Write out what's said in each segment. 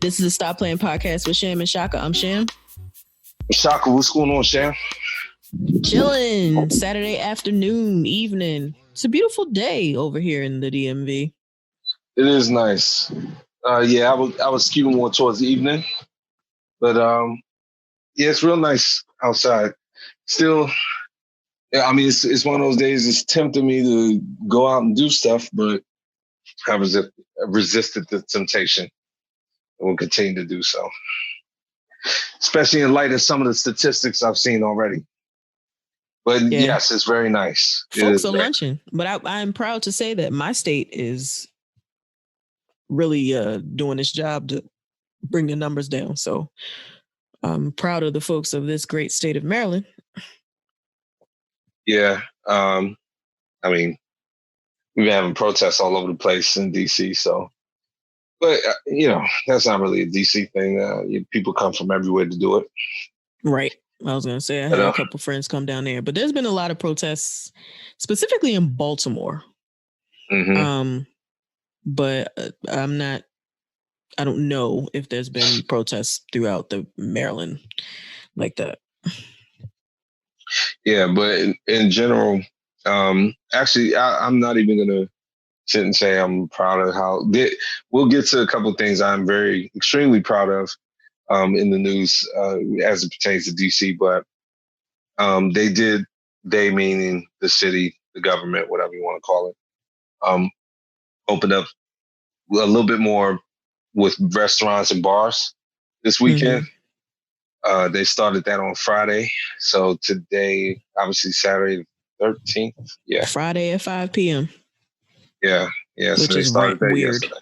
This is a Stop Playing podcast with Sham and Shaka. I'm Sham. Shaka, what's going on, Sham? Chilling. Saturday afternoon, evening. It's a beautiful day over here in the DMV. It is nice. Yeah, I was skewing more towards the evening, but yeah, it's real nice outside. Still, I mean, it's one of those days. It's tempting me to go out and do stuff, but I resisted the temptation and will continue to do so, especially in light of some of the statistics I've seen already. But yes, it's very nice. Folks are lunching, but I'm proud to say that my state is really doing its job to bring the numbers down. So I'm proud of the folks of this great state of Maryland. Yeah. I mean, we've been having protests all over the place in DC. So, but that's not really a DC thing. People come from everywhere to do it. Right. I was going to say I had a couple friends come down there, but there's been a lot of protests, specifically in Baltimore. Mm-hmm. But I don't know if there's been protests throughout the Maryland like that. Yeah, but in general, actually, I'm not even going to sit and say I'm proud of how we'll get to a couple of things I'm extremely proud of in the news as it pertains to DC, but they meaning the city, the government, whatever you want to call it, opened up a little bit more with restaurants and bars this weekend. Mm-hmm. They started that on Friday. So today, obviously Saturday the 13th. Yeah. Friday at 5 p.m. Yeah. Yeah. Which so they started that weird. Yesterday.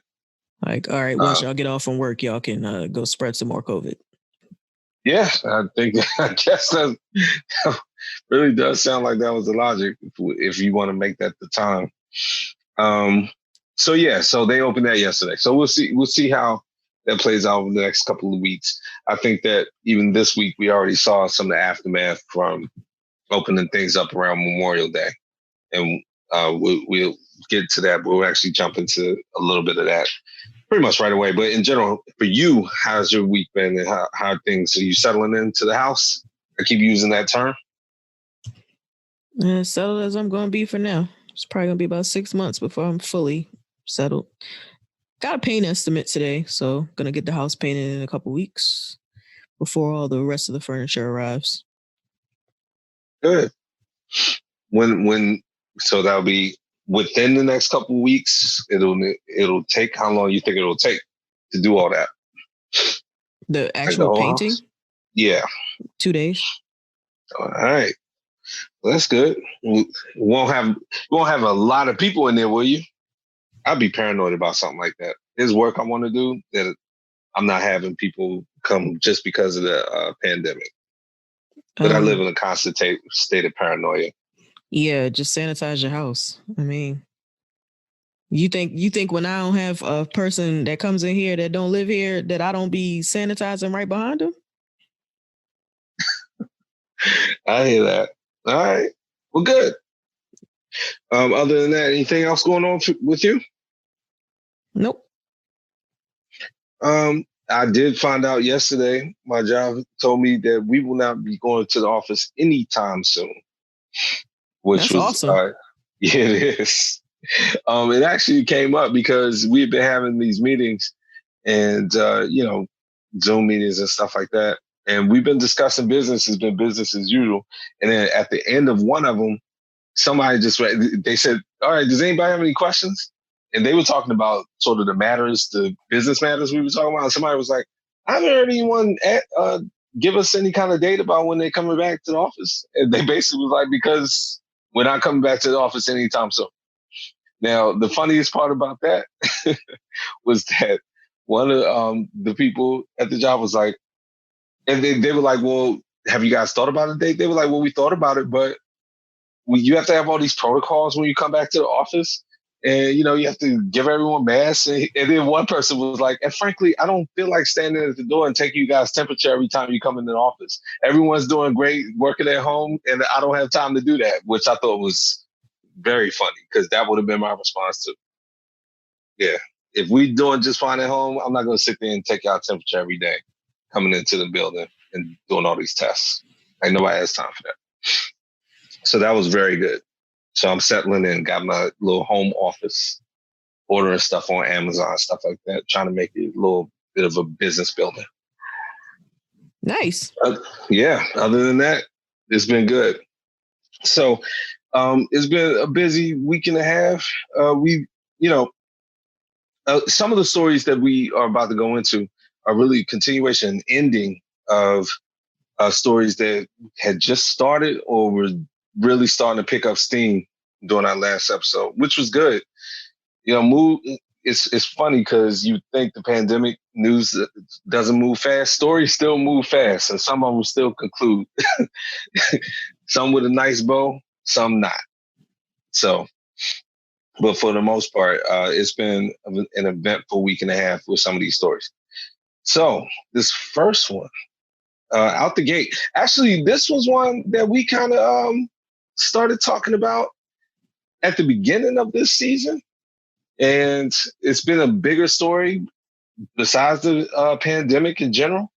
Like, all right, once y'all get off from work, y'all can go spread some more COVID. Yeah, I guess that really does sound like that was the logic if you want to make that the time. So they opened that yesterday. So we'll see how that plays out over the next couple of weeks. I think that even this week we already saw some of the aftermath from opening things up around Memorial Day, and we'll get to that. But we'll actually jump into a little bit of that pretty much right away. But in general, for you, how's your week been, and how things? Are you settling into the house? I keep using that term. Settled as I'm going to be for now. It's probably going to be about 6 months before I'm fully settled. Got a paint estimate today, so going to get the house painted in a couple weeks before all the rest of the furniture arrives. Good. So that'll be within the next couple of weeks. It'll take how long you think it'll take to do all that? The actual painting? House? Yeah. 2 days. All right. Well, that's good. We won't have a lot of people in there, will you? I'd be paranoid about something like that. There's work I want to do that I'm not having people come just because of the pandemic. But I live in a constant state of paranoia. Yeah, just sanitize your house. I mean, you think when I don't have a person that comes in here that don't live here that I don't be sanitizing right behind them? I hear that. All right. Well, good. Other than that, anything else going on with you? Nope. I did find out yesterday, my job told me that we will not be going to the office anytime soon. That's awesome. Yeah, it is. It actually came up because we've been having these meetings and, Zoom meetings and stuff like that. And we've been discussing business has been business as usual. And then at the end of one of them, somebody they said, all right, does anybody have any questions? And they were talking about sort of the business matters we were talking about. And somebody was like, I haven't heard anyone give us any kind of date about when they're coming back to the office. And they basically was like, because we're not coming back to the office anytime soon. Now, the funniest part about that was that one of the people at the job was like, and they were like, well, have you guys thought about a date? They were like, well, we thought about it, but you have to have all these protocols when you come back to the office. And, you have to give everyone masks. And then one person was like, and frankly, I don't feel like standing at the door and taking you guys' temperature every time you come in the office. Everyone's doing great working at home, and I don't have time to do that, which I thought was very funny because that would have been my response to. Yeah. if we doing just fine at home, I'm not going to sit there and take our temperature every day coming into the building and doing all these tests. Ain't nobody has time for that. So that was very good. So I'm settling in, got my little home office, ordering stuff on Amazon, stuff like that, trying to make it a little bit of a business building. Nice. Yeah. Other than that, it's been good. So it's been a busy week and a half. Some of the stories that we are about to go into are really continuation and ending of stories that had just started or were really starting to pick up steam during our last episode, which was good. It's funny because you think the pandemic news doesn't move fast. Stories still move fast, and some of them still conclude. Some with a nice bow, some not. So, but for the most part, it's been an eventful week and a half with some of these stories. So this first one, out the gate, actually, this was one that we kind of started talking about at the beginning of this season. And it's been a bigger story besides the pandemic in general.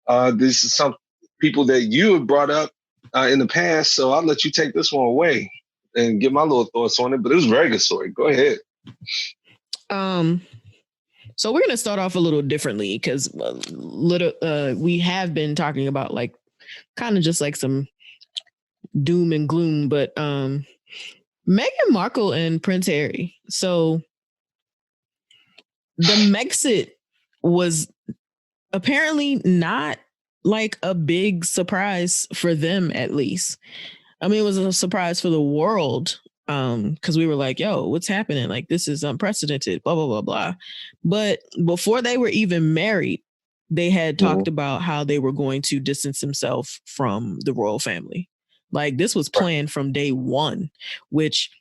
This is some people that you have brought up in the past. So I'll let you take this one away and get my little thoughts on it. But it was a very good story. Go ahead. So we're going to start off a little differently because we have been talking about like kind of just like some doom and gloom. But Meghan Markle and Prince Harry. So the Megxit was apparently not like a big surprise for them, at least. I mean, it was a surprise for the world because we were like, yo, what's happening? Like, this is unprecedented, blah, blah, blah, blah. But before they were even married, they had talked about how they were going to distance themselves from the royal family. Like, this was planned from day one, which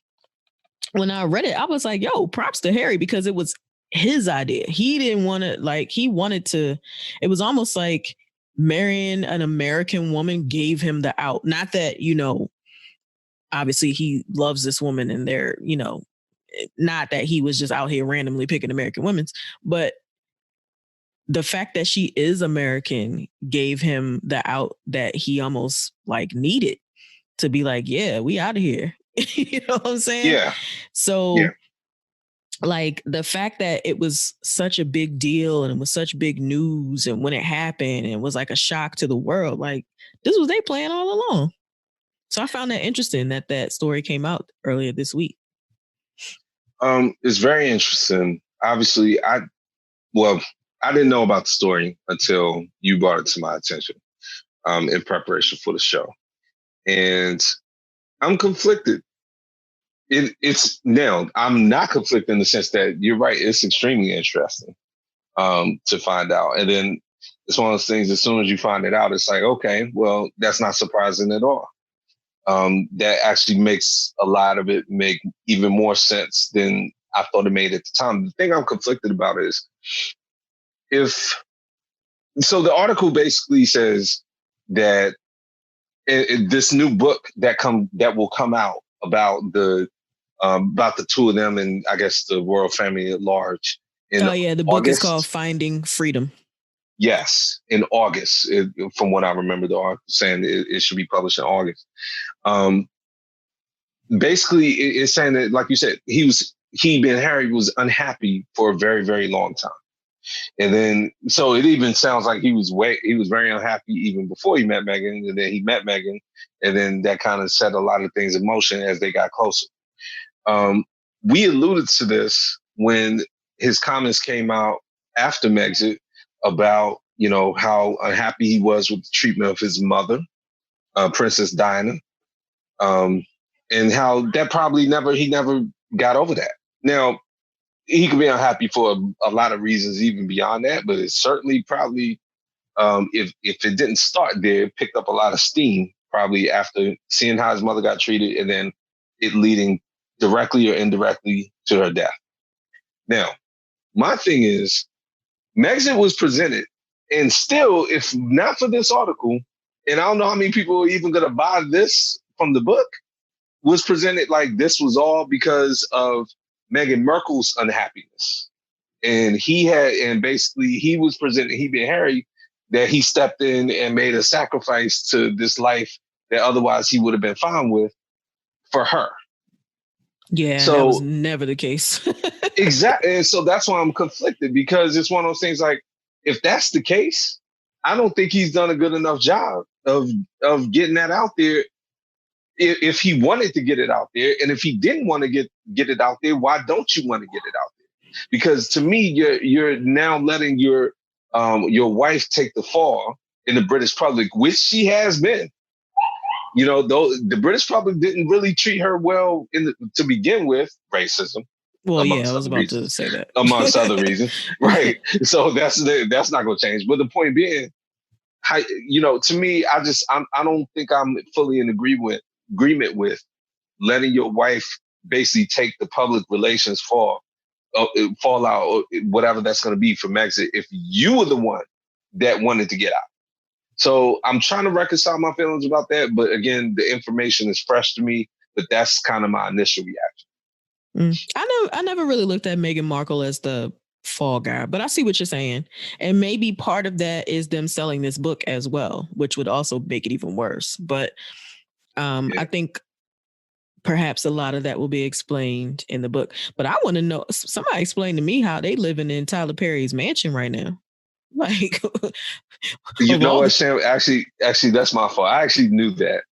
when I read it, I was like, yo, props to Harry because it was his idea. He didn't want to, he wanted to, it was almost like marrying an American woman gave him the out. Not that, obviously he loves this woman and they're, not that he was just out here randomly picking American women, but the fact that she is American gave him the out that he almost needed to be like, yeah, we out of here. You know what I'm saying? Yeah. So the fact that it was such a big deal and it was such big news, and when it happened, it was like a shock to the world. Like, this was their plan all along. So I found that interesting that story came out earlier this week. It's very interesting. Obviously, I didn't know about the story until you brought it to my attention in preparation for the show. And I'm conflicted. It's now, I'm not conflicted in the sense that you're right. It's extremely interesting to find out. And then it's one of those things, as soon as you find it out, it's like, okay, well, that's not surprising at all. That actually makes a lot of it make even more sense than I thought it made at the time. The thing I'm conflicted about is the article basically says that this new book that will come out about the two of them and I guess the royal family at large. The book is called Finding Freedom. Yes, in August. From what I remember, the article saying it should be published in August. Basically, it's saying that, like you said, Harry was unhappy for a very, very long time. And then, so it even sounds like he was very unhappy even before he met Meghan, and then he met Meghan, and then that kind of set a lot of things in motion as they got closer. We alluded to this when his comments came out after Megxit about, how unhappy he was with the treatment of his mother, Princess Diana, and how that probably he never got over that. Now, he could be unhappy for a lot of reasons, even beyond that, but it's certainly probably, if it didn't start there, it picked up a lot of steam, probably after seeing how his mother got treated and then it leading directly or indirectly to her death. Now, my thing is, Megxit was presented, and still, if not for this article, and I don't know how many people are even going to buy this from the book, was presented like this was all because of Meghan Markle's unhappiness. and basically he was presenting, he being Harry, that he stepped in and made a sacrifice to this life that otherwise he would have been fine with for her. Yeah, so, that was never the case. Exactly. And so that's why I'm conflicted, because it's one of those things like, if that's the case, I don't think he's done a good enough job of getting that out there. If he wanted to get it out there, and if he didn't want to get it out there, why don't you want to get it out there? Because to me, you're now letting your wife take the fall in the British public, which she has been. You know, though the British public didn't really treat her well to begin with, racism. Well, yeah, I was about to say that. Amongst other reasons, right? So that's not going to change. But the point being, to me, I don't think I'm fully in agreement with letting your wife basically take the public relations fallout, or whatever that's going to be for Megxit, if you were the one that wanted to get out. So I'm trying to reconcile my feelings about that. But again, the information is fresh to me, but that's kind of my initial reaction. I never really looked at Meghan Markle as the fall guy, but I see what you're saying. And maybe part of that is them selling this book as well, which would also make it even worse. But I think perhaps a lot of that will be explained in the book. But I want to know, somebody explain to me how they living in Tyler Perry's mansion right now. Like, you know what, Sam? Actually, that's my fault. I actually knew that.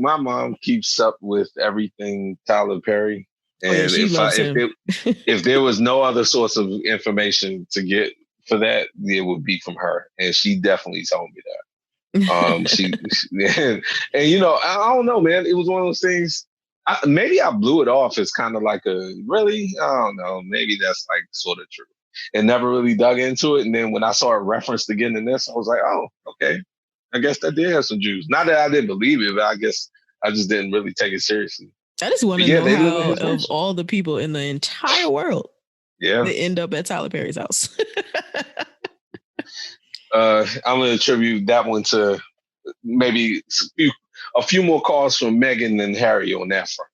My mom keeps up with everything Tyler Perry, and if there was no other source of information to get for that, it would be from her, and she definitely told me that. And I don't know, man. It was one of those things. Maybe I blew it off as kind of like I don't know. Maybe that's like sort of true. And never really dug into it. And then when I saw it referenced again in this, I was like, oh, okay. I guess that did have some juice. Not that I didn't believe it, but I guess I just didn't really take it seriously. I just want to know how of all the people in the entire world, they end up at Tyler Perry's house. I'm going to attribute that one to maybe a few more calls from Meghan than Harry on that front.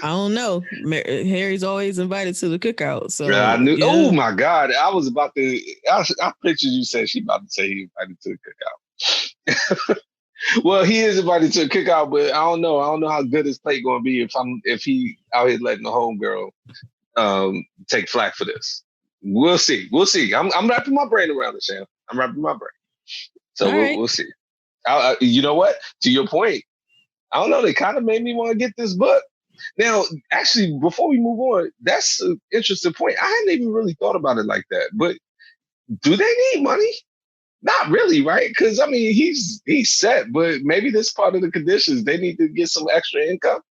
I don't know. Harry's always invited to the cookout. So I knew. Yeah. Oh my God! I was about to. I pictured you said she about to say he invited to the cookout. Well, he is invited to the cookout, but I don't know. I don't know how good his plate going to be if he out here letting the homegirl take flack for this. We'll see. I'm wrapping my brain around it, Sam. I'm wrapping my brain. So we'll see. You know what? To your point, I don't know. They kind of made me want to get this book. Now, actually, before we move on, that's an interesting point. I hadn't even really thought about it like that. But do they need money? Not really, right? Because, I mean, he's set, but maybe this part of the conditions, they need to get some extra income.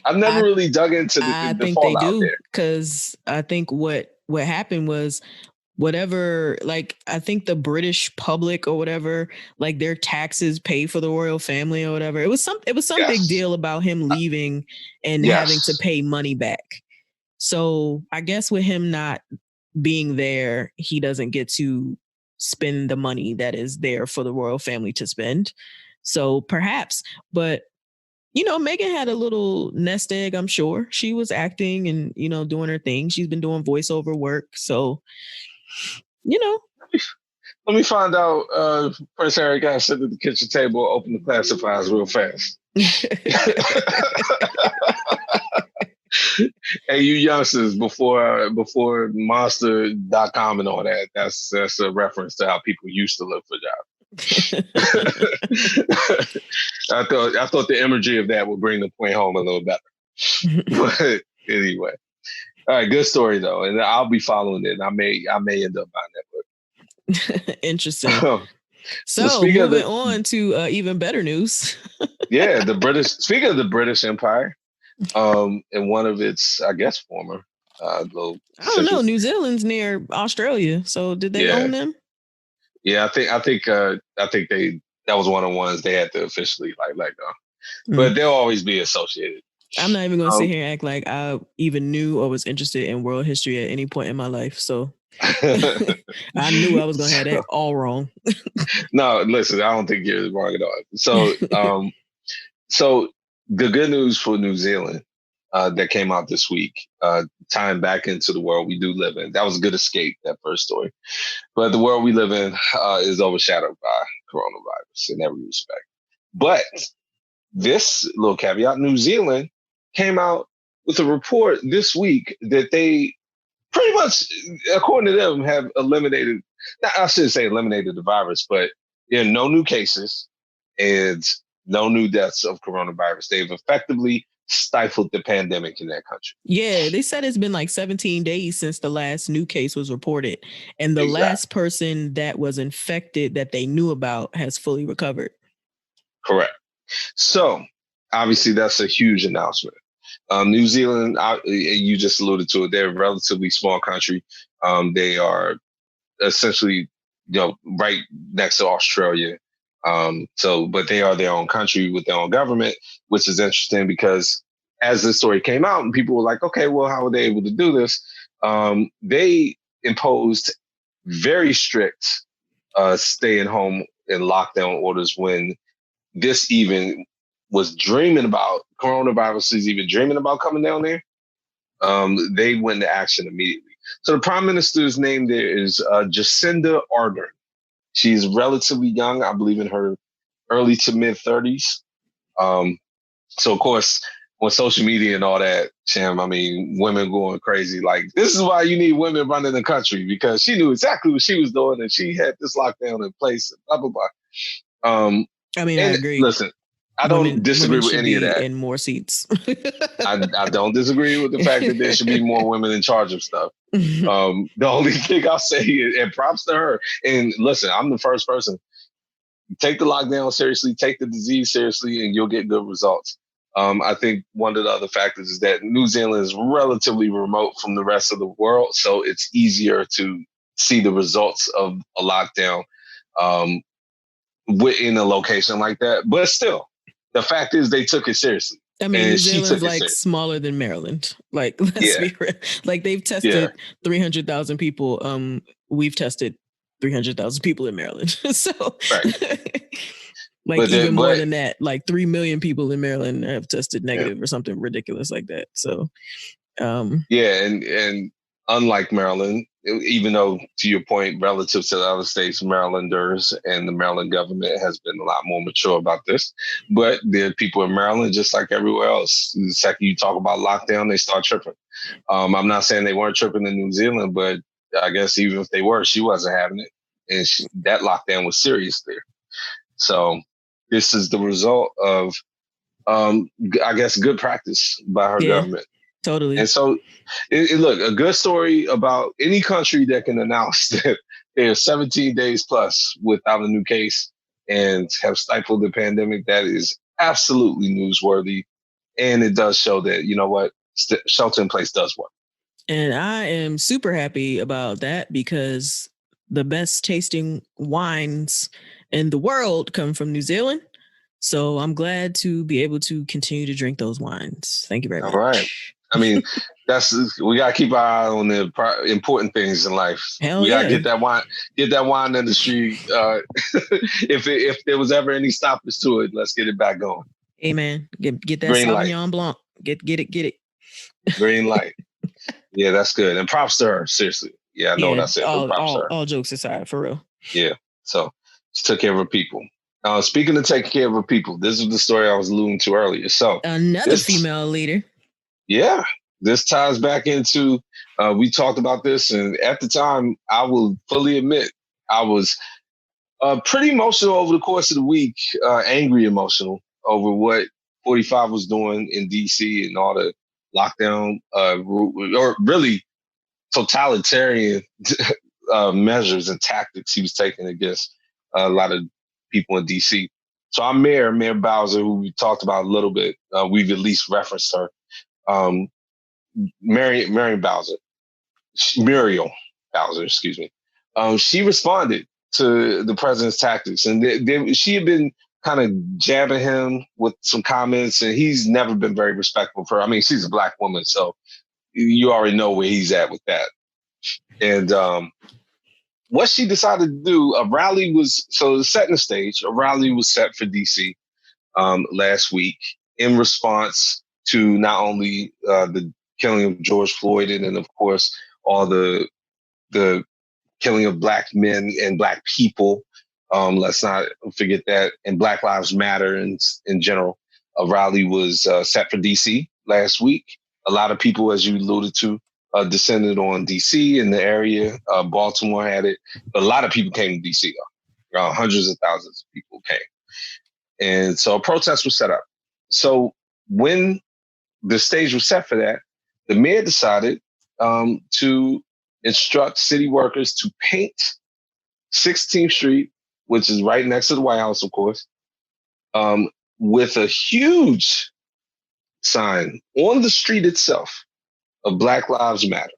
I've never really dug into the fallout there. I think they do, because I think what happened was whatever, like, I think the British public or whatever, like their taxes pay for the royal family or whatever. It was some big deal about him leaving and having to pay money back. So I guess with him not being there, he doesn't get to spend the money that is there for the royal family to spend. So perhaps, but Meghan had a little nest egg, I'm sure. She was acting and, doing her thing. She's been doing voiceover work. So, Let me find out. Prince Harry got to sit at the kitchen table, open the classifieds real fast. Hey, you youngsters, before monster.com and all that, that's a reference to how people used to look for jobs. I thought the imagery of that would bring the point home a little better. But anyway. All right, good story though, and I'll be following it. I may end up buying that book. Interesting. So moving on to even better news. Yeah, speaking of the British Empire, and one of its, I guess, former I don't know. New Zealand's near Australia, so did they own them? Yeah, I think that was one of the ones they had to officially let go, but they'll always be associated. I'm not even going to sit here and act like I even knew or was interested in world history at any point in my life. So I knew I was going to have that all wrong. No, listen, I don't think you're wrong at all. So, so the good news for New Zealand that came out this week, tying back into the world we do live in. That was a good escape, that first story. But the world we live in is overshadowed by coronavirus in every respect. But this little caveat, New Zealand came out with a report this week that they pretty much, according to them, have eliminated, I shouldn't say eliminated the virus, but there are no new cases and no new deaths of coronavirus. They've effectively stifled the pandemic in that country. Yeah, they said it's been like 17 days since the last new case was reported. And the last person that was infected that they knew about has fully recovered. Correct. So, obviously, that's a huge announcement. New Zealand, you just alluded to it, they're a relatively small country. They are essentially, right next to Australia. But they are their own country with their own government, which is interesting because as this story came out and people were like, okay, well, how were they able to do this? They imposed very strict stay at home and lockdown orders when this even was dreaming about, coronavirus is even dreaming about coming down there. They went into action immediately. So the prime minister's name there is Jacinda Ardern. She's relatively young, I believe in her early to mid 30s. So of course, on social media and all that, Sham, I mean, women going crazy. Like, this is why you need women running the country, because she knew exactly what she was doing and she had this lockdown in place and blah, blah, blah. I mean, I agree. Listen, I don't disagree with any of that. In more seats. I don't disagree with the fact that there should be more women in charge of stuff. The only thing I'll say is, and props to her. And listen, I'm the first person. Take the lockdown seriously, take the disease seriously, and you'll get good results. I think one of the other factors is that New Zealand is relatively remote from the rest of the world, so it's easier to see the results of a lockdown in a location like that. But still, the fact is they took it seriously. I mean, New Zealand's like smaller than Maryland. Like, let's be real. Like, they've tested 300,000 people. We've tested 300,000 people in Maryland. So, like, even more than that, like 3 million people in Maryland have tested negative or something ridiculous like that. So, and unlike Maryland, even though, to your point, relative to the other states, Marylanders and the Maryland government has been a lot more mature about this. But there are people in Maryland, just like everywhere else. The second you talk about lockdown, they start tripping. I'm not saying they weren't tripping in New Zealand, but I guess even if they were, she wasn't having it. And that lockdown was serious there. So this is the result of, I guess, good practice by her government. Totally. And so, look, a good story about any country that can announce that they're 17 days plus without a new case and have stifled the pandemic, that is absolutely newsworthy. And it does show that, you know what, shelter in place does work. And I am super happy about that because the best tasting wines in the world come from New Zealand. So I'm glad to be able to continue to drink those wines. Thank you very much. All right. I mean, we gotta keep our eye on the important things in life. We gotta get that wine industry. If there was ever any stoppage to it, let's get it back going. Amen. Get that Sauvignon Blanc. Get it. Green light. Yeah, that's good. And props to her. Seriously. Yeah, I know what I said. All jokes aside, for real. Yeah. So she took care of her people. Speaking of taking care of her people, this is the story I was alluding to earlier. So another female leader. Yeah, this ties back into, we talked about this, and at the time, I will fully admit, I was pretty emotional over the course of the week, angry emotional over what 45 was doing in DC and all the lockdown, or really totalitarian measures and tactics he was taking against a lot of people in DC. So I'm Mayor Bowser, who we talked about a little bit. We've at least referenced her. Muriel Bowser, excuse me. She responded to the president's tactics, and she had been kind of jabbing him with some comments, and he's never been very respectful of her. I mean, she's a Black woman, so you already know where he's at with that. And what she decided to do, setting the stage, a rally was set for DC last week in response to not only the killing of George Floyd and then, of course, all the killing of Black men and Black people. Let's not forget that. And Black Lives Matter in general. A rally was set for D.C. last week. A lot of people, as you alluded to, descended on D.C. in the area. Baltimore had it. But a lot of people came to D.C., though. Hundreds of thousands of people came. And so a protest was set up. So when the stage was set for that, the mayor decided to instruct city workers to paint 16th Street, which is right next to the White House, of course, with a huge sign on the street itself of Black Lives Matter,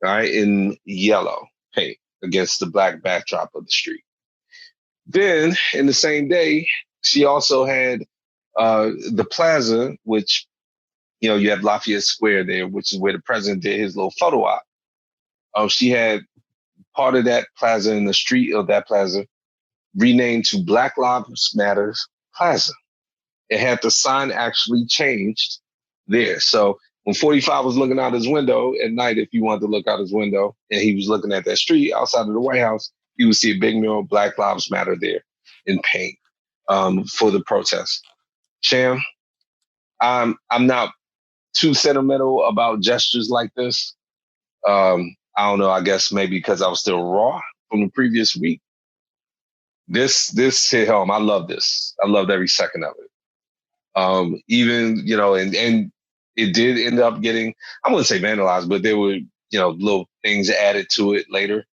all right, in yellow paint against the black backdrop of the street. Then, in the same day, she also had the plaza, which, you know, you have Lafayette Square there, which is where the president did his little photo op. She had part of that plaza in the street of that plaza renamed to Black Lives Matters Plaza. It had the sign actually changed there. So when 45 was looking out his window at night, if you wanted to look out his window and he was looking at that street outside of the White House, you would see a big mural, Black Lives Matter there in paint for the protest. Sham, I'm not too sentimental about gestures like this. I don't know, I guess maybe because I was still raw from the previous week. This hit home. I love this. I loved every second of it. Even, you know, and it did end up getting, I wouldn't say vandalized, but there were, you know, little things added to it later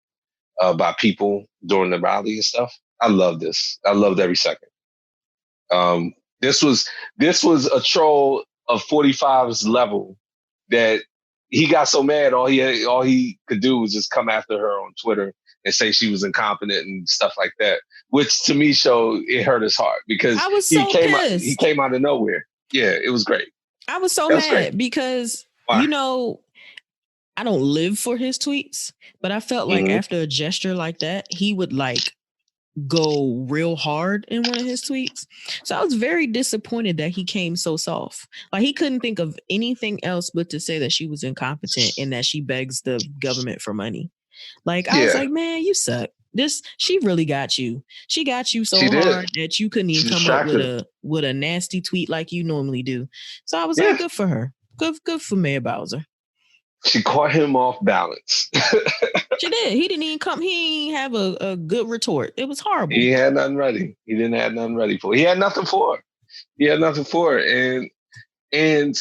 by people during the rally and stuff. I love this. I loved every second. This was a troll of 45's level that he got so mad. All he could do was just come after her on Twitter and say she was incompetent and stuff like that, which to me showed it hurt his heart because I was so pissed. He came out of nowhere. Yeah, it was great. I was so mad because, you know, I don't live for his tweets, but I felt like after a gesture like that, he would like go real hard in one of his tweets. So I was very disappointed that he came so soft. Like he couldn't think of anything else but to say that she was incompetent and that she begs the government for money. Like I was like, man, you suck. She really got you. She got you so hard that you couldn't even come up with a nasty tweet like you normally do. So I was like, good for her. Good for Mayor Bowser. She caught him off balance. She did. He didn't even come. He didn't have a good retort. It was horrible. He had nothing ready. He didn't have nothing ready for it. He had nothing for it. He had nothing for it. And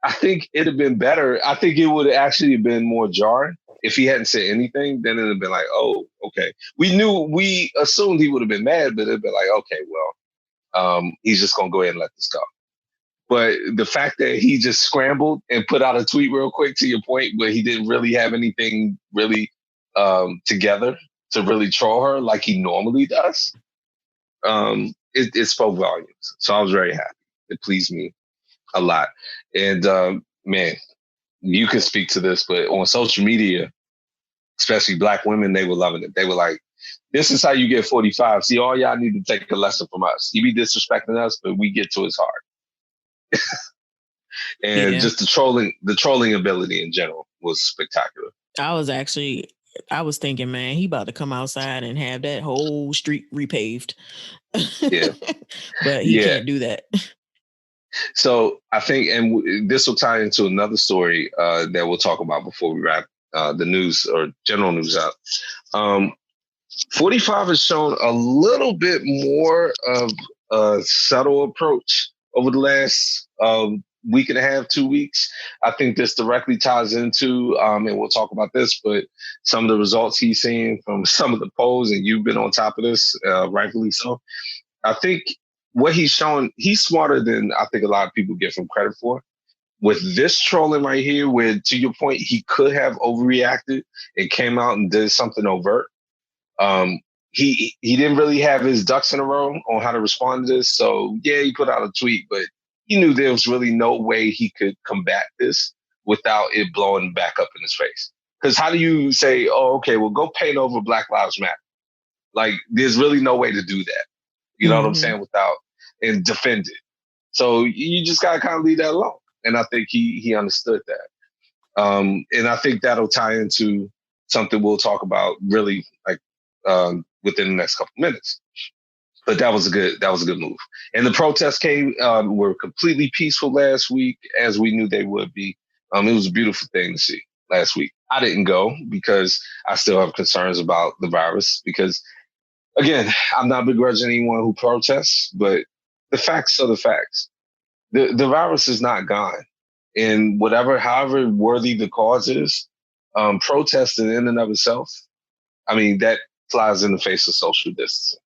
I think it'd have been better. I think it would have actually been more jarring. If he hadn't said anything, then it'd have been like, oh, okay. We assumed he would have been mad, but it'd be like, okay, well, he's just going to go ahead and let this go. But the fact that he just scrambled and put out a tweet real quick, to your point, but he didn't really have anything really together to really troll her like he normally does, it spoke volumes. So I was very happy. It pleased me a lot. And man, you can speak to this, but on social media, especially Black women, they were loving it. They were like, this is how you get 45. See, all y'all need to take a lesson from us. You be disrespecting us, but we get to his heart. And just the trolling ability in general was spectacular. I was thinking, man, he about to come outside and have that whole street repaved. Yeah. But he can't do that. So I think, and this will tie into another story that we'll talk about before we wrap the news or general news out. 45 has shown a little bit more of a subtle approach over the last week and a half, 2 weeks. I think this directly ties into, and we'll talk about this, but some of the results he's seeing from some of the polls, and you've been on top of this, rightfully so. I think what he's shown, he's smarter than I think a lot of people give him credit for. With this trolling right here, where, to your point, he could have overreacted and came out and did something overt. He didn't really have his ducks in a row on how to respond to this. So, yeah, he put out a tweet, but he knew there was really no way he could combat this without it blowing back up in his face. Because how do you say, oh, okay, well, go paint over Black Lives Matter? Like, there's really no way to do that. You know what I'm saying? And defend it. So you just got to kind of leave that alone. and I think he understood that. And I think that'll tie into something we'll talk about really like within the next couple minutes. But that was a good move. And the protests were completely peaceful last week, as we knew they would be. It was a beautiful thing to see last week. I didn't go because I still have concerns about the virus. Because again, I'm not begrudging anyone who protests, but the facts are the facts. The virus is not gone, and however worthy the cause is, protesting in and of itself, I mean, that flies in the face of social distancing.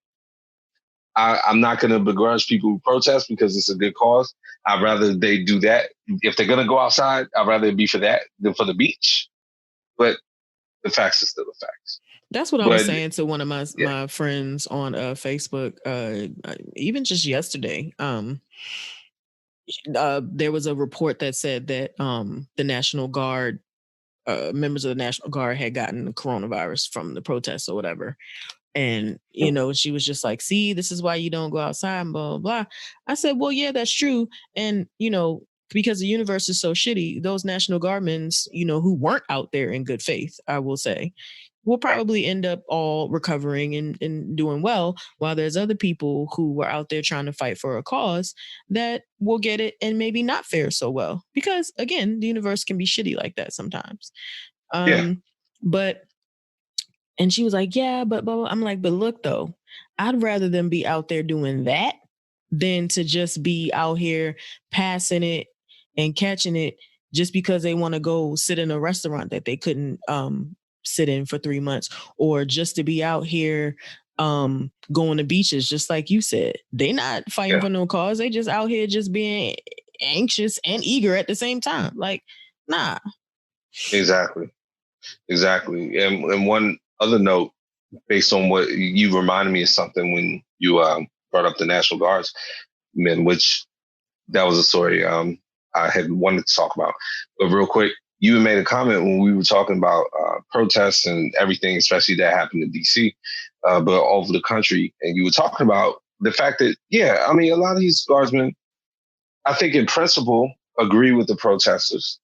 I'm not going to begrudge people who protest because it's a good cause. I'd rather they do that. If they're going to go outside, I'd rather it be for that than for the beach. But the facts are still the facts. That's what I was saying to one of my friends on Facebook, even just yesterday. There was a report that said that the National Guard, members of the National Guard had gotten the coronavirus from the protests or whatever. And, she was just like, see, this is why you don't go outside and blah, blah, blah. I said, well, yeah, that's true. And, because the universe is so shitty, those National Guardmen, who weren't out there in good faith, I will say, will probably end up all recovering and doing well, while there's other people who were out there trying to fight for a cause that will get it and maybe not fare so well. Because, again, the universe can be shitty like that sometimes. But... And she was like, yeah, but I'm like, but look, though, I'd rather them be out there doing that than to just be out here passing it and catching it just because they want to go sit in a restaurant that they couldn't sit in for 3 months, or just to be out here going to beaches, just like you said. They not fighting for no cause. They just out here just being anxious and eager at the same time. Like, nah. Exactly. And one other note, based on what you reminded me of something when you brought up the National Guardsmen, which that was a story I had wanted to talk about. But real quick, you made a comment when we were talking about protests and everything, especially that happened in D.C., but all over the country. And you were talking about the fact that, a lot of these guardsmen, I think in principle, agree with the protesters.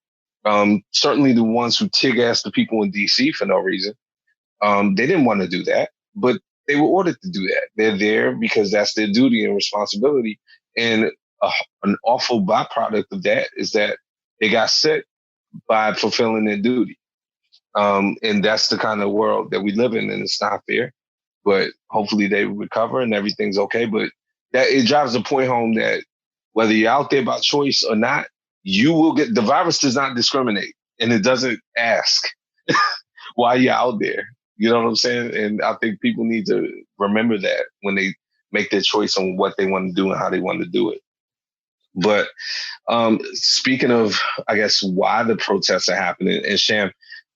Certainly the ones who tig-ass the people in D.C. for no reason. They didn't want to do that, but they were ordered to do that. They're there because that's their duty and responsibility. And an awful byproduct of that is that they got sick by fulfilling their duty. And that's the kind of world that we live in, and it's not fair. But hopefully they recover and everything's okay. But that it drives the point home that whether you're out there by choice or not, you will get, the virus does not discriminate, and it doesn't ask why you're out there. You know what I'm saying? And I think people need to remember that when they make their choice on what they want to do and how they want to do it. But speaking of, I guess, why the protests are happening, and Sham,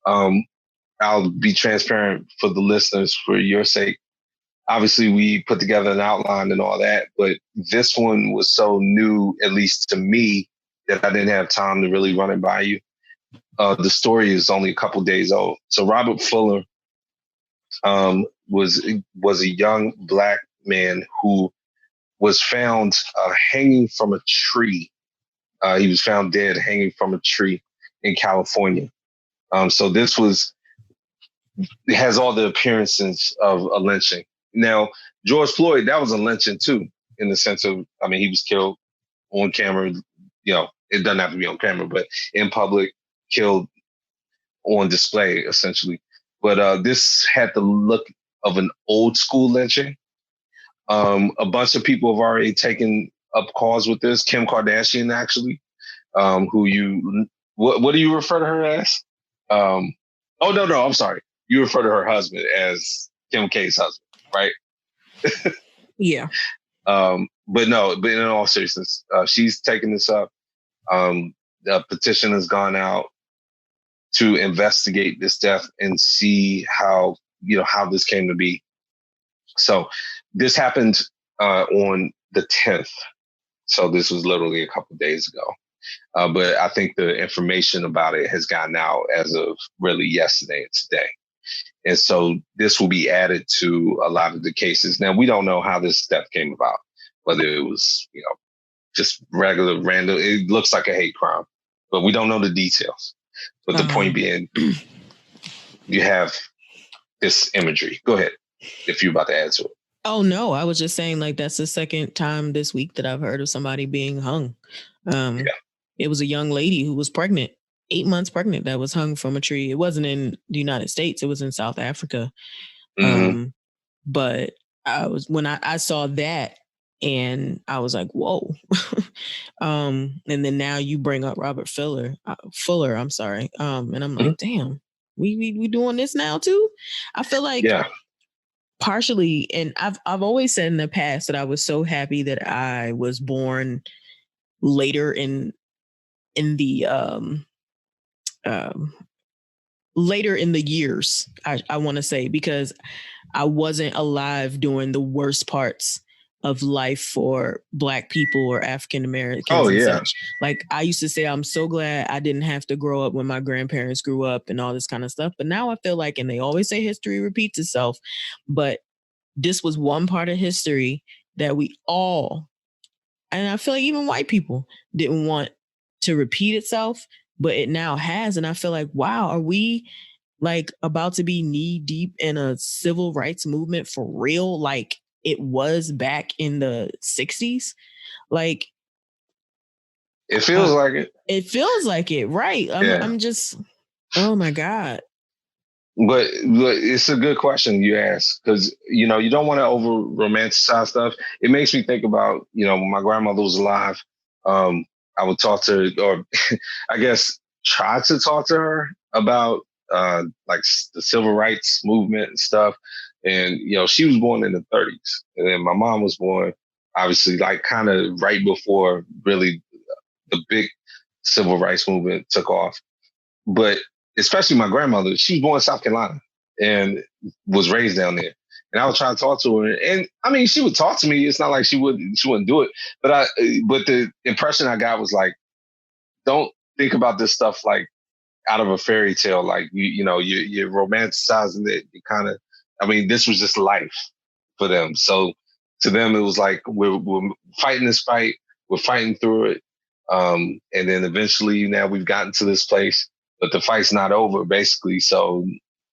I'll be transparent for the listeners for your sake. Obviously, we put together an outline and all that, but this one was so new, at least to me, that I didn't have time to really run it by you. The story is only a couple days old. So Robert Fuller was a young Black man who was found hanging from a tree. He was found dead hanging from a tree in California. So this has all the appearances of a lynching. Now, George Floyd, that was a lynching too, in the sense of, he was killed on camera. It doesn't have to be on camera, but in public, killed on display, essentially. But this had the look of an old school lynching. A bunch of people have already taken up cause with this. Kim Kardashian, actually, what do you refer to her as? No, I'm sorry. You refer to her husband as Kim K's husband, right? Yeah. But in all seriousness, she's taken this up. The petition has gone out to investigate this death and see how this came to be. So this happened on the 10th. So this was literally a couple of days ago. But I think the information about it has gotten out as of really yesterday and today. And so this will be added to a lot of the cases. Now, we don't know how this death came about, whether it was, just regular, random. It looks like a hate crime, but we don't know the details. But the point being, you have this imagery. Go ahead, if you're about to add to it. Oh, no, I was just saying, like, that's the second time this week that I've heard of somebody being hung. It was a young lady who was pregnant, 8 months pregnant, that was hung from a tree. It wasn't in the United States. It was in South Africa. But when I saw that, and I was like, whoa. And then now you bring up Robert Fuller, I'm sorry. And I'm like, damn, we doing this now too? I feel like partially, and I've always said in the past that I was so happy that I was born later in the later in the years, I want to say, because I wasn't alive during the worst parts of life for Black people or African Americans and such. Like, I used to say, I'm so glad I didn't have to grow up when my grandparents grew up and all this kind of stuff. But now I feel like, and they always say history repeats itself, but this was one part of history that we all, and I feel like even white people, didn't want to repeat itself, but it now has. And I feel like, wow, are we like about to be knee deep in a civil rights movement for real? Like it was back in the 60s. Like it feels like it. It feels like it, right? I'm just, oh my God. But it's a good question you ask, because, you know, you don't want to over romanticize stuff. It makes me think about, you know, when my grandmother was alive, I would talk to her, or I guess try to talk to her about like the civil rights movement and stuff. And, you know, she was born in the 30s. And then my mom was born, obviously, like kind of right before really the big civil rights movement took off. But especially my grandmother, she was born in South Carolina and was raised down there. And I would try to talk to her, and I mean, she would talk to me. It's not like she wouldn't do it. But the impression I got was like, don't think about this stuff like out of a fairy tale. Like you're romanticizing it. You kind of, I mean, this was just life for them. So to them, it was like we're fighting this fight. We're fighting through it, and then eventually, now we've gotten to this place. But the fight's not over, basically. So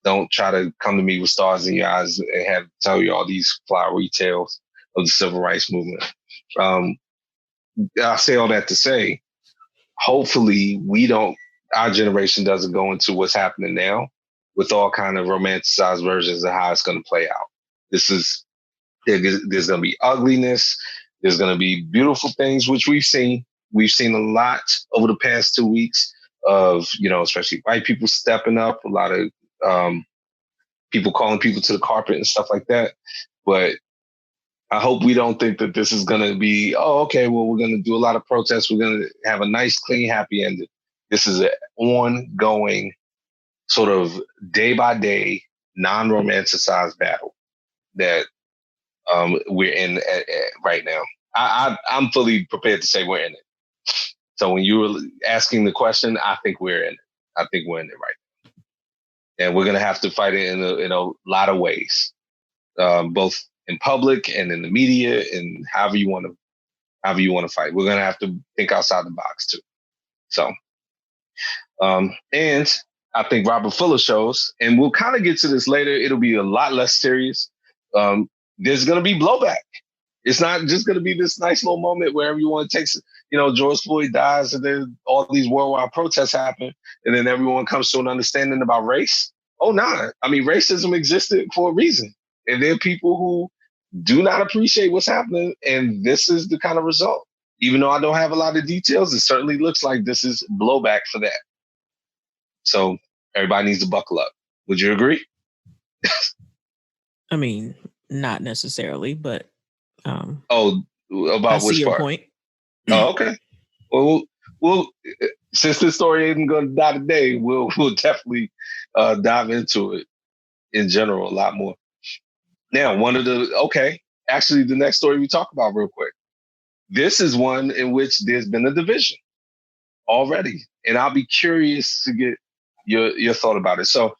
don't try to come to me with stars in your eyes and have to tell you all these flowery tales of the civil rights movement. I say all that to say, hopefully our generation doesn't go into what's happening now with all kind of romanticized versions of how it's going to play out. There's going to be ugliness. There's going to be beautiful things, which we've seen. We've seen a lot over the past 2 weeks. Of, you know, especially white people stepping up, a lot of people calling people to the carpet and stuff like that. But I hope we don't think that this is going to be, oh, okay, well, we're going to do a lot of protests. We're going to have a nice, clean, happy ending. This is an ongoing sort of day by day, non-romanticized battle that we're in right now. I'm fully prepared to say we're in it. So when you were asking the question, I think we're in it. I think we're in it right now. And we're going to have to fight it in a lot of ways, both in public and in the media and however you want to fight. We're going to have to think outside the box too. So, and I think Robert Fuller shows, and we'll kind of get to this later. It'll be a lot less serious. There's going to be blowback. It's not just going to be this nice little moment where everyone takes, you know, George Floyd dies and then all these worldwide protests happen and then everyone comes to an understanding about race. Oh, nah. I mean, racism existed for a reason. And there are people who do not appreciate what's happening. And this is the kind of result. Even though I don't have a lot of details, it certainly looks like this is blowback for that. So everybody needs to buckle up. Would you agree? I mean, not necessarily, but... about which part? Point. Oh, okay. Well, since this story isn't going to die today, we'll definitely dive into it in general a lot more. Now, actually, the next story we talk about real quick. This is one in which there's been a division already, and I'll be curious to get your thought about it. So,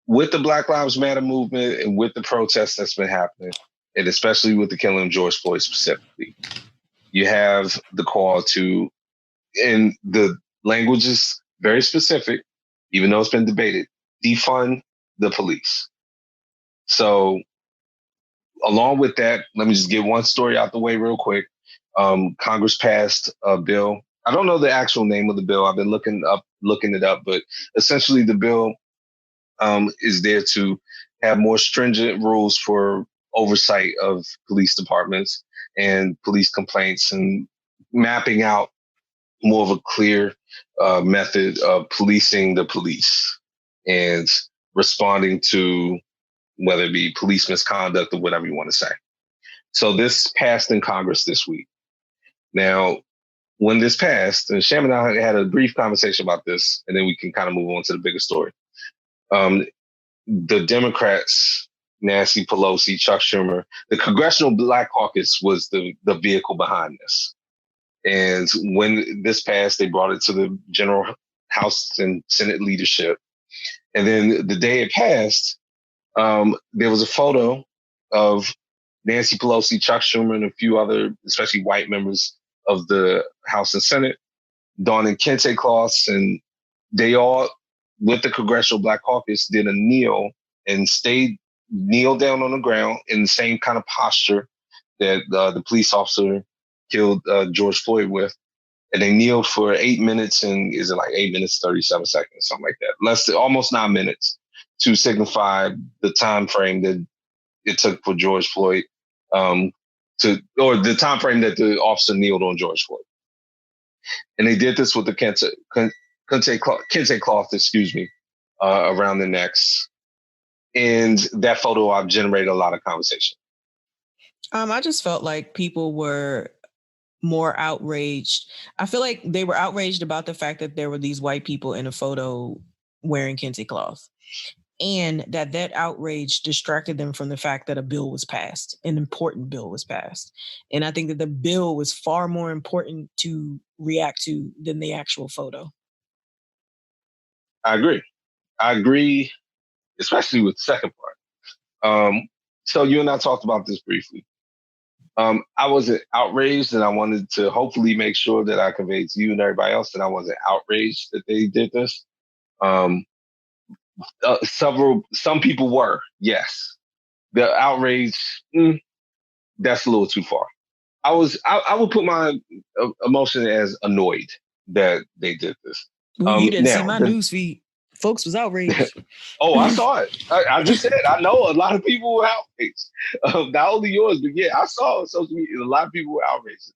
with the Black Lives Matter movement and with the protests that's been happening, and especially with the killing of George Floyd specifically, You have the call to, and the language is very specific, even though it's been debated, defund the police. So along with that, let me just get one story out the way real quick. Congress passed a bill. I don't know the actual name of the bill. I've been looking it up, but essentially the bill is there to have more stringent rules for oversight of police departments and police complaints, and mapping out more of a clear method of policing the police and responding to whether it be police misconduct or whatever you want to say. So this passed in Congress this week. Now, when this passed, and Sham and I had a brief conversation about this, and then we can kind of move on to the bigger story. The Democrats, Nancy Pelosi, Chuck Schumer, the Congressional Black Caucus was the vehicle behind this. And when this passed, they brought it to the general House and Senate leadership. And then the day it passed, there was a photo of Nancy Pelosi, Chuck Schumer, and a few other, especially white members of the House and Senate, donning kente cloths, and they all, with the Congressional Black Caucus, did a kneel and kneel down on the ground in the same kind of posture that the police officer killed George Floyd with. And they kneeled for 8 minutes, and is it like 8 minutes, 37 seconds, something like that. Almost 9 minutes to signify the time frame that it took for George Floyd or the time frame that the officer kneeled on George Floyd. And they did this with the kente cloth, around their necks. And that photo op generated a lot of conversation. I just felt like people were more outraged. I feel like they were outraged about the fact that there were these white people in a photo wearing kente cloth, and that outrage distracted them from the fact that a bill was passed, an important bill was passed. And I think that the bill was far more important to react to than the actual photo. I agree, especially with the second part. So you and I talked about this briefly. I wasn't outraged, and I wanted to hopefully make sure that I conveyed to you and everybody else that I wasn't outraged that they did this. Some people were, yes. The outrage, that's a little too far. I would put my emotion as annoyed that they did this. You didn't see my news feed. Folks was outraged. Oh, I saw it. I just said, I know a lot of people were outraged. Not only yours, but yeah, I saw it. Social media, a lot of people were outraged.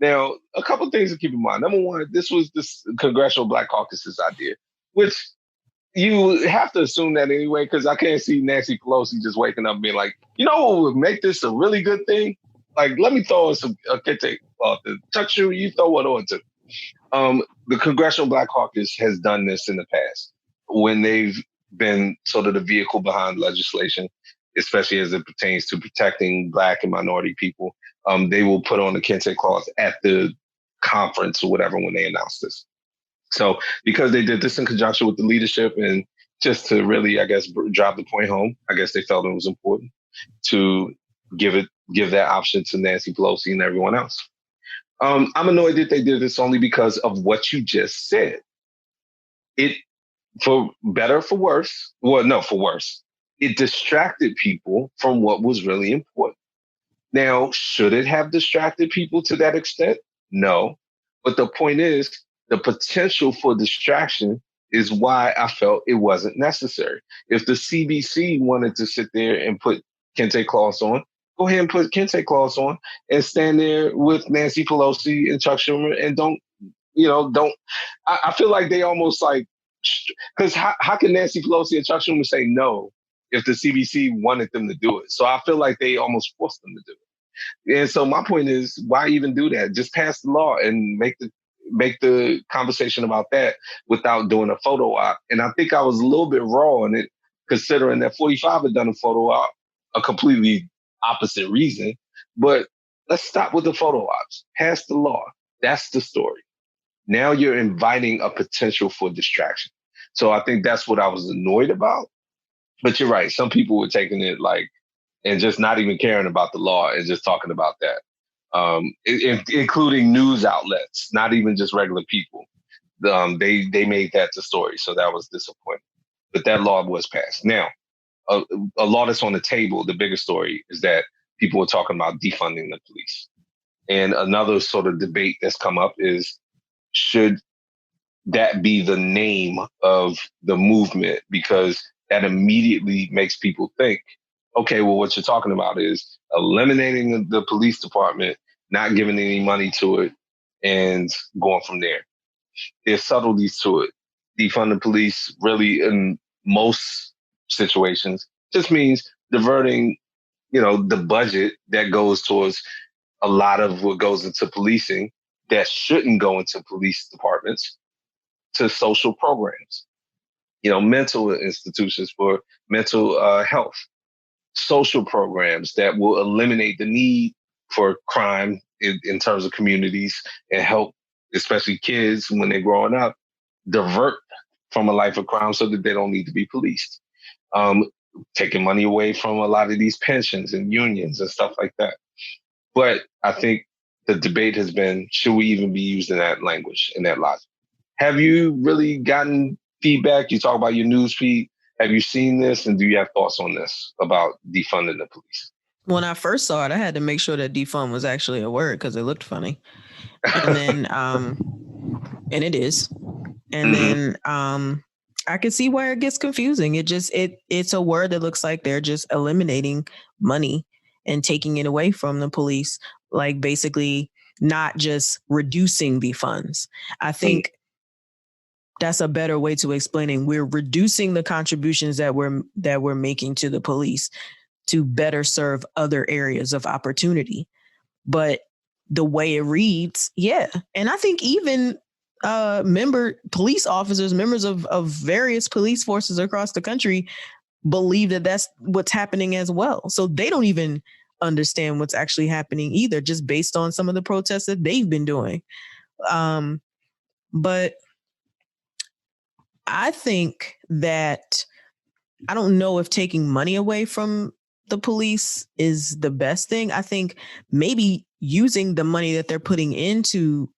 Now, a couple things to keep in mind. Number one, this was this Congressional Black Caucus's idea, which you have to assume that anyway, because I can't see Nancy Pelosi just waking up and being like, you know what would make this a really good thing? Like, let me throw us a kente cloth. Chuck Schumer, you throw one on too. The Congressional Black Caucus has done this in the past when they've been sort of the vehicle behind legislation, especially as it pertains to protecting Black and minority people. They will put on the kente cloth at the conference or whatever when they announce this. So because they did this in conjunction with the leadership, and just to really, I guess, drive the point home, I guess they felt it was important to give that option to Nancy Pelosi and everyone else. I'm annoyed that they did this only because of what you just said. It, for better, for worse, for worse, it distracted people from what was really important. Now, should it have distracted people to that extent? No. But the point is, the potential for distraction is why I felt it wasn't necessary. If the CBC wanted to sit there and put kente cloths on, go ahead and put kente cloths on and stand there with Nancy Pelosi and Chuck Schumer, and I feel like they almost like, because how can Nancy Pelosi and Chuck Schumer say no if the CBC wanted them to do it? So I feel like they almost forced them to do it. And so my point is, why even do that? Just pass the law and make the conversation about that without doing a photo op. And I think I was a little bit raw in it, considering that 45 had done a photo op, a completely opposite reason. But let's stop with the photo ops. Pass the law. That's the story. Now you're inviting a potential for distraction. So I think that's what I was annoyed about. But you're right. Some people were taking it like, and just not even caring about the law and just talking about that. including news outlets, not even just regular people. They made that the story, so that was disappointing. But that law was passed. Now, a law that's on the table, the bigger story is that people were talking about defunding the police. And another sort of debate that's come up is, should that be the name of the movement? Because that immediately makes people think, okay, well, what you're talking about is eliminating the police department, not giving any money to it, and going from there. There's subtleties to it. Defund the police really, in most situations, just means diverting, the budget that goes towards a lot of what goes into policing that shouldn't go into police departments to social programs, mental institutions for mental health, social programs that will eliminate the need for crime in terms of communities and help, especially kids when they're growing up, divert from a life of crime so that they don't need to be policed. Taking money away from a lot of these pensions and unions and stuff like that. But I think the debate has been, should we even be using that language and that logic? Have you really gotten feedback? You talk about your news feed. Have you seen this? And do you have thoughts on this about defunding the police? When I first saw it, I had to make sure that defund was actually a word because it looked funny. And then, and it is. And then I can see where it gets confusing. It's a word that looks like they're just eliminating money and taking it away from the police, like basically not just reducing the funds. I think that's a better way to explaining. We're reducing the contributions that we're making to the police to better serve other areas of opportunity. But the way it reads, yeah. And I think even police officers, members of various police forces across the country believe that that's what's happening as well. So they don't even understand what's actually happening either, just based on some of the protests that they've been doing. But I think that I don't know if taking money away from the police is the best thing. I think maybe using the money that they're putting into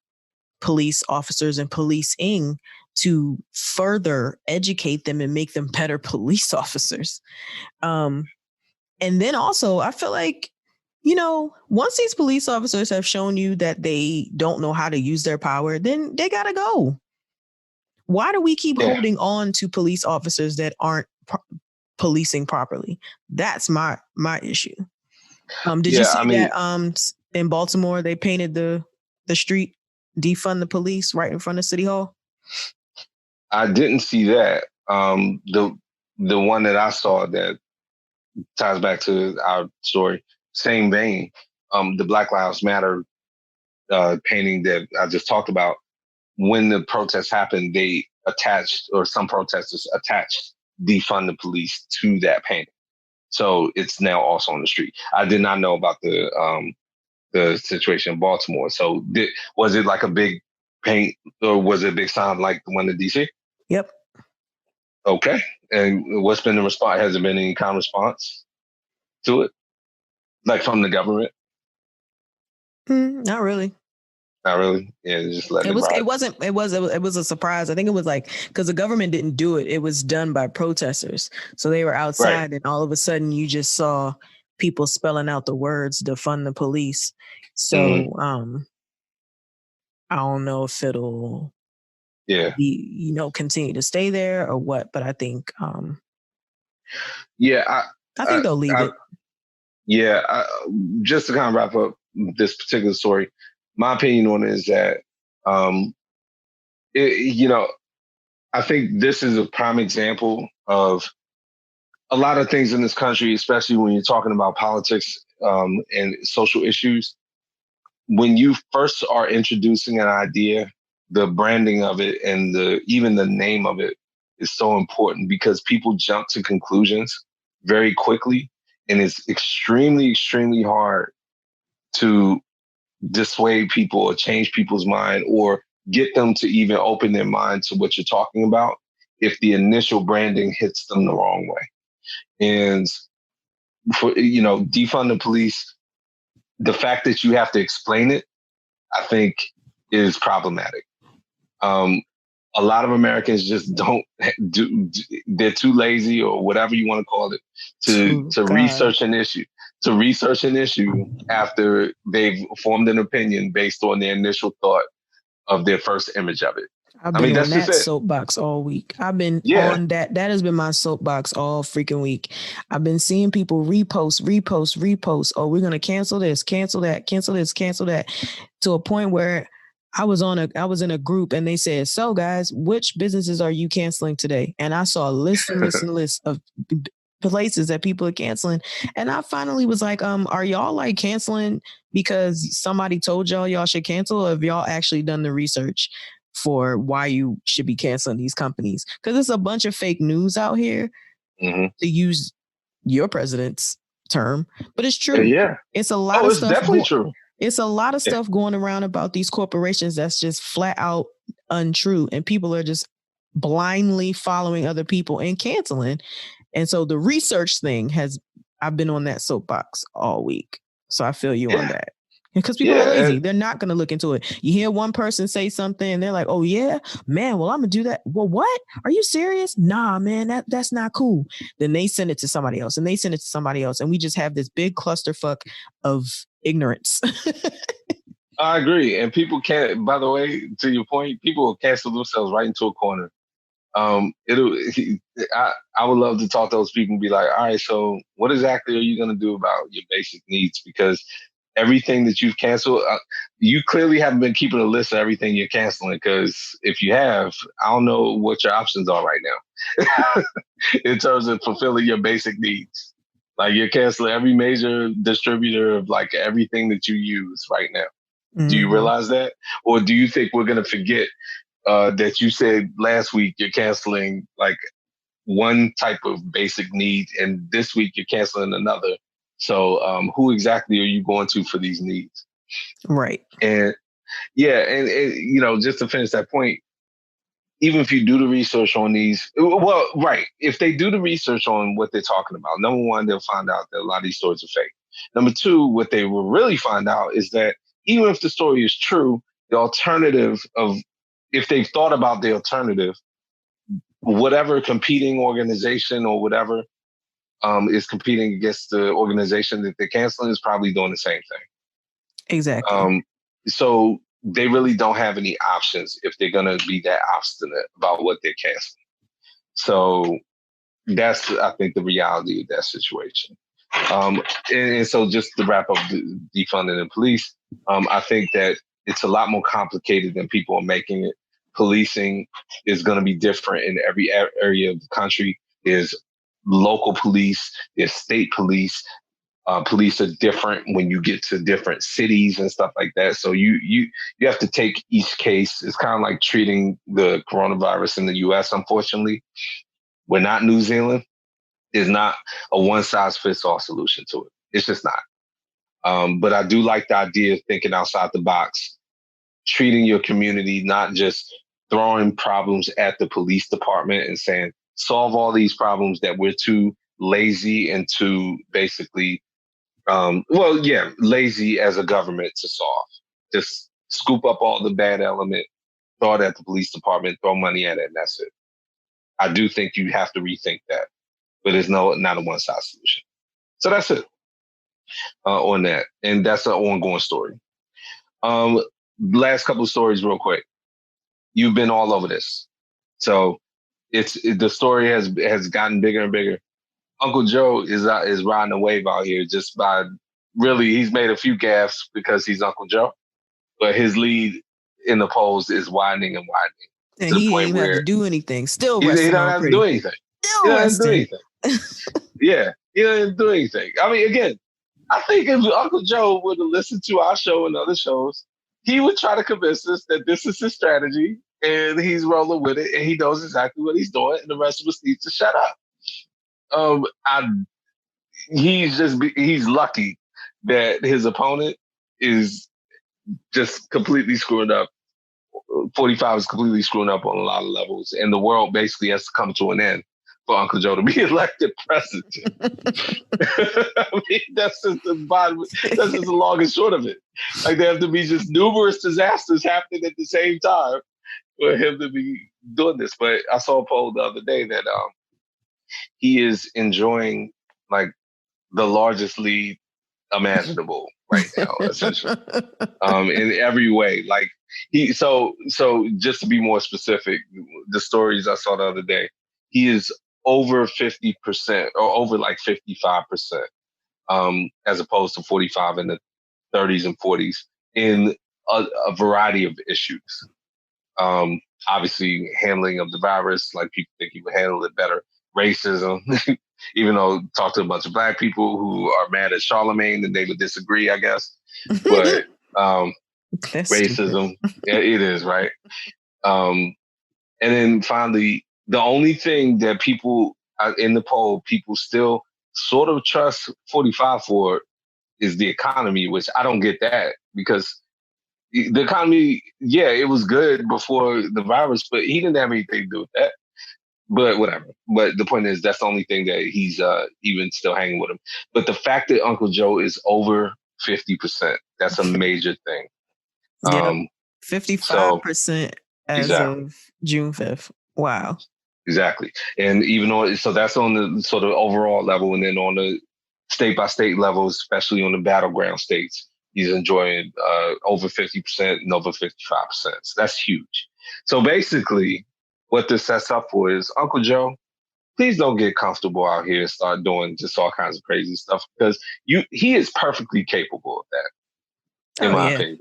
police officers and policing to further educate them and make them better police officers. And then also, I feel like, once these police officers have shown you that they don't know how to use their power, then they got to go. Why do we keep holding on to police officers that aren't policing properly? That's my issue. Did you see that in Baltimore, they painted the street, defund the police right in front of City Hall? I didn't see that. The one that I saw that ties back to our story, same vein, the Black Lives Matter painting that I just talked about. When the protests happened, they attached, or some protesters attached, defund the police to that painting. So it's now also on the street. I did not know about the situation in Baltimore. So was it like a big paint, or was it a big sign like the one in DC? Yep. Okay. And what's been the response? Has there been any kind of response to it? Like from the government? Not really. Not really. Yeah, just let it ride. It was a surprise. I think it was like, because the government didn't do it. It was done by protesters. So they were outside, and all of a sudden you just saw people spelling out the words defund the police. So I don't know if it'll be, continue to stay there or what, but I think I think they'll leave it. Yeah, just to kind of wrap up this particular story, my opinion on it is that, I think this is a prime example of a lot of things in this country, especially when you're talking about politics and social issues. When you first are introducing an idea, the branding of it and even the name of it is so important, because people jump to conclusions very quickly, and it's extremely, extremely hard to dissuade people or change people's mind or get them to even open their mind to what you're talking about if the initial branding hits them the wrong way. And for defund the police, the fact that you have to explain it, I think, is problematic. A lot of Americans just don't do. They're too lazy, or whatever you want to call it, to research an issue. To research an issue after they've formed an opinion based on their initial thought of their first image of it. I've been on that soapbox all week. I've been on that. That has been my soapbox all freaking week. I've been seeing people repost. Oh, we're going to cancel this, cancel that, cancel this, cancel that, to a point where I was in a group and they said, so guys, which businesses are you canceling today? And I saw a list of places that people are canceling. And I finally was like, are y'all like canceling because somebody told y'all should cancel, or have y'all actually done the research for why you should be canceling these companies? Because there's a bunch of fake news out here, to use your president's term, but it's true. Yeah. It's a lot of stuff. Definitely true. It's a lot of stuff going around about these corporations that's just flat out untrue. And people are just blindly following other people and canceling. And so the research thing I've been on that soapbox all week. So I feel you on that. Because people are lazy. They're not going to look into it. You hear one person say something and they're like, oh yeah, man, well, I'm going to do that. Well, what? Are you serious? Nah, man, that's not cool. Then they send it to somebody else and they send it to somebody else. And we just have this big clusterfuck of ignorance. I agree. And people can't, by the way, to your point, people will cancel themselves right into a corner. I would love to talk to those people and be like, all right, so what exactly are you going to do about your basic needs? Because everything that you've canceled, you clearly haven't been keeping a list of everything you're canceling. Because if you have, I don't know what your options are right now in terms of fulfilling your basic needs. Like, you're canceling every major distributor of like everything that you use right now. Mm-hmm. Do you realize that? Or do you think we're going to forget that you said last week you're canceling like one type of basic need, and this week you're canceling another? So who exactly are you going to for these needs? Right. And and just to finish that point, even if you do the research on these, well, right, if they do the research on what they're talking about, number one, they'll find out that a lot of these stories are fake. Number two, what they will really find out is that even if the story is true, the alternative of, if they've thought about the alternative, whatever competing organization or whatever is competing against the organization that they're canceling is probably doing the same thing. Exactly. So they really don't have any options if they're going to be that obstinate about what they're canceling. So that's, I think, the reality of that situation. And so just to wrap up the defunding the police, I think that it's a lot more complicated than people are making it. Policing is going to be different in every area of the country. There's local police, there's state police. Police are different when you get to different cities and stuff like that. So you have to take each case. It's kind of like treating the coronavirus in the US, unfortunately. We're not New Zealand. There's not a one-size-fits-all solution to it. It's just not. But I do like the idea of thinking outside the box, treating your community, not just throwing problems at the police department and saying, solve all these problems that we're too lazy and too basically, lazy as a government to solve. Just scoop up all the bad element, throw it at the police department, throw money at it, and that's it. I do think you have to rethink that, but it's not a one-size solution. So that's it on that. And that's an ongoing story. Last couple of stories real quick. You've been all over this. So the story has gotten bigger and bigger. Uncle Joe is riding a wave out here just by, really, he's made a few gaffes because he's Uncle Joe, but his lead in the polls is widening and widening. And he ain't have to do anything. Still resting. He don't have to do anything. Still resting. Yeah, he doesn't do anything. I mean, again, I think if Uncle Joe would have listened to our show and other shows, he would try to convince us that this is his strategy and he's rolling with it and he knows exactly what he's doing and the rest of us need to shut up. He's lucky that his opponent is just completely screwing up. 45 is completely screwing up on a lot of levels, and the world basically has to come to an end for Uncle Joe to be elected president. I mean, that's just the bottom. That's just the long and short of it. Like there have to be just numerous disasters happening at the same time for him to be doing this. But I saw a poll the other day that he is enjoying like the largest lead imaginable right now, essentially, in every way. Like so just to be more specific, the stories I saw the other day, he is over 50% or over like 55%, as opposed to 45 in the 30s and 40s in a variety of issues. Obviously, handling of the virus, like people think he would handle it better. Racism, even though talk to a bunch of Black people who are mad at Charlemagne and they would disagree, I guess. But racism, it is, right? And then finally, the only thing that people in the poll, people still sort of trust 45 for is the economy, which I don't get that because the economy, yeah, it was good before the virus, but he didn't have anything to do with that. But whatever. But the point is, that's the only thing that he's even still hanging with him. But the fact that Uncle Joe is over 50%, that's a major thing. Yeah, 55% as of June 5th. Wow. Exactly. And even on, so that's on the sort of overall level. And then on the state by state level, especially on the battleground states, he's enjoying over 50% and over 55%. So that's huge. So basically, what this sets up for is, Uncle Joe, please don't get comfortable out here and start doing just all kinds of crazy stuff because he is perfectly capable of that, in my opinion.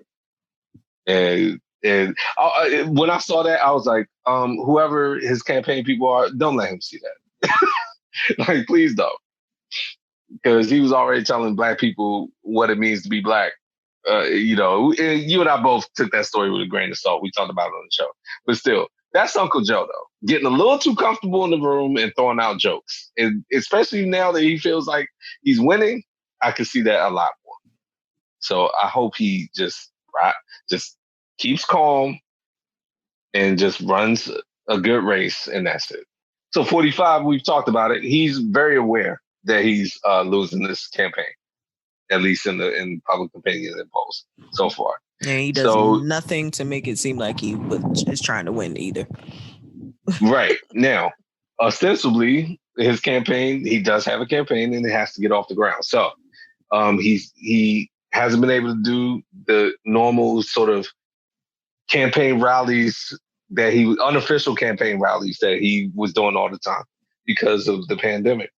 And when I saw that, I was like, whoever his campaign people are, don't let him see that. Like, please don't. Because he was already telling Black people what it means to be Black. You and I both took that story with a grain of salt. We talked about it on the show. But still, that's Uncle Joe, though. Getting a little too comfortable in the room and throwing out jokes. And especially now that he feels like he's winning, I can see that a lot more. So I hope he just keeps calm and just runs a good race, and that's it. So 45, we've talked about it. He's very aware that he's losing this campaign, at least in public opinion and polls so far. And he does nothing to make it seem like he is trying to win either. Right. Now, ostensibly, his campaign, he does have a campaign and it has to get off the ground. So he hasn't been able to do the normal sort of campaign rallies unofficial campaign rallies that he was doing all the time because of the pandemic.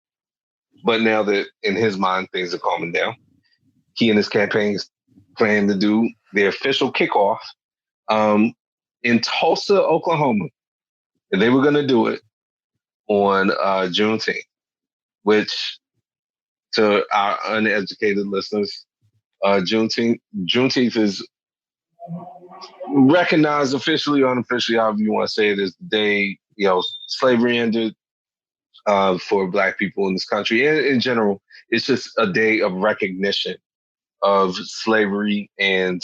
But now that in his mind, things are calming down, he and his campaign plan to do the official kickoff in Tulsa, Oklahoma. And they were going to do it on Juneteenth, which to our uneducated listeners, Juneteenth is recognized officially or unofficially, however you want to say it, is the day slavery ended for Black people in this country. And in general, it's just a day of recognition of slavery and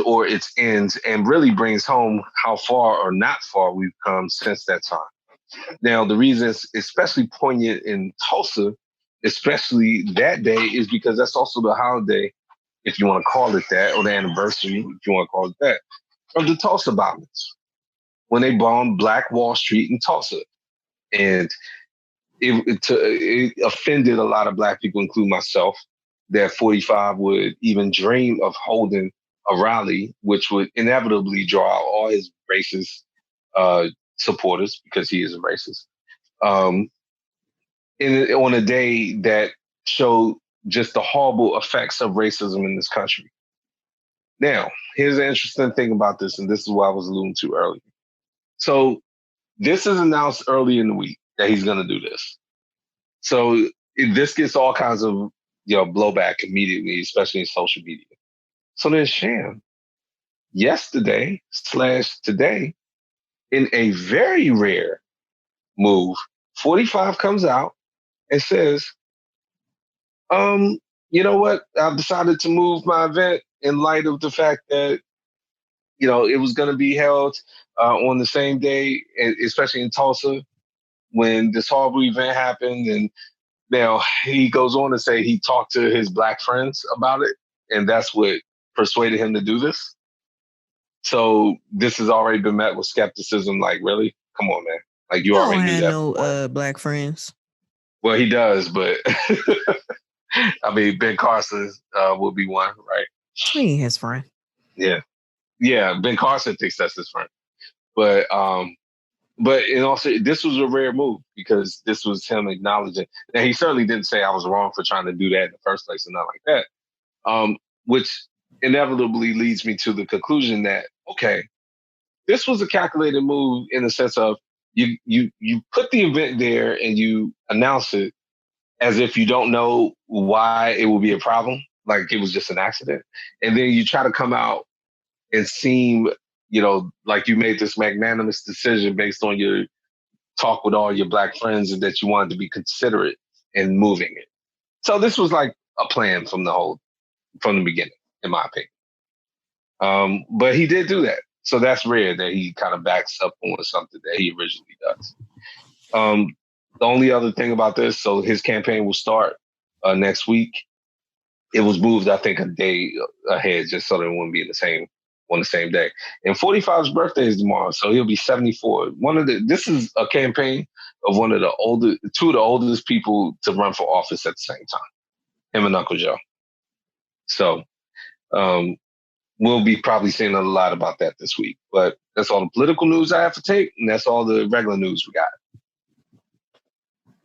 or its ends, and really brings home how far or not far we've come since that time. Now, the reason it's especially poignant in Tulsa, especially that day, is because that's also the holiday, if you want to call it that, or the anniversary, if you want to call it that, of the Tulsa bombings, when they bombed Black Wall Street in Tulsa. And it offended a lot of Black people, including myself, that 45 would even dream of holding a rally, which would inevitably draw out all his racist supporters, because he is a racist, on a day that showed just the horrible effects of racism in this country. Now, here's an interesting thing about this, and this is what I was alluding to earlier. So this is announced early in the week that he's going to do this. So this gets all kinds of blowback immediately, especially in social media. So then Sham, yesterday/today, in a very rare move, 45 comes out and says, you know what? I've decided to move my event in light of the fact that, it was going to be held on the same day, especially in Tulsa, when this horrible event happened, and now he goes on to say he talked to his black friends about it, and that's what persuaded him to do this. So this has already been met with skepticism. Like, really? Come on, man. Like, you already knew that. No black friends. Well, he does, but I mean, Ben Carson will be one, right? He ain't his friend. Yeah. Ben Carson thinks that's his friend, but and also this was a rare move because this was him acknowledging. And he certainly didn't say I was wrong for trying to do that in the first place and not like that. Which inevitably leads me to the conclusion that, okay, this was a calculated move in the sense of you put the event there and you announce it as if you don't know why it will be a problem, like it was just an accident. And then you try to come out and seem, like you made this magnanimous decision based on your talk with all your black friends and that you wanted to be considerate in moving it. So this was like a plan from the beginning, in my opinion. But he did do that. So that's rare that he kind of backs up on something that he originally does. The only other thing about this, so his campaign will start next week. It was moved, I think, a day ahead just so that it wouldn't be on the same day. And 45's birthday is tomorrow, so he'll be 74. This is a campaign of two of the oldest people to run for office at the same time, him and Uncle Joe. So we'll be probably seeing a lot about that this week. But that's all the political news I have to take, and that's all the regular news we got.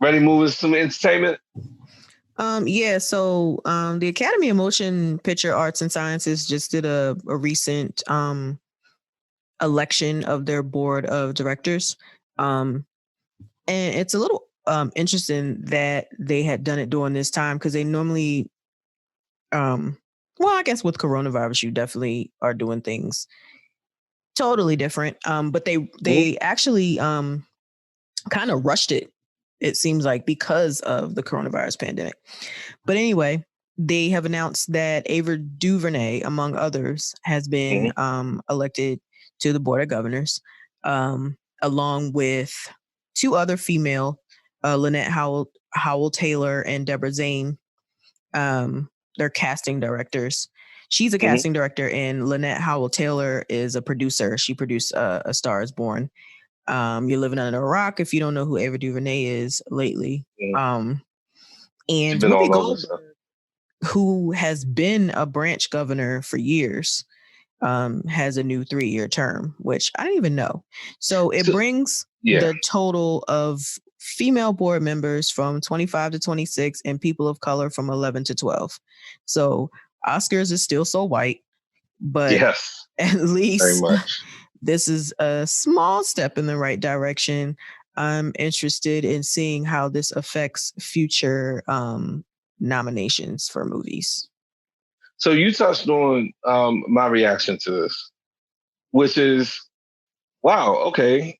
Ready to move into some entertainment? So the Academy of Motion Picture Arts and Sciences just did a recent election of their board of directors. And it's a little interesting that they had done it during this time because they normally, I guess with coronavirus, you definitely are doing things totally different. But they actually kind of rushed it. It seems like because of the coronavirus pandemic. But anyway, they have announced that Ava DuVernay, among others, has been elected to the Board of Governors, along with two other female, Lynette Howell Taylor and Deborah Zane. They're casting directors. She's a casting director, and Lynette Howell Taylor is a producer. She produced A Star Is Born. You're living under a rock if you don't know who Ava DuVernay is lately. And Whoopi Goldberg, who has been a branch governor for years, has a new 3-year term, which I didn't even know. So it brings the total of female board members from 25 to 26 and people of color from 11 to 12. So Oscars is still so white, but at least very much. This is a small step in the right direction. I'm interested in seeing how this affects future nominations for movies. So you touched on my reaction to this, which is, wow, okay.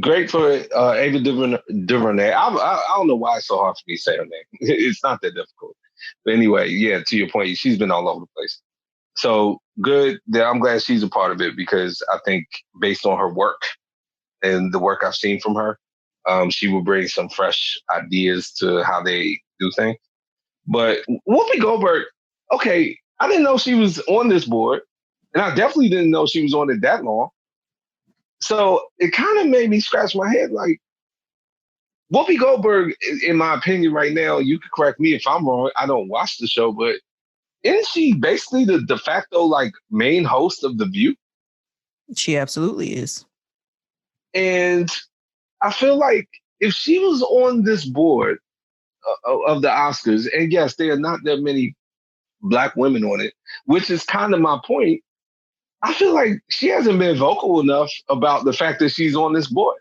Great for Ava DuVernay. I don't know why it's so hard for me to say her name. It's not that difficult. But anyway, to your point, she's been all over the place. So good that I'm glad she's a part of it because I think based on her work and the work I've seen from her, she will bring some fresh ideas to how they do things. But Whoopi Goldberg, okay, I didn't know she was on this board, and I definitely didn't know she was on it that long. So it kind of made me scratch my head like, Whoopi Goldberg, in my opinion right now, you could correct me if I'm wrong, I don't watch the show, but isn't she basically the de facto like main host of The View? She absolutely is. And I feel like if she was on this board of the Oscars, and yes, there are not that many Black women on it, which is kind of my point. I feel like she hasn't been vocal enough about the fact that she's on this board.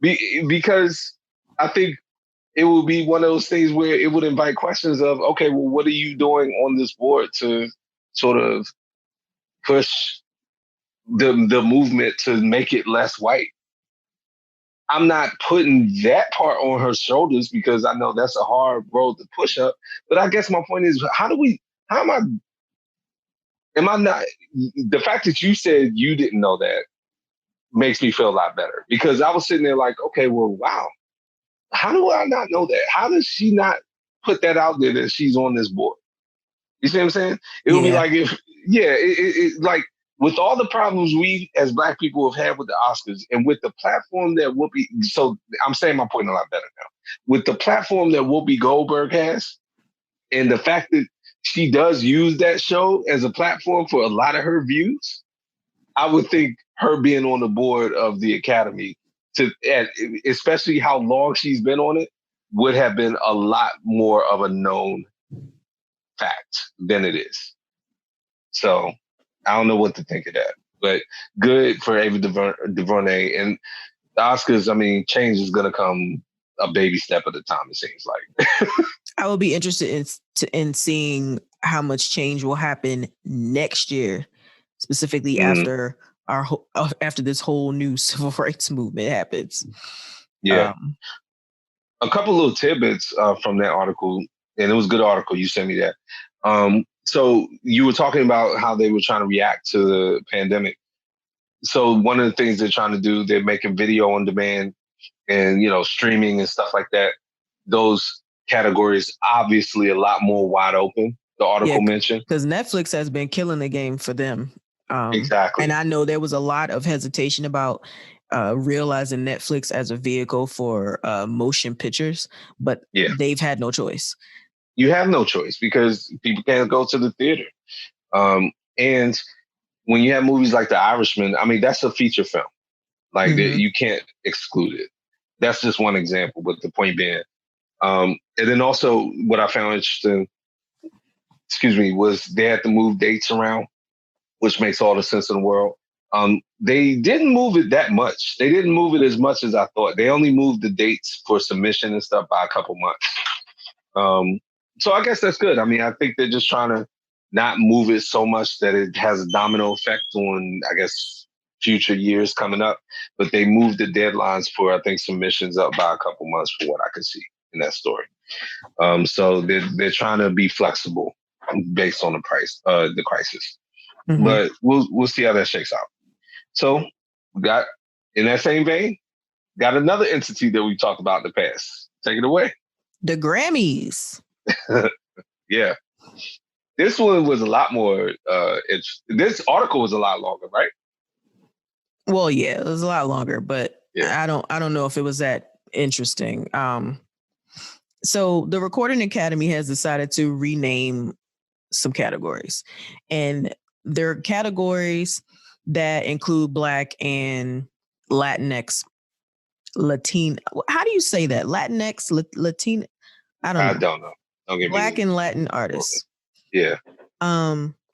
Because I think it will be one of those things where it would invite questions of, okay, well, what are you doing on this board to sort of push the movement to make it less white? I'm not putting that part on her shoulders because I know that's a hard road to push up. But I guess my point is, am I not, the fact that you said you didn't know that, makes me feel a lot better, because I was sitting there like, okay, well, wow, how do I not know that? How does she not put that out there that she's on this board? You see what I'm saying? It would be like if, like with all the problems we as Black people have had with the Oscars, and with the platform that Whoopi, so I'm saying my point a lot better now. With the platform that Whoopi Goldberg has, and the fact that she does use that show as a platform for a lot of her views, I would think her being on the board of the Academy, especially how long she's been on it, would have been a lot more of a known fact than it is. So I don't know what to think of that, but good for Ava DuVernay. And the Oscars, I mean, change is going to come a baby step at a time, it seems like. I will be interested in seeing how much change will happen next year, specifically after this whole new civil rights movement happens. Yeah. A couple little tidbits from that article, and it was a good article. You sent me that. So you were talking about how they were trying to react to the pandemic. So one of the things they're trying to do, they're making video on demand and, streaming and stuff like that. Those categories obviously a lot more wide open. The article mentioned, because Netflix has been killing the game for them. Exactly. And I know there was a lot of hesitation about realizing Netflix as a vehicle for motion pictures, but they've had no choice. You have no choice because people can't go to the theater. And when you have movies like The Irishman, I mean, that's a feature film. Like you can't exclude it. That's just one example, but the point being. And then also what I found interesting, was they had to move dates around, which makes all the sense in the world. They didn't move it that much. They didn't move it as much as I thought. They only moved the dates for submission and stuff by a couple months. So I guess that's good. I mean, I think they're just trying to not move it so much that it has a domino effect on, I guess, future years coming up. But they moved the deadlines for, I think, submissions up by a couple months for what I could see in that story. So they're trying to be flexible based on the crisis. But we'll see how that shakes out. So we got, in that same vein, got another entity that we talked about in the past. Take it away. The Grammys. Yeah. This one was a lot more, this article was a lot longer, right? Well, yeah, it was a lot longer, but I don't know if it was that interesting. So the Recording Academy has decided to rename some categories, and there are categories that include Black and Latinx, Latin. How do you say that? Latinx, Latin. I don't know. Don't get Black and Latin artists. Yeah.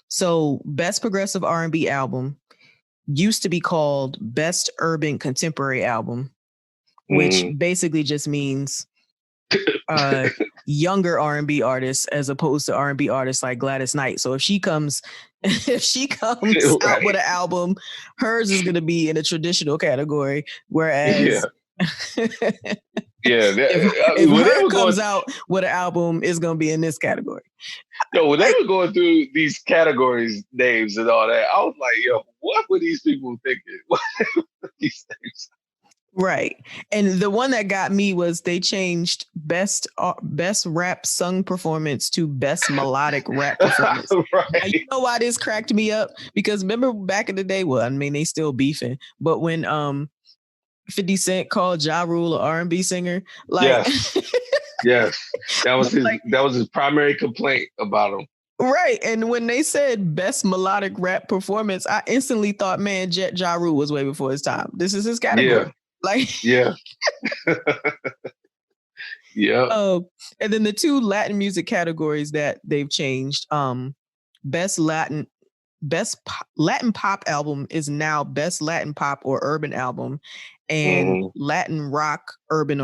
So Best Progressive R&B Album used to be called Best Urban Contemporary Album, which basically just means younger R&B artists as opposed to R&B artists like Gladys Knight. So if she comes out with an album, hers is going to be in a traditional category, whereas if her comes out with an album, it's going to be in this category. Yo, when they were going through these categories, names and all that, I was like, yo, what were these people thinking? What were these names? Right. And the one that got me was they changed best rap sung performance to best melodic rap performance. Right. Now, you know why this cracked me up? Because remember back in the day, well, I mean, they still beefing, but when 50 Cent called Ja Rule an R&B singer, like yes. That was his primary complaint about him. Right. And when they said best melodic rap performance, I instantly thought, man, Ja Rule was way before his time. This is his category. Yeah. And then the two Latin music categories that they've changed, best Latin pop album is now best Latin pop or urban album, and Latin rock, urban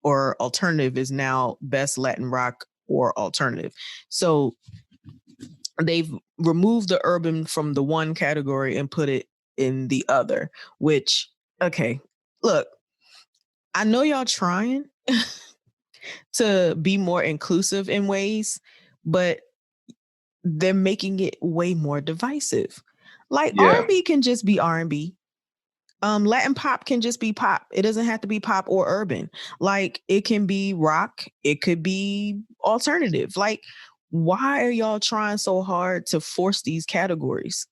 or alternative is now best Latin rock or alternative. So they've removed the urban from the one category and put it in the other, which, okay, look, I know y'all trying to be more inclusive in ways, but they're making it way more divisive. Like R&B can just be R&B. Latin pop can just be pop. It doesn't have to be pop or urban. Like, it can be rock. It could be alternative. Like, why are y'all trying so hard to force these categories?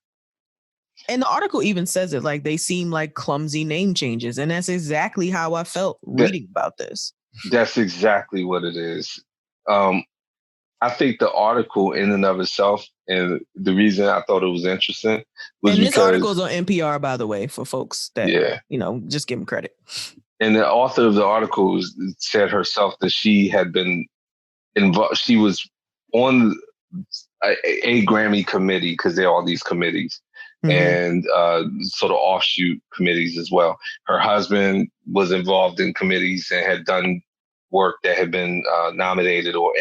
And the article even says it, like, they seem like clumsy name changes. And that's exactly how I felt reading about this. That's exactly what it is. I think the article in and of itself, and the reason I thought it was interesting was and because this article's on NPR, by the way, for folks that, just give them credit. And the author of the article said herself that she had been involved. She was on a Grammy committee, because there are all these committees, and sort of offshoot committees as well. Her husband was involved in committees and had done work that had been nominated or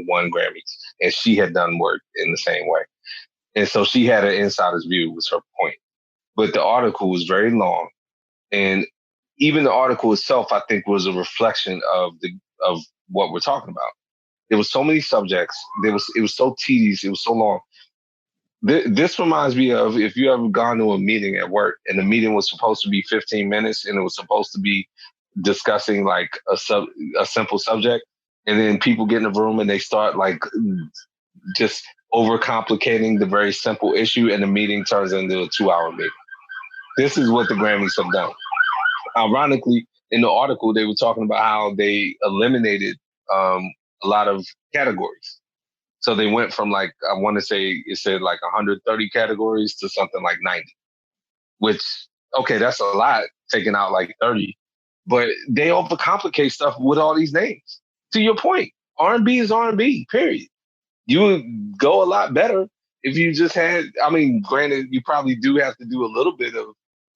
won Grammys, and she had done work in the same way. And so she had an insider's view, was her point. But the article was very long, and even the article itself, I think, was a reflection of what we're talking about. There was so many subjects. It was so tedious. It was so long. This reminds me of if you ever gone to a meeting at work, and the meeting was supposed to be 15 minutes, and it was supposed to be discussing like a simple subject, and then people get in the room and they start like just overcomplicating the very simple issue, and the meeting turns into a 2-hour meeting. This is what the Grammys have done. Ironically, in the article, they were talking about how they eliminated a lot of categories. So they went from like, I want to say it said like 130 categories to something like 90, which, okay, that's a lot, taking out like 30. But they overcomplicate stuff with all these names. To your point, R&B is R&B, period. You would go a lot better if you just had, I mean, granted, you probably do have to do a little bit of,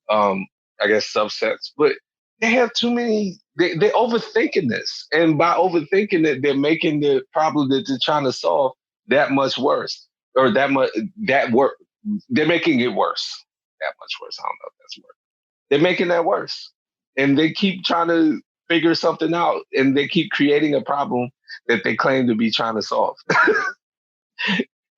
I guess, subsets, but they have too many, they're overthinking this. And by overthinking it, they're making the problem that they're trying to solve that much worse, or they're making it worse. That much worse. I don't know if that's worse. They're making that worse. And they keep trying to figure something out, and they keep creating a problem that they claim to be trying to solve.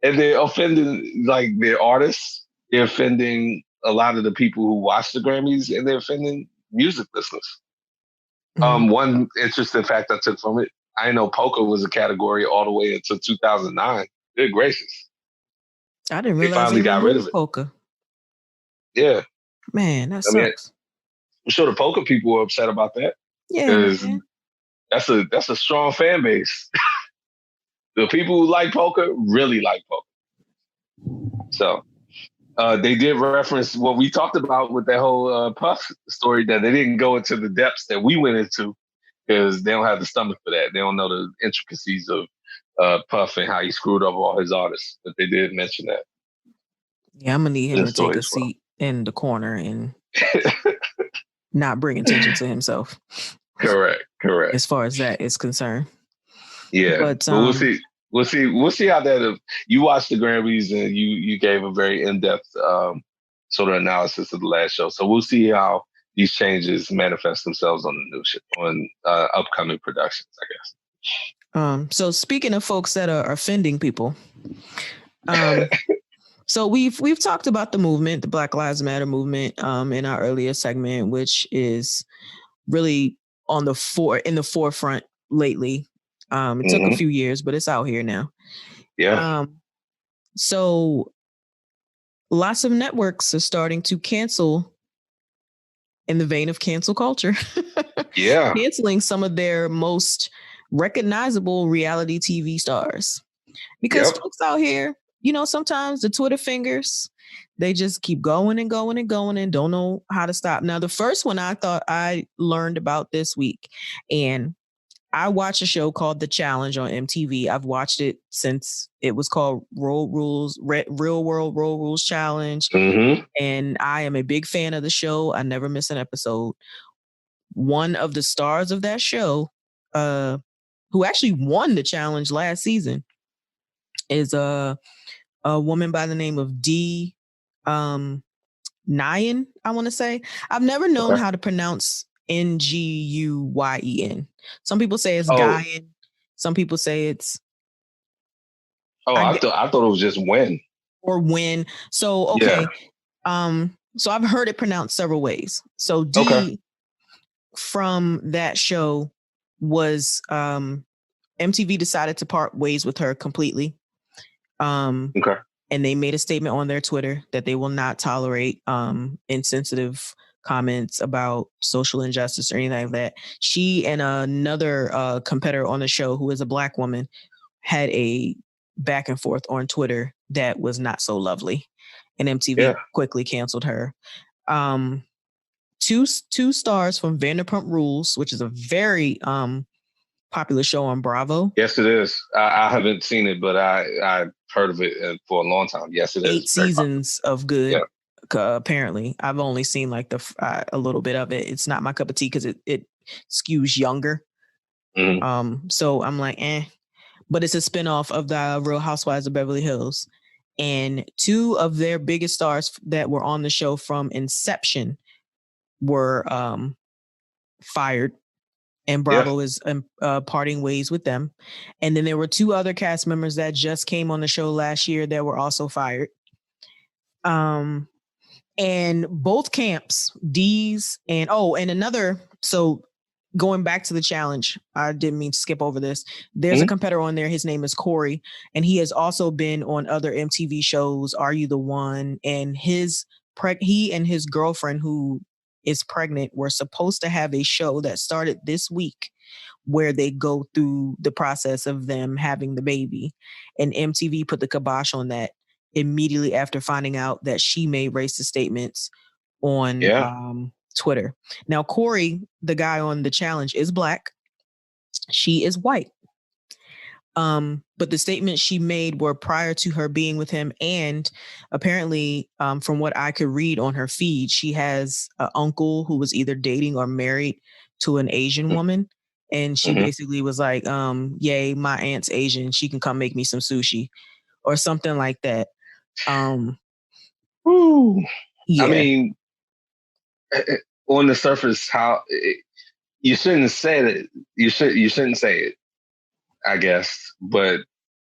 And they're offending like their artists. They're offending a lot of the people who watch the Grammys, and they're offending music listeners. One interesting fact I took from it, I know polka was a category all the way until 2009. Good gracious. I didn't realize they finally got rid of it. Polka. Yeah. Man, that sucks. I'm sure the polka people were upset about that. Yeah. That's a strong fan base. The people who like polka really like polka. So they did reference what we talked about with that whole Puff story, that they didn't go into the depths that we went into, because they don't have the stomach for that. They don't know the intricacies of Puff and how he screwed up all his artists. But they did mention that. Yeah, I'm going to need him to take a seat in the corner and not bring attention to himself. Correct. As far as that is concerned. Yeah, but we'll see. We'll see how that. You watched the Grammys and you gave a very in-depth sort of analysis of the last show. So we'll see how these changes manifest themselves on the new show, on upcoming productions, I guess. So speaking of folks that are offending people, so we've talked about the movement, the Black Lives Matter movement, in our earlier segment, which is really in the forefront lately. It took a few years, but it's out here now. Yeah. So lots of networks are starting to cancel in the vein of cancel culture. Yeah. Canceling some of their most recognizable reality TV stars. Because folks out here, sometimes the Twitter fingers, they just keep going and going and going and don't know how to stop. Now, the first one I thought I learned about this week, and I watch a show called The Challenge on MTV. I've watched it since it was called Real World Road Rules Challenge. And I am a big fan of the show. I never miss an episode. One of the stars of that show, who actually won the challenge last season, is a woman by the name of D. Nyan, I want to say. I've never known how to pronounce Nguyen. Some people say it's Guyan. Some people say it's. I thought it was just Win. Or Win. So okay. Yeah. So I've heard it pronounced several ways. So D Okay. from that show was MTV decided to part ways with her completely. Okay. And they made a statement on their Twitter that they will not tolerate insensitive comments about social injustice or anything like that. She and another competitor on the show, who is a Black woman, had a back and forth on Twitter that was not so lovely, and MTV quickly canceled her. Two stars from Vanderpump Rules, which is a very popular show on Bravo. Yes, it is. I haven't seen it, but I've heard of it for a long time. Yes, it is. 8 seasons of good. Yeah. Apparently, I've only seen like a little bit of it. It's not my cup of tea because it skews younger. Mm-hmm. So I'm like, but it's a spinoff of the Real Housewives of Beverly Hills. And two of their biggest stars that were on the show from inception were fired, and Bravo is parting ways with them. And then there were two other cast members that just came on the show last year that were also fired. And both camps, D's and another. So going back to the challenge, I didn't mean to skip over this. There's a competitor on there. His name is Corey, and he has also been on other MTV shows. Are You the One? And he and his girlfriend, who is pregnant, were supposed to have a show that started this week where they go through the process of them having the baby. And MTV put the kibosh on that immediately after finding out that she made racist statements on Twitter. Now, Corey, the guy on the challenge, is Black. She is white. But the statements she made were prior to her being with him. And apparently, from what I could read on her feed, she has an uncle who was either dating or married to an Asian woman. And she basically was like, yay, my aunt's Asian. She can come make me some sushi or something like that. Yeah. I mean, on the surface, you shouldn't say it. You shouldn't say it, I guess. But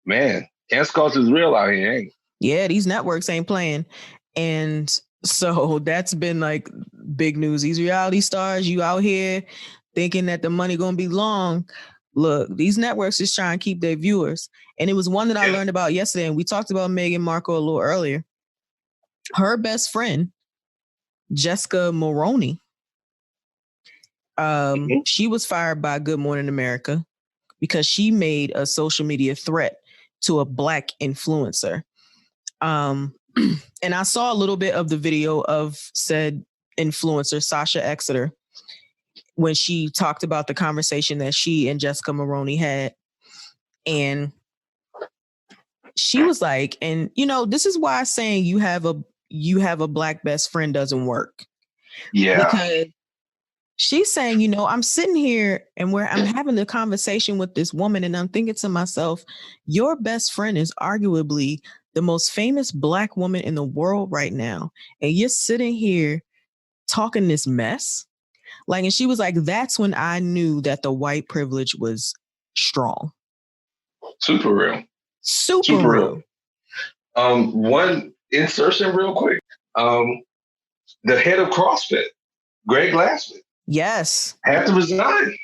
man, cancel culture is real out here, ain't it? Yeah, these networks ain't playing. And so that's been like big news. These reality stars, you out here thinking that the money gonna be long. Look, these networks just trying to keep their viewers. And it was one that I learned about yesterday, and we talked about Meghan Markle a little earlier. Her best friend, Jessica Mulroney, she was fired by Good Morning America because she made a social media threat to a Black influencer. And I saw a little bit of the video of said influencer, Sasha Exeter, when she talked about the conversation that she and Jessica Mulroney had. And she was like, and this is why saying you have a Black best friend doesn't work. Yeah. Because she's saying, I'm sitting here and I'm having the conversation with this woman, and I'm thinking to myself, your best friend is arguably the most famous Black woman in the world right now. And you're sitting here talking this mess. Like, and she was like, that's when I knew that the white privilege was strong. Super real. Super real. One insertion real quick. The head of CrossFit, Greg Glassman. Yes. Had to resign,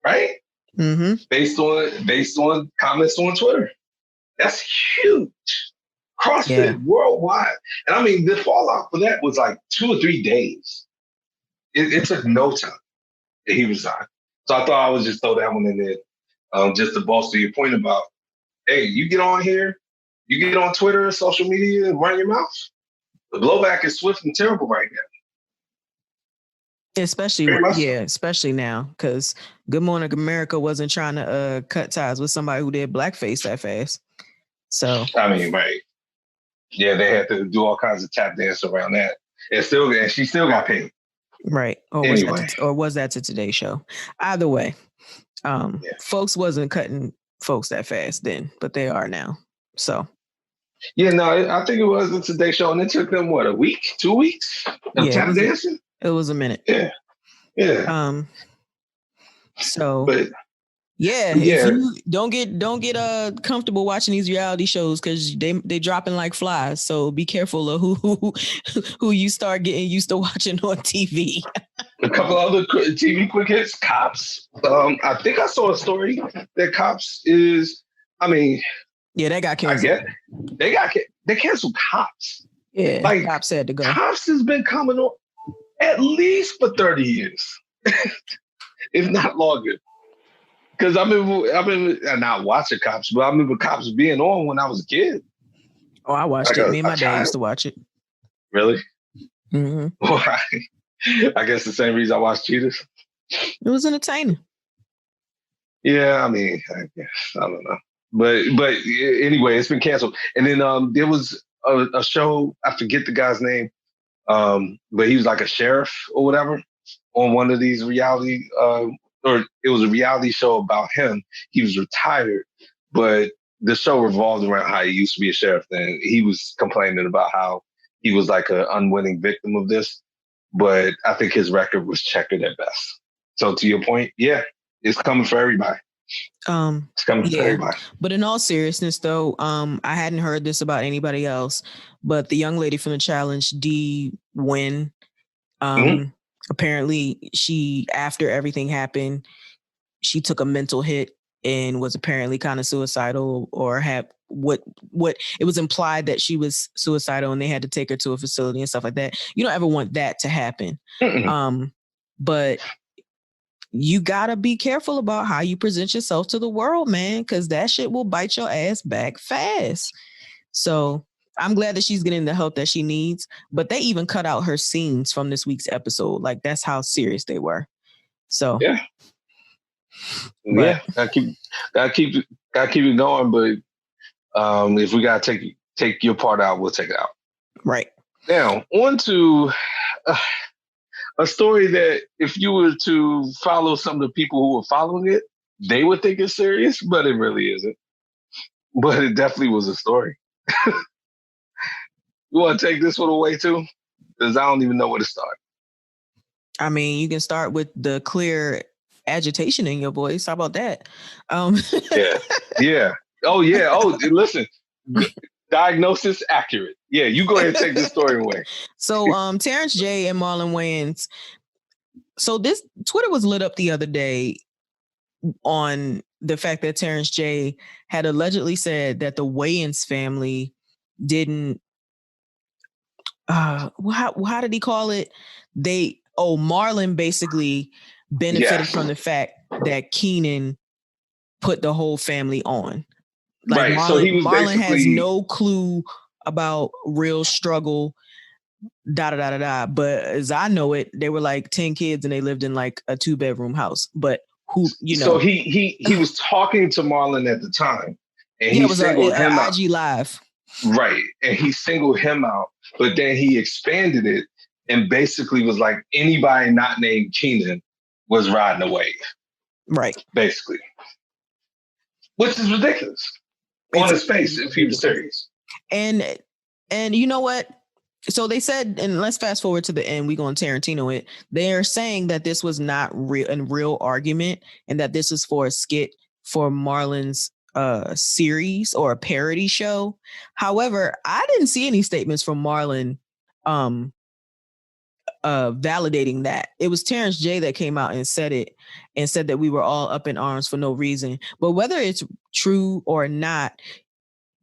right? Mm-hmm. Based on comments on Twitter. That's huge. CrossFit worldwide. And I mean, the fallout for that was like 2 or 3 days. It took no time that he resigned. So I thought I would just throw that one in there, just to bolster your point about, hey, you get on here, you get on Twitter, social media, and run your mouth. The blowback is swift and terrible right now. Especially now, because Good Morning America wasn't trying to cut ties with somebody who did blackface that fast. So I mean, right. Yeah, they had to do all kinds of tap dance around that. And she still got paid. Right. Or was that to Today's Show? Either way, folks wasn't cutting folks that fast then, but they are now. So yeah, no, I think it was the Today Show, and it took them a week, 2 weeks of tap dancing. It was a minute. Yeah. So but Yeah, Yeah. if you don't get comfortable watching these reality shows because they dropping like flies. So be careful of who you start getting used to watching on TV. A couple other TV quick hits. Cops. I think I saw a story that Cops is. I mean, yeah, that got canceled. I get they canceled Cops. Yeah, like Cops had to go. Cops has been coming on at least for 30 years, if not longer. Because I've been not watching Cops, but I remember Cops being on when I was a kid. Oh, I watched it. Me and my dad used to watch it. Really? Mm-hmm. Why? I guess the same reason I watched Cheaters. It was entertaining. Yeah, I mean, I guess I don't know, but anyway, it's been canceled. And then there was a show. I forget the guy's name, but he was like a sheriff or whatever on one of these reality. Or it was a reality show about him. He was retired, but the show revolved around how he used to be a sheriff. And he was complaining about how he was like an unwitting victim of this. But I think his record was checkered at best. So to your point, yeah, it's coming for everybody. It's coming for everybody. But in all seriousness, though, I hadn't heard this about anybody else, but the young lady from the challenge, Dee Wynn, apparently she, after everything happened, she took a mental hit and was apparently kind of suicidal, or had what it was implied that she was suicidal and they had to take her to a facility and stuff like that. You don't ever want that to happen. But you gotta be careful about how you present yourself to the world, man, because that shit will bite your ass back fast. So I'm glad that she's getting the help that she needs, but they even cut out her scenes from this week's episode. Like, that's how serious they were. So yeah, gotta keep it going. But if we gotta take your part out, we'll take it out. Right. Now on to a story that if you were to follow some of the people who were following it, they would think it's serious, but it really isn't. But it definitely was a story. You want to take this one away too? Because I don't even know where to start. I mean, you can start with the clear agitation in your voice. How about that? Yeah. Oh, yeah. Oh, listen. Diagnosis accurate. Yeah, you go ahead and take this story away. So Terrence J and Marlon Wayans. So this Twitter was lit up the other day on the fact that Terrence J had allegedly said that the Wayans family didn't how did he call it? Marlon basically benefited from the fact that Keenan put the whole family on. Like, right. So he was Marlon has no clue about real struggle, But as I know it, they were like 10 kids and they lived in like a 2-bedroom house. But So he was talking to Marlon at the time, and he singled him out. IG Live. Right. And he singled him out, but then he expanded it and basically was like, anybody not named Keenan was riding a wave. Right. Basically. Which is ridiculous. On his face, if he was serious. And you know what? So they said, and let's fast forward to the end, we're going to Tarantino it. They're saying that this was not a real argument and that this is for a skit for Marlon's series or a parody show. However, I didn't see any statements from Marlon validating that. It was Terrence J that came out and said it, and said that we were all up in arms for no reason. But whether it's true or not,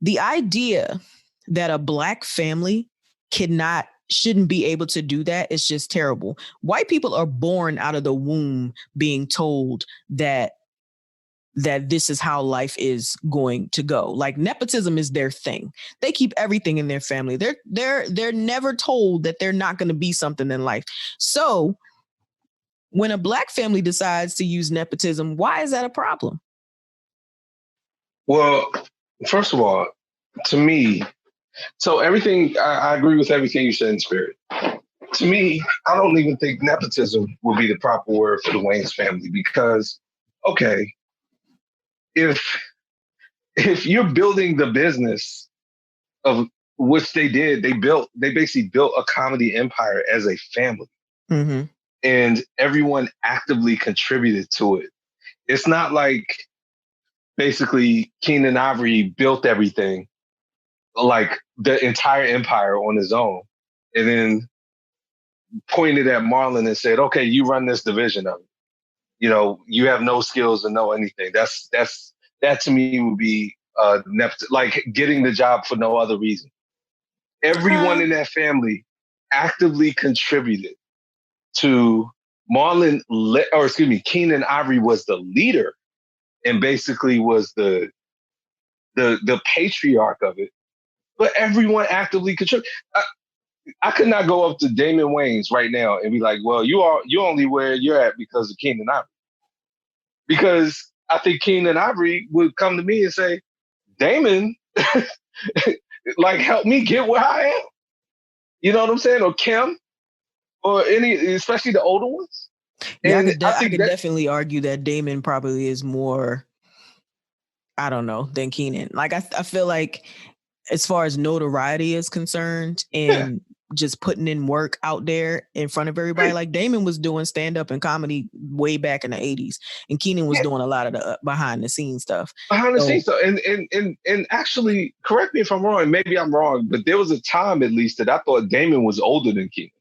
the idea that a Black family shouldn't be able to do that is just terrible. White people are born out of the womb being told that this is how life is going to go. Like, nepotism is their thing. They keep everything in their family. They're never told that they're not going to be something in life. So when a Black family decides to use nepotism, why is that a problem? Well, first of all, to me, so everything, I agree with everything you said in spirit. To me, I don't even think nepotism would be the proper word for the Wayans family, because, okay, if you're building the business of which they did, they basically built a comedy empire as a family. Mm-hmm. And everyone actively contributed to it. It's not like basically Keenan Ivory built everything, like the entire empire on his own, and then pointed at Marlon and said, "Okay, you run this division of it. You know, you have no skills and no anything." That to me would be like getting the job for no other reason. Everyone in that family actively contributed to Keenan Ivory was the leader and basically was the patriarch of it. But everyone actively contributed. I could not go up to Damon Wayans right now and be like, "Well, you're only where you're at because of Keenan Ivory." Because I think Keenan Ivory would come to me and say, "Damon, like help me get where I am." You know what I'm saying? Or Kim, or especially the older ones. Yeah, I could definitely argue that Damon probably is more, I don't know, than Keenan. Like I feel like as far as notoriety is concerned and just putting in work out there in front of everybody, like Damon was doing stand up and comedy way back in the 80s, and Keenan was doing a lot of the behind the scenes stuff. And actually, correct me if I'm wrong, maybe I'm wrong, but there was a time at least that I thought Damon was older than Keenan.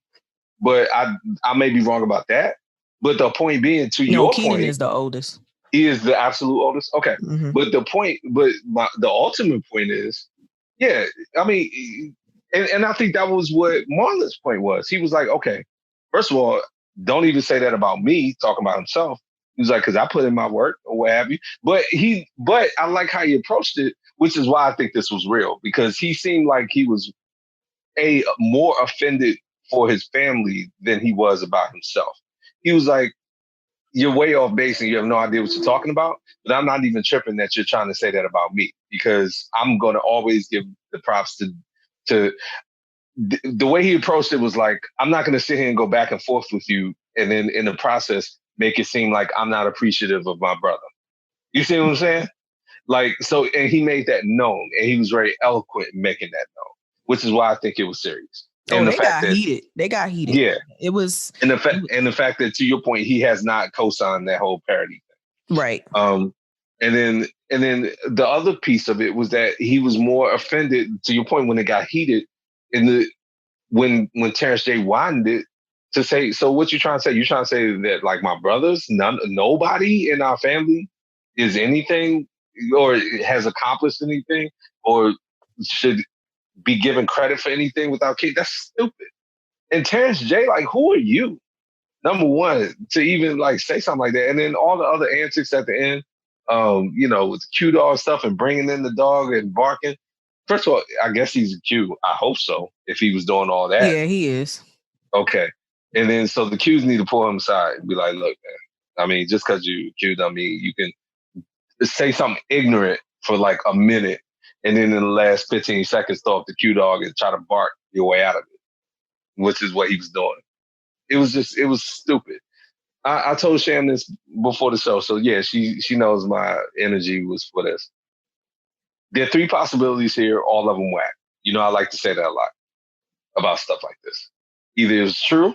But I may be wrong about that. But the point being, your Keenan point, is the oldest. He is the absolute oldest. Okay, but the ultimate point is, yeah. I mean, and I think that was what Marlon's point was. He was like, okay, first of all, don't even say that about me. Talking about himself. He was like, because I put in my work or what have you. But I like how he approached it, which is why I think this was real, because he seemed like he was more offended for his family than he was about himself. He was like, "You're way off base and you have no idea what you're talking about, but I'm not even tripping that you're trying to say that about me, because I'm going to always give the props to the way he approached it was like, I'm not going to sit here and go back and forth with you and then in the process make it seem like I'm not appreciative of my brother." You see what I'm saying? Like, so, and he made that known, and he was very eloquent in making that known, which is why I think it was serious. And they got heated. They got heated. Yeah, it was. And the fact that, to your point, he has not co-signed that whole parody thing. Right. And then the other piece of it was that he was more offended, to your point, when it got heated when Terrence J widened it to say, so what you trying to say? You trying to say that like my brothers, nobody in our family is anything or has accomplished anything or should be given credit for anything without kids? That's stupid. And Terrence J, like, who are you? Number one, to even like say something like that. And then all the other antics at the end, with the Q dog stuff and bringing in the dog and barking. First of all, I guess he's a Q. I hope so, if he was doing all that. Yeah, he is. Okay. And then so the Qs need to pull him aside and be like, "Look, man, I mean, just because you Q, I mean, you can say something ignorant for like a minute and then in the last 15 seconds throw up the Q dog and try to bark your way out of it," which is what he was doing. It was stupid. I told Sham this before the show, so yeah, she knows my energy was for this. There are three possibilities here, all of them whack. You know, I like to say that a lot about stuff like this. Either it was true,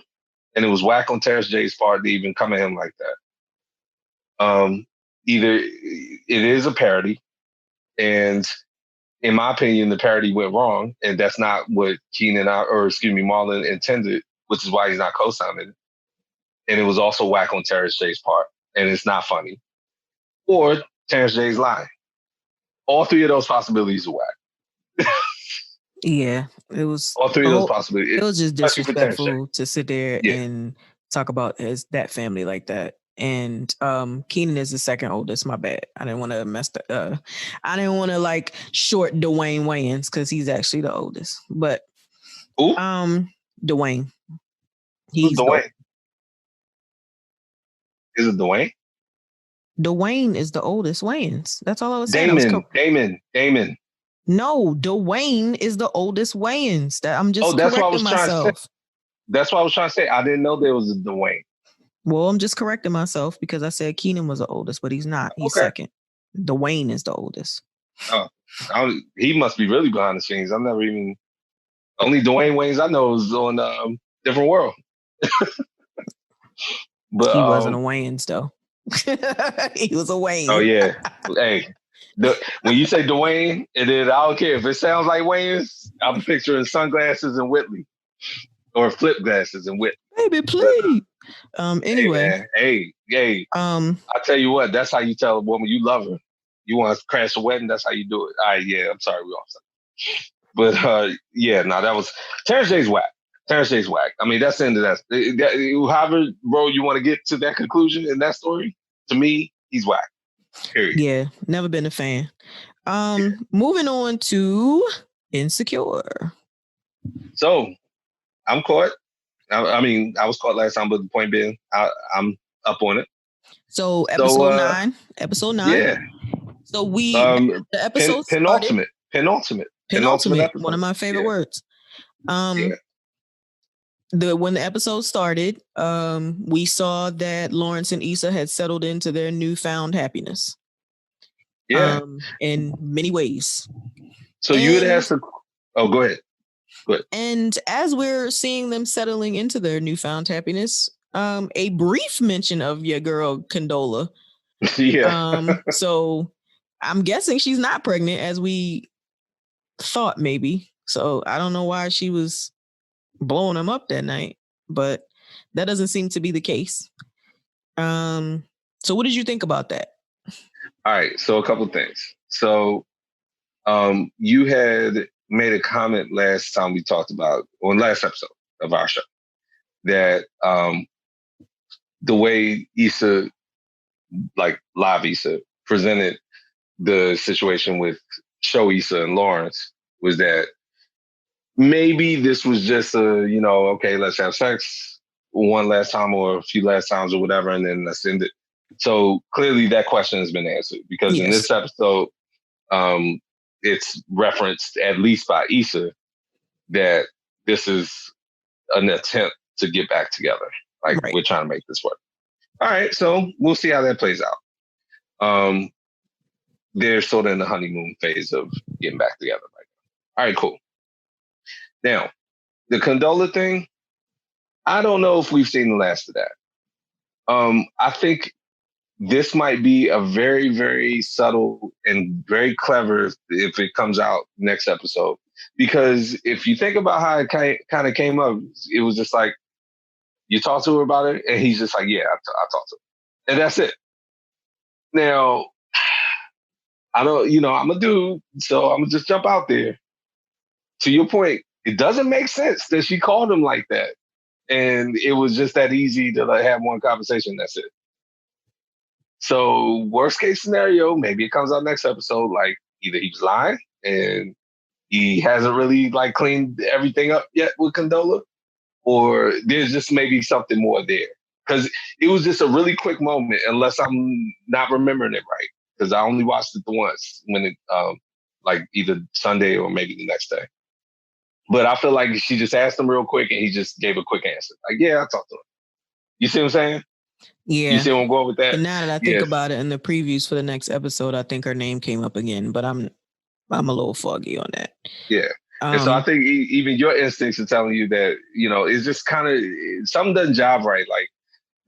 and it was whack on Terrence J's part to even come at him like that. Either it is a parody, and in my opinion, the parody went wrong, and that's not what Marlon intended, which is why he's not co-signing it. And it was also whack on Terrence J's part, and it's not funny. Or Terrence J's lying. All three of those possibilities are whack. Yeah, it was. All three of those possibilities. It was just disrespectful to sit there and talk about that family like that. And Keenan is the second oldest. My bad. I didn't want to I didn't want to like short Dwayne Wayans because he's actually the oldest. But who? Dwayne. Who's Dwayne? Is it Dwayne? Dwayne is the oldest Wayans. That's all I was saying. Damon. No, Dwayne is the oldest Wayans. I'm just correcting myself. That's what I was trying to say. I didn't know there was a Dwayne. Well, I'm just correcting myself because I said Keenan was the oldest, but he's not. He's second. Dwayne is the oldest. Oh, he must be really behind the scenes. I've never even. Only Dwayne Wayans I know is on Different World. But he wasn't a Wayans though. He was a Wayne. Oh yeah. Hey, when you say Dwayne, and then I don't care if it sounds like Wayne's, I'm picturing sunglasses and Whitley, or flip glasses and Whitley. Baby, please. Anyway. Hey, I tell you what, that's how you tell a woman you love her. You want to crash a wedding, that's how you do it. All right, yeah, I'm sorry, we off something. But that was Terrence J's whack. Terrence J's whack. I mean, that's the end of that. However, bro, you want to get to that conclusion in that story, to me, he's whack. Period. Yeah, never been a fan. Moving on to Insecure. So, I'm caught. I mean, I was caught last time, but the point being, I'm up on it. So episode 9. Yeah. So the episode penultimate. One of my favorite words. When the episode started, we saw that Lawrence and Issa had settled into their newfound happiness. Yeah. In many ways. So you would ask go ahead. And as we're seeing them settling into their newfound happiness, a brief mention of your girl Condola. Yeah. So I'm guessing she's not pregnant, as we thought maybe. So I don't know why she was blowing him up that night, but that doesn't seem to be the case. So what did you think about that? All right. So a couple of things. So you had made a comment last time we talked about, on last episode of our show, that the way Issa, like live Issa, presented the situation with show Issa and Lawrence was that maybe this was just okay, let's have sex one last time or a few last times or whatever, and then let's end it. So clearly that question has been answered, because in this episode, it's referenced, at least by Issa, that this is an attempt to get back together. Like, we're trying to make this work. All right, so we'll see how that plays out. They're sort of in the honeymoon phase of getting back together right now. All right, cool. Now, the Condola thing, I don't know if we've seen the last of that. I think this might be a very, very subtle and very clever if it comes out next episode. Because if you think about how it kind of came up, it was just like, you talk to her about it, and he's just like, yeah, I talked to her. And that's it. Now, I don't, I'm a dude, so I'm going to just jump out there. To your point, it doesn't make sense that she called him like that. And it was just that easy to have one conversation. That's it. So worst case scenario, maybe it comes out next episode, like either he's lying and he hasn't really cleaned everything up yet with Condola, or there's just maybe something more there. Because it was just a really quick moment, unless I'm not remembering it right. Because I only watched it the once, when it either Sunday or maybe the next day. But I feel like she just asked him real quick and he just gave a quick answer. Like, yeah, I talked to him. You see what I'm saying? Yeah. You see where I'm going with that? And now that I think about it, in the previews for the next episode, I think her name came up again, but I'm a little foggy on that. Yeah. And so I think even your instincts are telling you that, it's just kind of, something doesn't jive right. Like,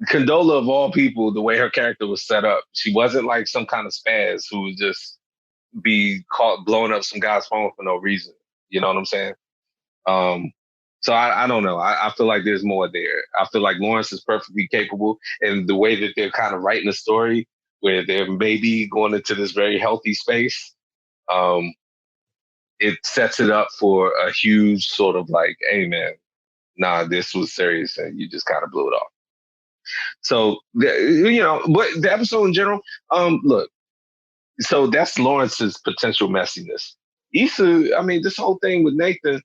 Condola, of all people, the way her character was set up, she wasn't like some kind of spaz who would just be caught blowing up some guy's phone for no reason. You know what I'm saying? So I don't know. I feel like there's more there. I feel like Lawrence is perfectly capable, and the way that they're kind of writing the story, where they're maybe going into this very healthy space, it sets it up for a huge sort of like, hey man, nah, this was serious, and you just kind of blew it off. So, but the episode in general, look, so that's Lawrence's potential messiness. Issa, I mean, this whole thing with Nathan,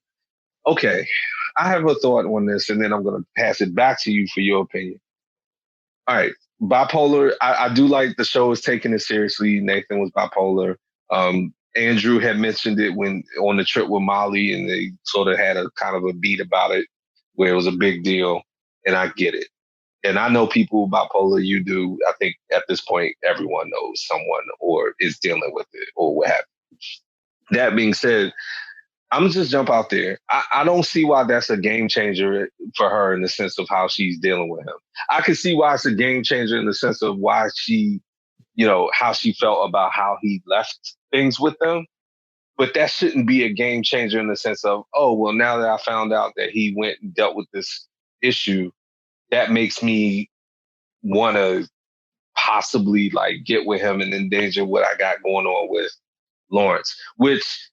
okay, I have a thought on this, and then I'm going to pass it back to you for your opinion. All right, bipolar, I do like the show is taking it seriously. Nathan was bipolar. Andrew had mentioned it when on the trip with Molly, and they sort of had a kind of a beat about it where it was a big deal, and I get it. And I know people bipolar, you do. I think at this point, everyone knows someone or is dealing with it or what have you. That being said, I'm gonna just jump out there. I don't see why that's a game changer for her in the sense of how she's dealing with him. I can see why it's a game changer in the sense of why she, how she felt about how he left things with them. But that shouldn't be a game changer in the sense of, oh, well, now that I found out that he went and dealt with this issue, that makes me want to possibly like get with him and endanger what I got going on with Lawrence, which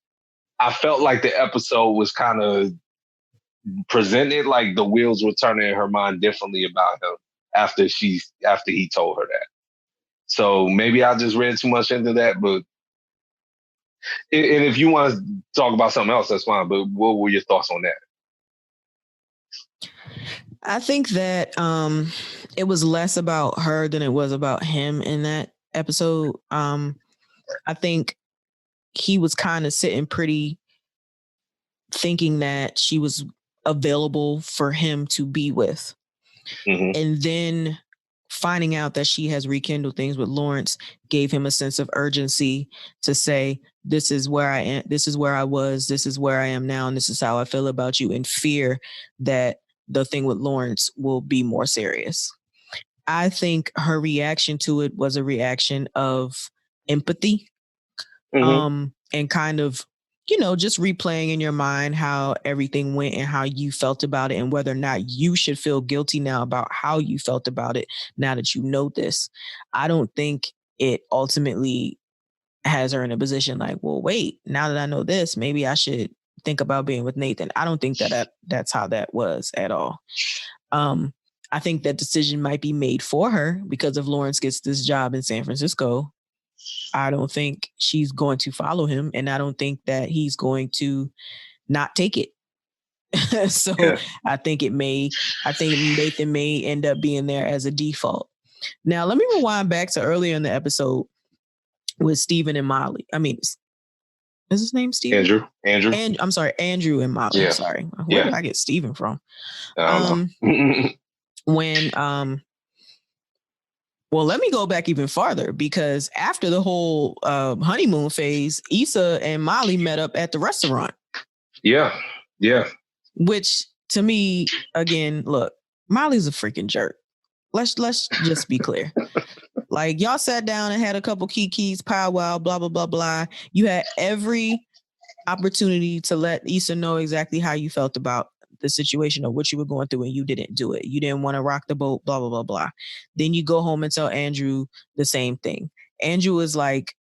I felt like the episode was kind of presented like the wheels were turning in her mind differently about him after he told her that. So maybe I just read too much into that, but and if you want to talk about something else, that's fine. But what were your thoughts on that? I think that it was less about her than it was about him in that episode. I think he was kind of sitting pretty, thinking that she was available for him to be with. Mm-hmm. And then finding out that she has rekindled things with Lawrence gave him a sense of urgency to say, this is where I am, this is where I was, this is where I am now, and this is how I feel about you, in fear that the thing with Lawrence will be more serious. I think her reaction to it was a reaction of empathy, mm-hmm. And kind of, just replaying in your mind how everything went and how you felt about it, and whether or not you should feel guilty now about how you felt about it now that you know this. I don't think it ultimately has her in a position like, well, wait, now that I know this, maybe I should think about being with Nathan. I don't think that's how that was at all. I think that decision might be made for her because if Lawrence gets this job in San Francisco, I don't think she's going to follow him, and I don't think that he's going to not take it. So yeah. I think Nathan may end up being there as a default. Now, let me rewind back to earlier in the episode with Stephen and Molly. I mean, is his name Stephen? Andrew. I'm sorry, Andrew and Molly. Yeah. Sorry. Where did I get Stephen from? When well, let me go back even farther, because after the whole honeymoon phase, Issa and Molly met up at the restaurant. Yeah. Which to me, again, look, Molly's a freaking jerk. Let's just be clear. Like, y'all sat down and had a couple kikis, powwow, blah, blah, blah, blah. You had every opportunity to let Issa know exactly how you felt about the situation or what you were going through, and you didn't do it. You didn't want to rock the boat, blah, blah, blah, blah. Then you go home and tell Andrew the same thing. Andrew is like,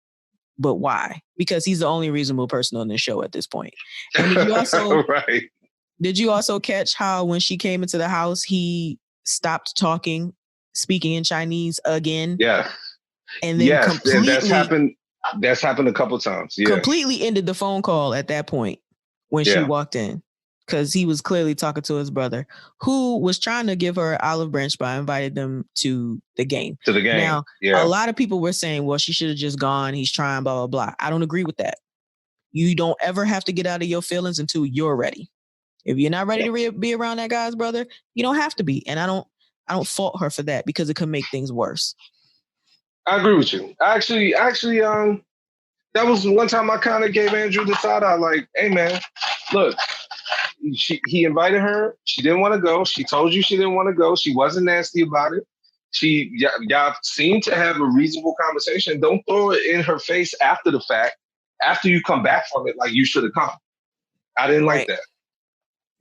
but why? Because he's the only reasonable person on this show at this point. And did you also right. Did you also catch how when she came into the house, he stopped speaking in Chinese again? Yeah. And then completely that's happened a couple times. Yeah. Completely ended the phone call at that point when she walked in, because he was clearly talking to his brother, who was trying to give her an olive branch by inviting them to the game. Now, a lot of people were saying, well, she should have just gone. He's trying, blah, blah, blah. I don't agree with that. You don't ever have to get out of your feelings until you're ready. If you're not ready to be around that guy's brother, you don't have to be. And I don't fault her for that, because it could make things worse. I agree with you. Actually, that was one time I kind of gave Andrew the side eye, like, hey man, look, he invited her. She didn't want to go. She told you she didn't want to go. She wasn't nasty about it. Y'all seemed to have a reasonable conversation. Don't throw it in her face after the fact, after you come back from it, like you should have come. I didn't like that.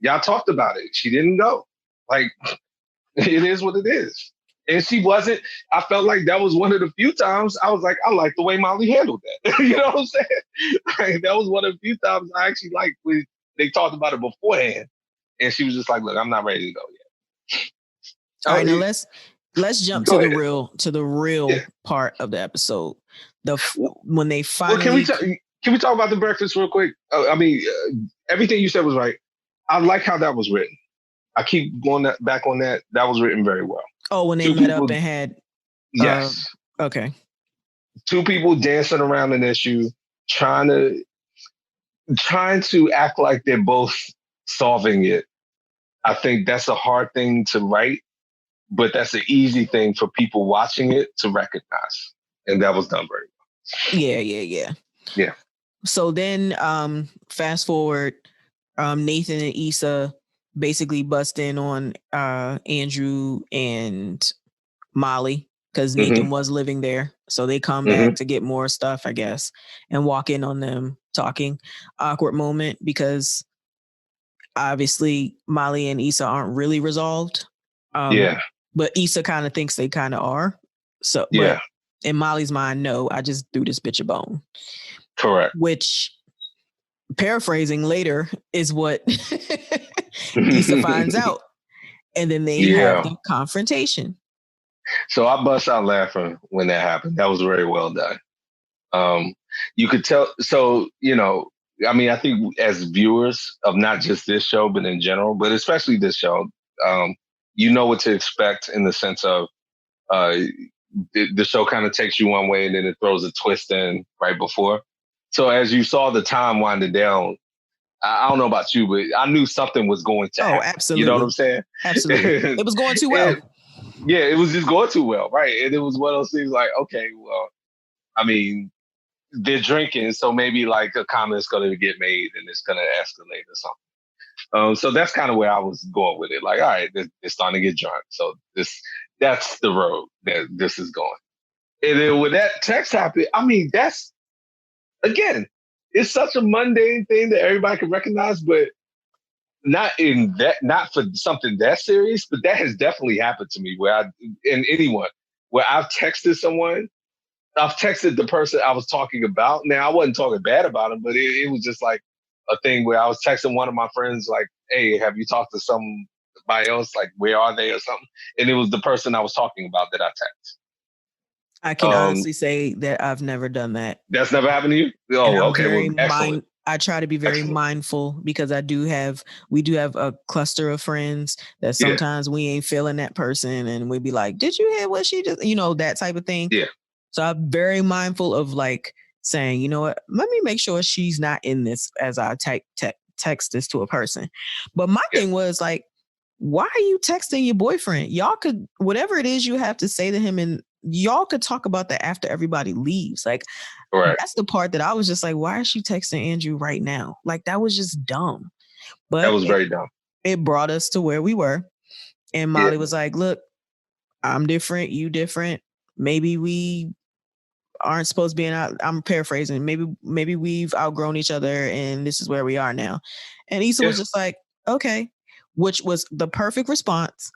Y'all talked about it. She didn't go. Like, it is what it is. And she wasn't, I felt like that was one of the few times I was like, I like the way Molly handled that. You know what I'm saying? Like, that was one of the few times I actually liked when they talked about it beforehand. And she was just like, look, I'm not ready to go yet. All right, now let's jump to the real part of the episode. When they finally... Well, can we talk about the breakfast real quick? Everything you said was right. I like how that was written. I keep going back on that. That was written very well. Oh, when they met up and had... Yes. Okay. Two people dancing around an issue, trying to act like they're both solving it. I think that's a hard thing to write, but that's an easy thing for people watching it to recognize. And that was done very well. Yeah. Yeah. So then fast forward, Nathan and Issa basically bust in on Andrew and Molly because Nathan was living there. So they come back to get more stuff, I guess, and walk in on them talking. Awkward moment because obviously Molly and Issa aren't really resolved. But Issa kind of thinks they kind of are. So, but in Molly's mind, no, I just threw this bitch a bone. Correct. Which, paraphrasing later, is what Issa finds out. And then they have the confrontation. So I bust out laughing when that happened. That was very well done. You could tell. So, you know, I mean, I think as viewers of not just this show, but in general, but especially this show, you know what to expect in the sense of the show kind of takes you one way and then it throws a twist in right before. So as you saw the time winding down, I don't know about you, but I knew something was going to happen. Absolutely. You know what I'm saying? Absolutely. It was going too well. It was just going too well, right? And it was one of those things like, okay, well, I mean, they're drinking, so maybe like a comment's going to get made and it's going to escalate or something. So that's kind of where I was going with it. Like, all right, they're starting to get drunk. So that's the road that this is going. And then when that text happened, I mean, that's, again, it's such a mundane thing that everybody can recognize, but not for something that serious, but that has definitely happened to me where I've texted someone, I've texted the person I was talking about. Now, I wasn't talking bad about him, but it was just like a thing where I was texting one of my friends, like, hey, have you talked to somebody else? Like, where are they or something? And it was the person I was talking about that I texted. I can honestly say that I've never done that. That's never happened to you? Oh, okay. Well, excellent. I try to be very mindful because we do have a cluster of friends that sometimes we ain't feeling that person and we'd be like, did you hear what she just, that type of thing. Yeah. So I'm very mindful of like saying, you know what, let me make sure she's not in this as I text this to a person. But my thing was like, why are you texting your boyfriend? Y'all could, whatever it is you have to say to him, and y'all could talk about that after everybody leaves. Like, that's the part that I was just like, why is she texting Andrew right now? Like, that was just dumb. But that was very dumb. It brought us to where we were. And Molly was like, look, I'm different. You different. Maybe we aren't supposed to be out. I'm paraphrasing. Maybe we've outgrown each other and this is where we are now. And Issa was just like, okay, which was the perfect response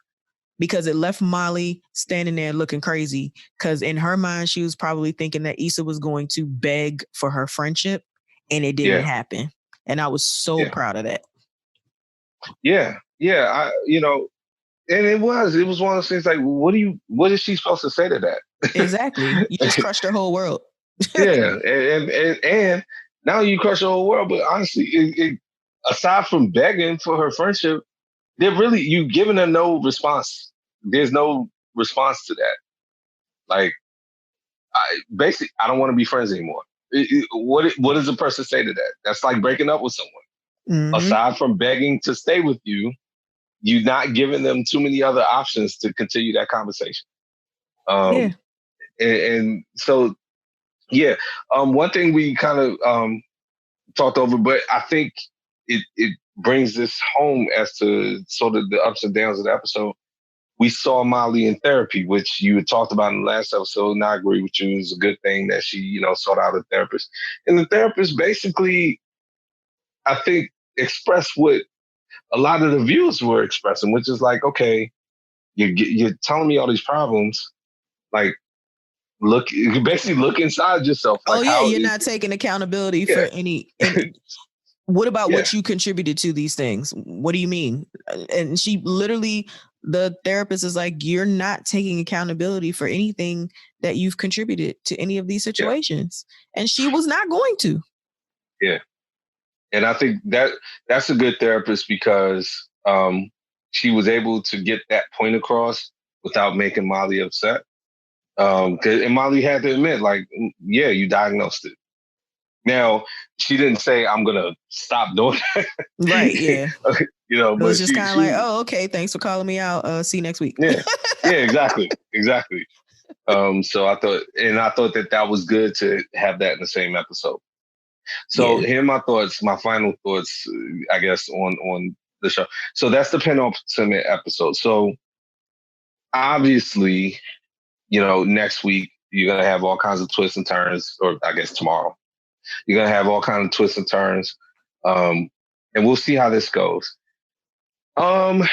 because it left Molly standing there looking crazy. Because in her mind, she was probably thinking that Issa was going to beg for her friendship, and it didn't happen. And I was so proud of that. Yeah. And it was one of those things like, what is she supposed to say to that? Exactly. You just crushed her whole world. And now you crush the whole world. But honestly, aside from begging for her friendship, you giving her no response. There's no response to that. Like, I don't want to be friends anymore. What does a person say to that? That's like breaking up with someone. Aside from begging to stay with you, you're not giving them too many other options to continue that conversation. And so, one thing we kind of talked over, but I think it brings this home as to sort of the ups and downs of the episode. We saw Molly in therapy, which you had talked about in the last episode, and I agree with you. It's a good thing that she, sought out a therapist. And the therapist basically, I think, expressed what a lot of the viewers were expressing, which is like, okay, you're telling me all these problems, like, you basically look inside yourself. Like, you're not taking accountability for any. What about what you contributed to these things? What do you mean? And she literally, the therapist is like, you're not taking accountability for anything that you've contributed to any of these situations. And she was not going to. Yeah. And I think that's a good therapist because she was able to get that point across without making Molly upset. And Molly had to admit, like, you diagnosed it. Now, she didn't say, I'm going to stop doing that. Right, yeah. But it's just kind of like, oh, okay, thanks for calling me out. See you next week. Yeah, exactly. So I thought that was good to have that in the same episode. So Yeah. here are my thoughts, my final thoughts, I guess, on the show. So that's the penultimate episode. So obviously, next week you're gonna have all kinds of twists and turns, or I guess tomorrow you're gonna have all kinds of twists and turns, and we'll see how this goes. Um,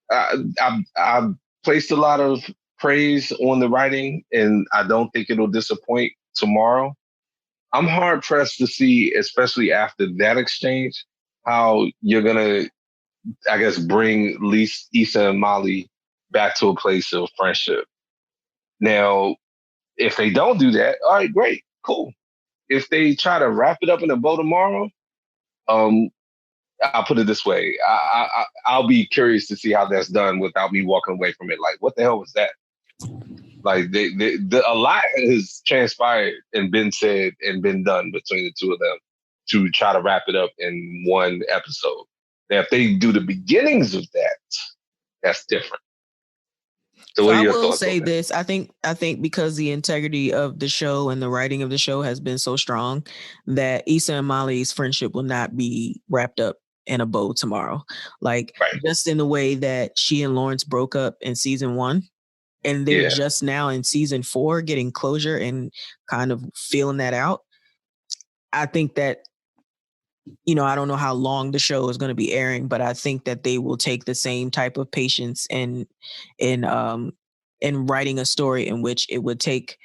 I placed a lot of praise on the writing, and I don't think it'll disappoint tomorrow. I'm hard pressed to see, especially after that exchange, how you're gonna, I guess, bring Issa and Molly back to a place of friendship. Now, if they don't do that, all right, great, cool. If they try to wrap it up in a bow tomorrow, um, I'll put it this way: I'll be curious to see how that's done without me walking away from it. Like, what the hell was that? Like, a lot has transpired and been said and been done between the two of them to try to wrap it up in one episode. Now, if they do the beginnings of that, that's different. So what are I your will thoughts say on that? this. I think because the integrity of the show and the writing of the show has been so strong that Issa and Molly's friendship will not be wrapped up in a bow tomorrow. Like Right. just in the way that she and Lawrence broke up in season 1. And they're just now in season 4 getting closure and kind of feeling that out. I think that, I don't know how long the show is going to be airing, but I think that they will take the same type of patience in writing a story in which it would take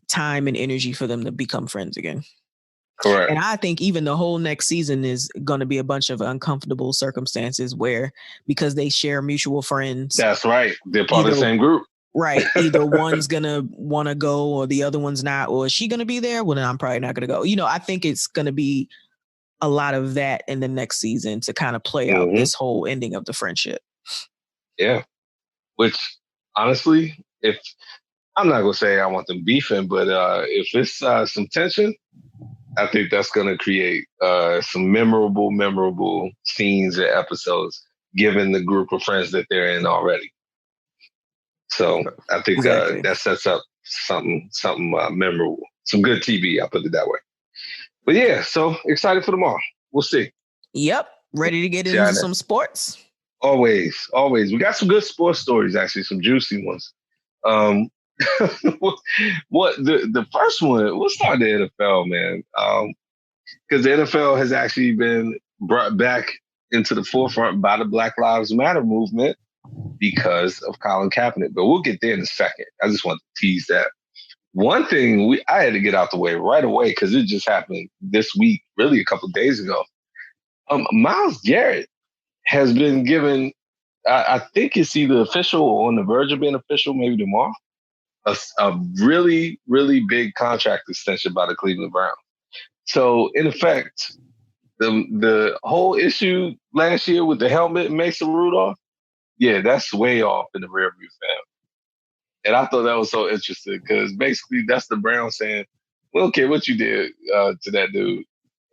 time and energy for them to become friends again. Correct. And I think even the whole next season is going to be a bunch of uncomfortable circumstances where, because they share mutual friends. That's right. They're part of the same group. Right. Either one's going to want to go or the other one's not. Or is she going to be there? Well, then I'm probably not going to go. I think it's going to be a lot of that in the next season to kind of play out this whole ending of the friendship. Yeah. Which, honestly, if I'm not going to say I want them beefing, but if it's some tension, I think that's going to create some memorable scenes and episodes, given the group of friends that they're in already. So I think that sets up something memorable, some good TV. I'll put it that way. But yeah, so excited for tomorrow. We'll see. Yep, ready to get into some sports. Always. We got some good sports stories, actually, some juicy ones. What the first one? We'll start the NFL, man. Because the NFL has actually been brought back into the forefront by the Black Lives Matter movement because of Colin Kaepernick. But we'll get there in a second. I just want to tease that. One thing I had to get out the way right away because it just happened this week, really a couple of days ago. Myles Garrett has been given, I think it's either official or on the verge of being official, maybe tomorrow, a really, really big contract extension by the Cleveland Browns. So, in effect, the whole issue last year with the helmet and Mason Rudolph, yeah, that's way off in the rearview, fam. And I thought that was so interesting because basically that's the Browns saying, we don't care what you did to that dude.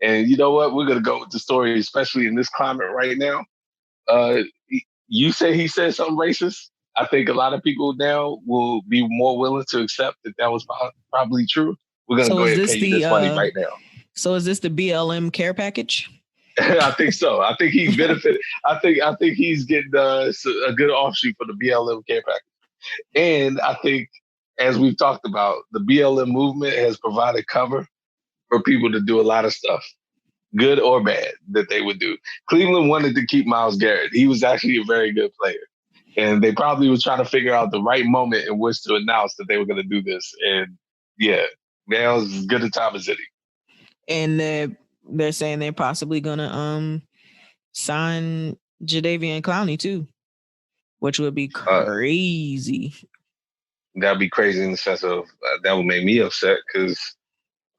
And you know what? We're going to go with the story, especially in this climate right now. You say he said something racist. I think a lot of people now will be more willing to accept that was probably true. We're going to go ahead and pay you this money right now. So is this the BLM care package? I think so. I think he benefited. I think he's getting a good offshoot for the BLM care package. And I think, as we've talked about, the BLM movement has provided cover for people to do a lot of stuff, good or bad, that they would do. Cleveland wanted to keep Myles Garrett. He was actually a very good player. And they probably were trying to figure out the right moment in which to announce that they were going to do this. And yeah, now's as good a time as any. And they're saying they're possibly going to sign Jadeveon Clowney too, which would be crazy. That'd be crazy in the sense of that would make me upset because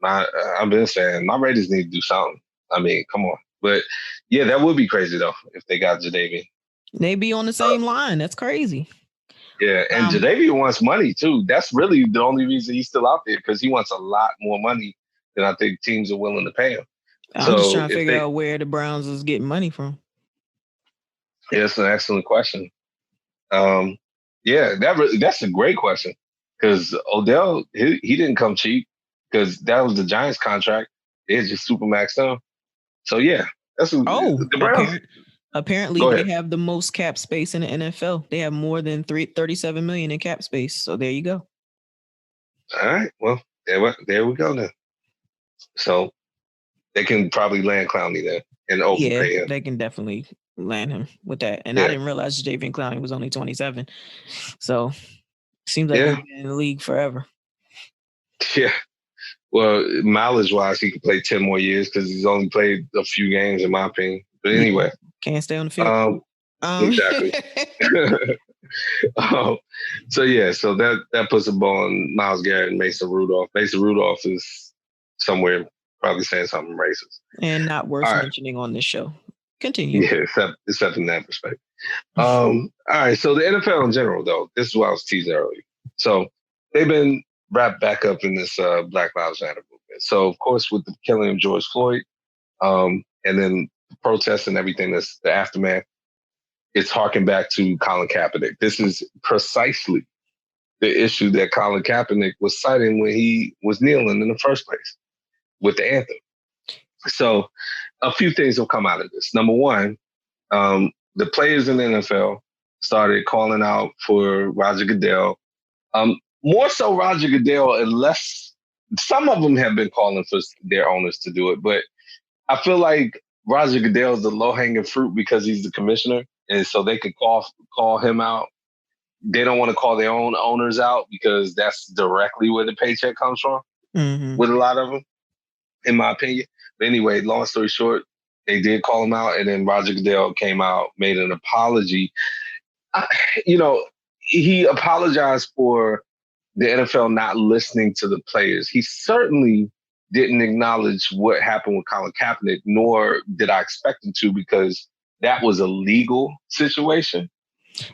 I've been saying my Raiders need to do something. I mean, come on. But yeah, that would be crazy though if they got Jadeveon. They be on the same line. That's crazy. Yeah, and Jadeveon wants money too. That's really the only reason he's still out there because he wants a lot more money than I think teams are willing to pay him. I'm just trying to figure out where the Browns is getting money from. Yeah, that's an excellent question. Yeah, that's a great question because Odell he didn't come cheap. because that was the Giants contract. They had just supermaxed them. So yeah, that's the Browns. Apparently Go they ahead. have the most cap space in the NFL. They have more than 37 million in cap space. So there you go. All right. Well, there we go then. So they can probably land Clowney there and overpay him. They can definitely land him with that. And Yeah. I didn't realize Javian Clowney was only 27. So seems like Yeah. he's been in the league forever. Yeah. Well, mileage wise, he could play 10 more years because he's only played a few games, in my opinion. But anyway, can't stay on the field. Exactly. So yeah, so that puts a ball on Myles Garrett and Mason Rudolph. Mason Rudolph is somewhere probably saying something racist and not worth mentioning on this show. Continue. Yeah, except in that perspective. All right, so the NFL in general, though, this is what I was teasing earlier. So they've been wrapped back up in this Black Lives Matter movement. So of course, with the killing of George Floyd, and then the protests and everything, that's the aftermath, it's harking back to Colin Kaepernick. This is precisely the issue that Colin Kaepernick was citing when he was kneeling in the first place with the anthem. So a few things will come out of this. Number one, the players in the NFL started calling out for Roger Goodell. More so Roger Goodell, unless some of them have been calling for their owners to do it. But I feel like Roger Goodell is the low-hanging fruit because he's the commissioner. And so they could call him out. They don't want to call their own owners out because that's directly where the paycheck comes from with a lot of them, in my opinion. But anyway, long story short, they did call him out, and then Roger Goodell came out, made an apology. He apologized for the NFL not listening to the players. He certainly didn't acknowledge what happened with Colin Kaepernick, nor did I expect him to, because that was a legal situation.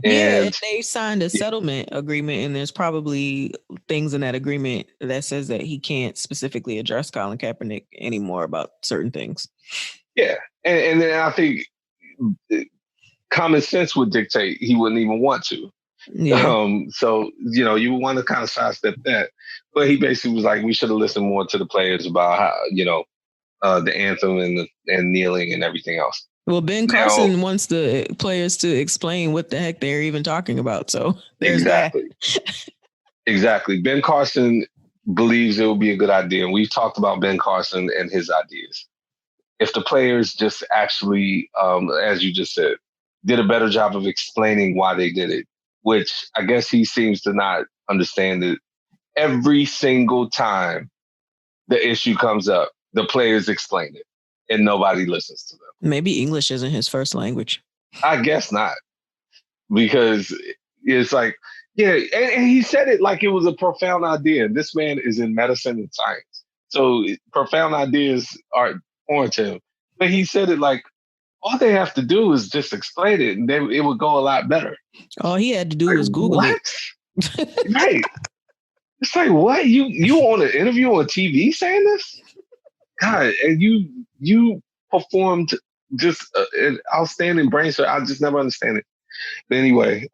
And they signed a settlement agreement, and there's probably things in that agreement that says that he can't specifically address Colin Kaepernick anymore about certain things. Yeah, and then I think common sense would dictate he wouldn't even want to. Yeah. So, you want to kind of sidestep that. But he basically was like, we should have listened more to the players about how, the anthem and kneeling and everything else. Well, Ben Carson wants the players to explain what the heck they're even talking about. So there's that. Exactly. Ben Carson believes it would be a good idea. And we've talked about Ben Carson and his ideas. If the players just actually, as you just said, did a better job of explaining why they did it, which I guess he seems to not understand it. Every single time the issue comes up, the players explain it and nobody listens to them. Maybe English isn't his first language. I guess not, because it's like, yeah, and he said it like it was a profound idea. This man is in medicine and science, so profound ideas are foreign to him. But he said it like all they have to do is just explain it, and then it would go a lot better. All he had to do was Google it. Right. It's like, what? You on an interview on TV saying this? God, and you performed just an outstanding brain surgery. I just never understand it. But anyway,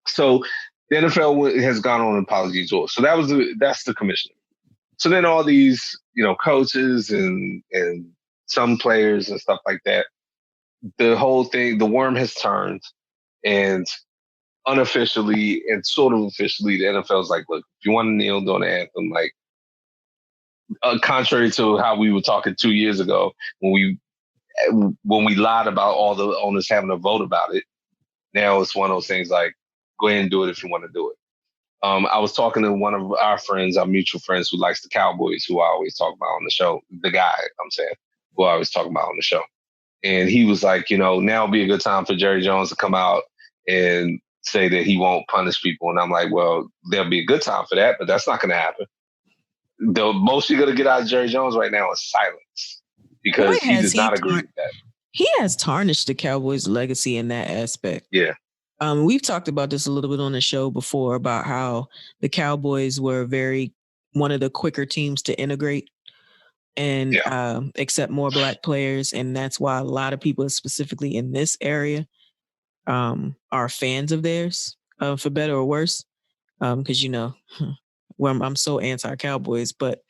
so the NFL has gone on an apology tour. So that's the commissioner. So then all these, coaches and some players and stuff like that, the whole thing, the worm has turned, and unofficially and sort of officially, the NFL's like, look, if you want to kneel during the anthem, like, contrary to how we were talking 2 years ago when we lied about all the owners having a vote about it, now it's one of those things like, go ahead and do it if you want to do it. I was talking to one of our friends, our mutual friends who likes the Cowboys, who I always talk about on the show, the guy I'm saying, who I always talk about on the show. And he was like, now would be a good time for Jerry Jones to come out and say that he won't punish people. And I'm like, well, there'll be a good time for that, but that's not going to happen. The most you're going to get out of Jerry Jones right now is silence, because he does not agree with that. He has tarnished the Cowboys' legacy in that aspect. Yeah. We've talked about this a little bit on the show before about how the Cowboys were one of the quicker teams to integrate and accept more Black players. And that's why a lot of people, specifically in this area, are fans of theirs, for better or worse. Because, where I'm so anti-Cowboys, but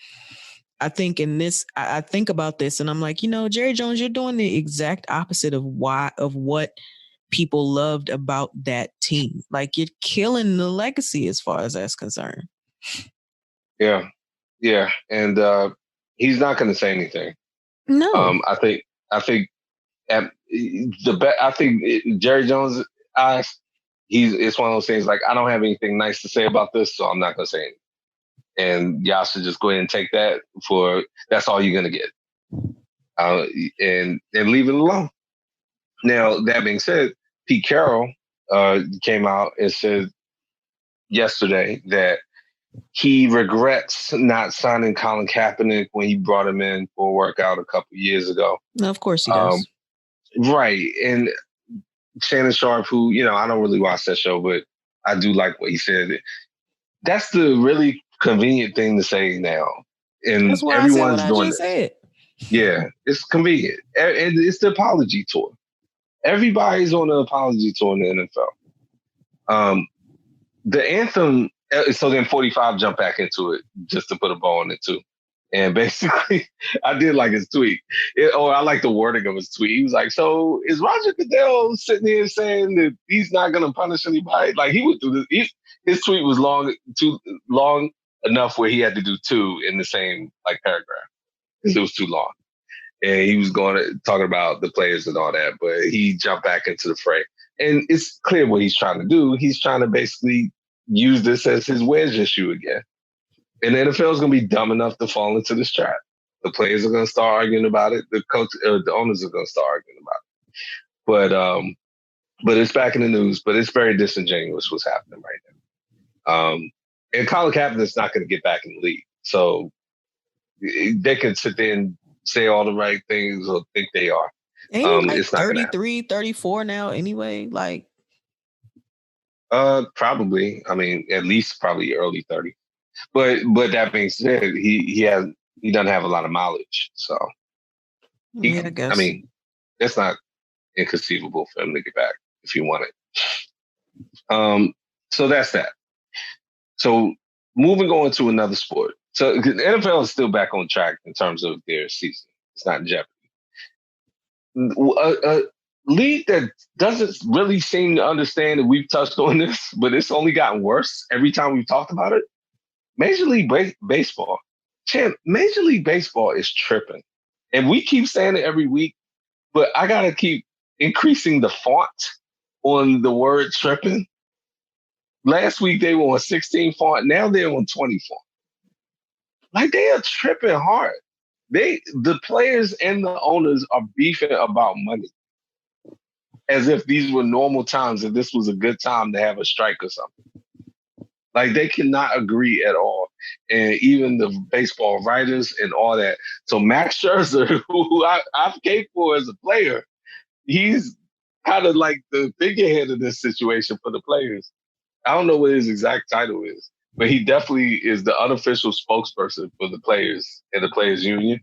I think in this, I think about this and I'm like, Jerry Jones, you're doing the exact opposite of what people loved about that team. Like, you're killing the legacy as far as that's concerned. Yeah. Yeah. And he's not going to say anything. No. I think Jerry Jones, it's one of those things like, I don't have anything nice to say about this, so I'm not going to say anything. And y'all should just go ahead and take that that's all you're going to get. And leave it alone. Now, that being said, Pete Carroll came out and said yesterday that he regrets not signing Colin Kaepernick when he brought him in for a workout a couple years ago. No, of course he does. Right. And Shannon Sharp, who, I don't really watch that show, but I do like what he said. That's the really convenient thing to say now. And that's why everyone's I doing just this. said. Yeah, it's convenient. And it's the apology tour. Everybody's on the apology tour in the NFL. The anthem, so then 45 jumped back into it just to put a ball in it too. And basically, I did like his tweet. I like the wording of his tweet. He was like, so is Roger Goodell sitting here saying that he's not going to punish anybody? Like, he would do this. His tweet was too long enough where he had to do two in the same paragraph because it was too long. And he was talking about the players and all that, but he jumped back into the fray. And it's clear what he's trying to do. He's trying to basically use this as his wedge issue again. And the NFL is going to be dumb enough to fall into this trap. The players are going to start arguing about it. The owners are going to start arguing about it. But it's back in the news. But it's very disingenuous what's happening right now. And Colin Kaepernick's not going to get back in the league, so they can sit there and say all the right things or think they are. Ain't he 33, 34 now anyway? Probably. I mean, at least probably early 30. But that being said, he doesn't have a lot of mileage, so I guess. I mean, that's not inconceivable for him to get back if he wanted. So that's that. So moving on to another sport. So the NFL is still back on track in terms of their season. It's not in jeopardy. A league that doesn't really seem to understand that we've touched on this, but it's only gotten worse every time we've talked about it. Major League Baseball. Champ, Major League Baseball is tripping. And we keep saying it every week, but I got to keep increasing the font on the word tripping. Last week they were on 16 font. Now they're on 20 font. Like, they are tripping hard. The players and the owners are beefing about money as if these were normal times and this was a good time to have a strike or something. Like, they cannot agree at all. And even the baseball writers and all that. So Max Scherzer, who I've cared for as a player, he's kind of like the figurehead of this situation for the players. I don't know what his exact title is, but he definitely is the unofficial spokesperson for the players and the players union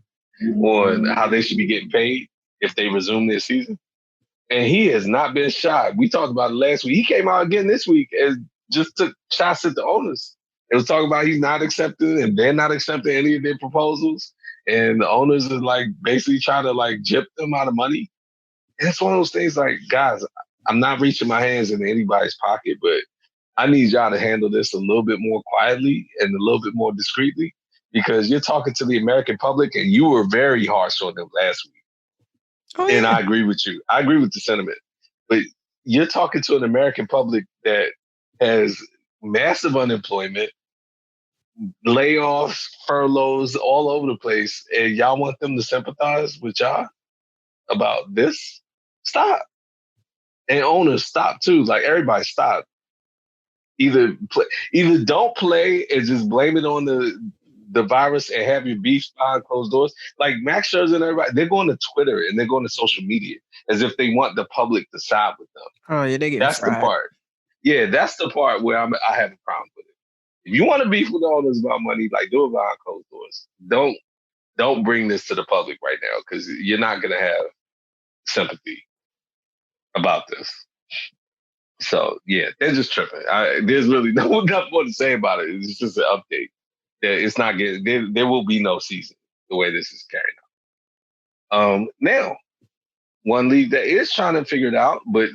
on how they should be getting paid if they resume their season. And he has not been shy. We talked about it last week. He came out again this week and just took shots at the owners. It was talking about he's not accepting and they're not accepting any of their proposals. And the owners is basically trying to gyp them out of money. And it's one of those things guys, I'm not reaching my hands in anybody's pocket, but I need y'all to handle this a little bit more quietly and a little bit more discreetly, because you're talking to the American public and you were very harsh on them last week. Oh, yeah. And I agree with you. I agree with the sentiment. But you're talking to an American public that has massive unemployment, layoffs, furloughs all over the place, and y'all want them to sympathize with y'all about this? Stop. And owners, stop too. Everybody stop. Either don't play and just blame it on the virus and have your beef behind closed doors. Like Max Scherzer and everybody, they're going to Twitter and they're going to social media as if they want the public to side with them. Oh yeah, they get That's fried. The part. Yeah, that's the part where I have a problem with it. If you want to beef with owners about money, do it behind closed doors. Don't bring this to the public right now, because you're not going to have sympathy about this. So yeah, they're just tripping. There's really nothing more to say about it. It's just an update. It's not good. There will be no season the way this is carried out. Now, one league that is trying to figure it out, but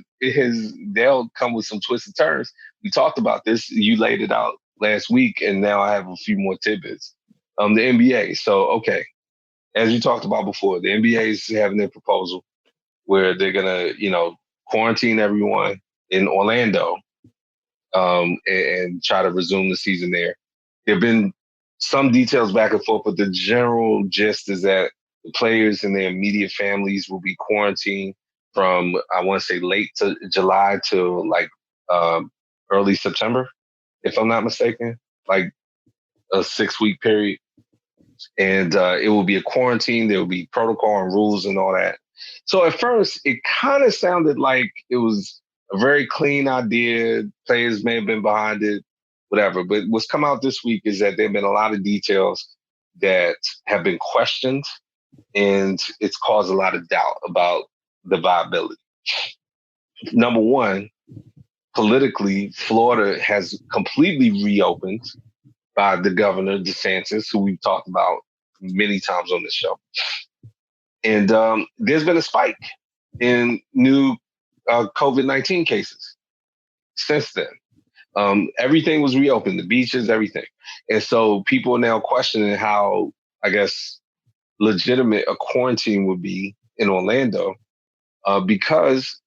they'll come with some twisted turns. We talked about this. You laid it out last week, and now I have a few more tidbits. The NBA. So, okay, as you talked about before, the NBA is having their proposal where they're gonna, quarantine everyone in Orlando, and try to resume the season there. There've been some details back and forth, but the general gist is that the players and their immediate families will be quarantined from, I want to say, late to July to early September, if I'm not mistaken, like a 6-week period. And it will be a quarantine. There will be protocol and rules and all that. So at first, it kind of sounded like it was a very clean idea. Players may have been behind it, whatever. But what's come out this week is that there have been a lot of details that have been questioned, and it's caused a lot of doubt about the viability. Number one, politically, Florida has completely reopened by the governor, DeSantis, who we've talked about many times on this show. And there's been a spike in new COVID-19 cases since then. Everything was reopened, the beaches, everything. And so people are now questioning how, I guess, legitimate a quarantine would be in Orlando, because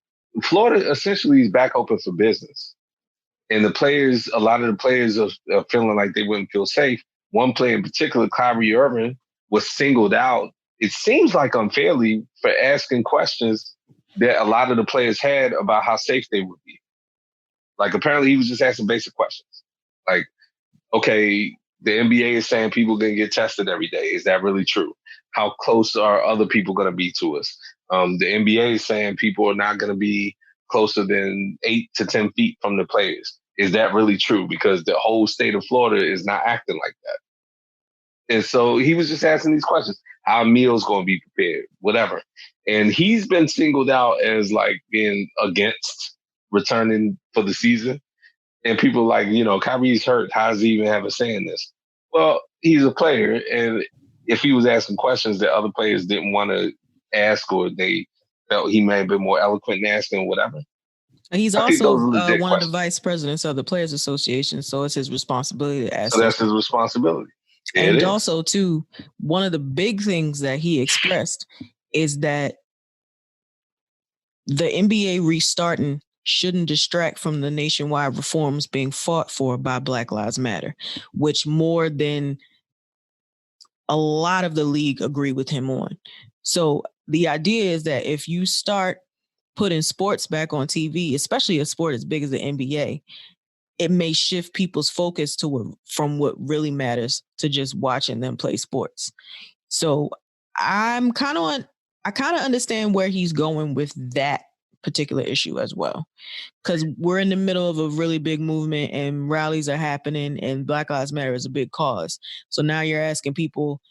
Florida essentially is back open for business. And a lot of the players are feeling like they wouldn't feel safe. One player in particular, Kyrie Irving, was singled out, it seems like unfairly, for asking questions that a lot of the players had about how safe they would be. Like, apparently he was just asking basic questions. Like, okay, the NBA is saying people are going to get tested every day. Is that really true? How close are other people going to be to us? The NBA is saying people are not going to be closer than 8 to 10 feet from the players. Is that really true? Because the whole state of Florida is not acting like that. And so he was just asking these questions. How are meals going to be prepared? Whatever. And he's been singled out as like being against returning for the season. And people are like, Kyrie's hurt. How does he even have a say in this? Well, he's a player. And if he was asking questions that other players didn't want to ask, or they felt he may have been more eloquent in asking, whatever. He's also one of the vice presidents of the Players Association, so it's his responsibility to ask. So that's his responsibility. And also, too, one of the big things that he expressed is that the NBA restarting shouldn't distract from the nationwide reforms being fought for by Black Lives Matter, which more than a lot of the league agree with him on. So the idea is that if you start putting sports back on TV, especially a sport as big as the NBA, it may shift people's focus from what really matters to just watching them play sports. So I kind of understand where he's going with that particular issue as well, because we're in the middle of a really big movement and rallies are happening and Black Lives Matter is a big cause. So now you're asking people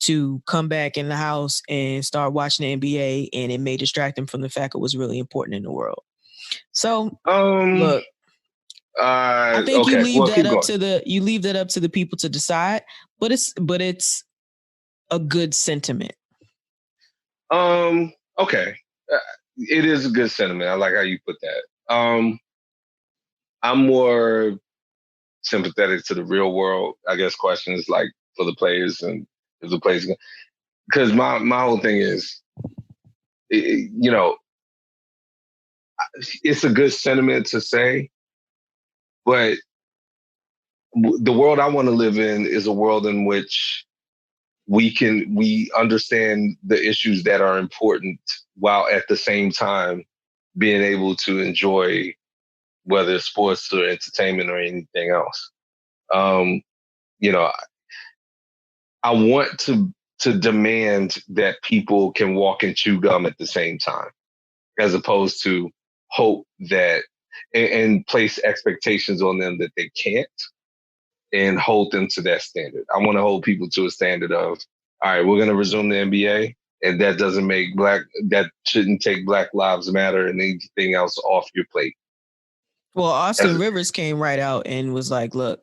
to come back in the house and start watching the NBA, and it may distract them from the fact it was really important in the world. So look, I think you leave that up to the people to decide, but it's a good sentiment. Okay. It is a good sentiment. I like how you put that. I'm more sympathetic to the real world, I guess, questions like for the players and if the players, because my whole thing is, it's a good sentiment to say, but the world I want to live in is a world in which we understand the issues that are important while at the same time being able to enjoy whether it's sports or entertainment or anything else. I want to demand that people can walk and chew gum at the same time, as opposed to hope that and place expectations on them that they can't, and hold them to that standard. I want to hold people to a standard of, all right, we're going to resume the NBA, and that shouldn't take Black Lives Matter and anything else off your plate. Well, Austin Rivers came right out and was like, look,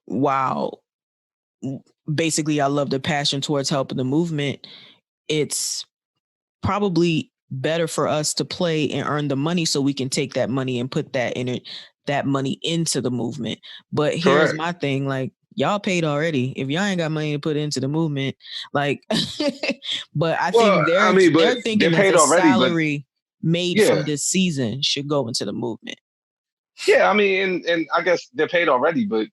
while basically I love the passion towards helping the movement, it's probably better for us to play and earn the money so we can take that money and put that money into the movement. But here's Correct. my thing, like, y'all paid already. If y'all ain't got money to put into the movement, like, but I think but they're they're thinking that paid the already, but salary made yeah. from this season should go into the movement. Yeah, I mean, and I guess they're paid already, but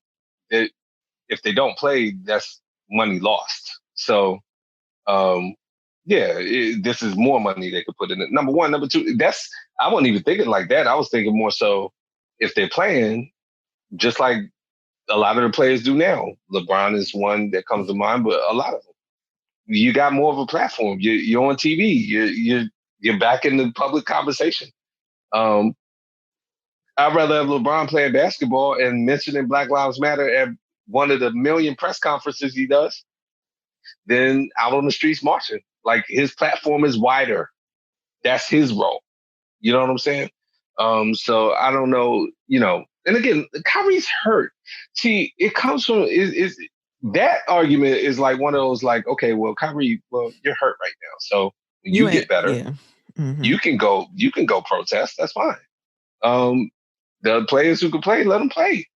if they don't play, that's money lost. So, this is more money they could put in it. Number one. Number two, I wasn't even thinking like that. I was thinking more so if they're playing, just like a lot of the players do now. LeBron is one that comes to mind, but a lot of them. You got more of a platform. You're on TV. You're back in the public conversation. I'd rather have LeBron playing basketball and mentioning Black Lives Matter at one of the million press conferences he does than out on the streets marching. Like, his platform is wider. That's his role. You know what I'm saying? So I don't know, and again, Kyrie's hurt. See, it comes from is that argument is like one of those, like, okay, well, Kyrie, you're hurt right now. So when you get better, Yeah. Mm-hmm. you can go protest. That's fine. The players who can play, let them play.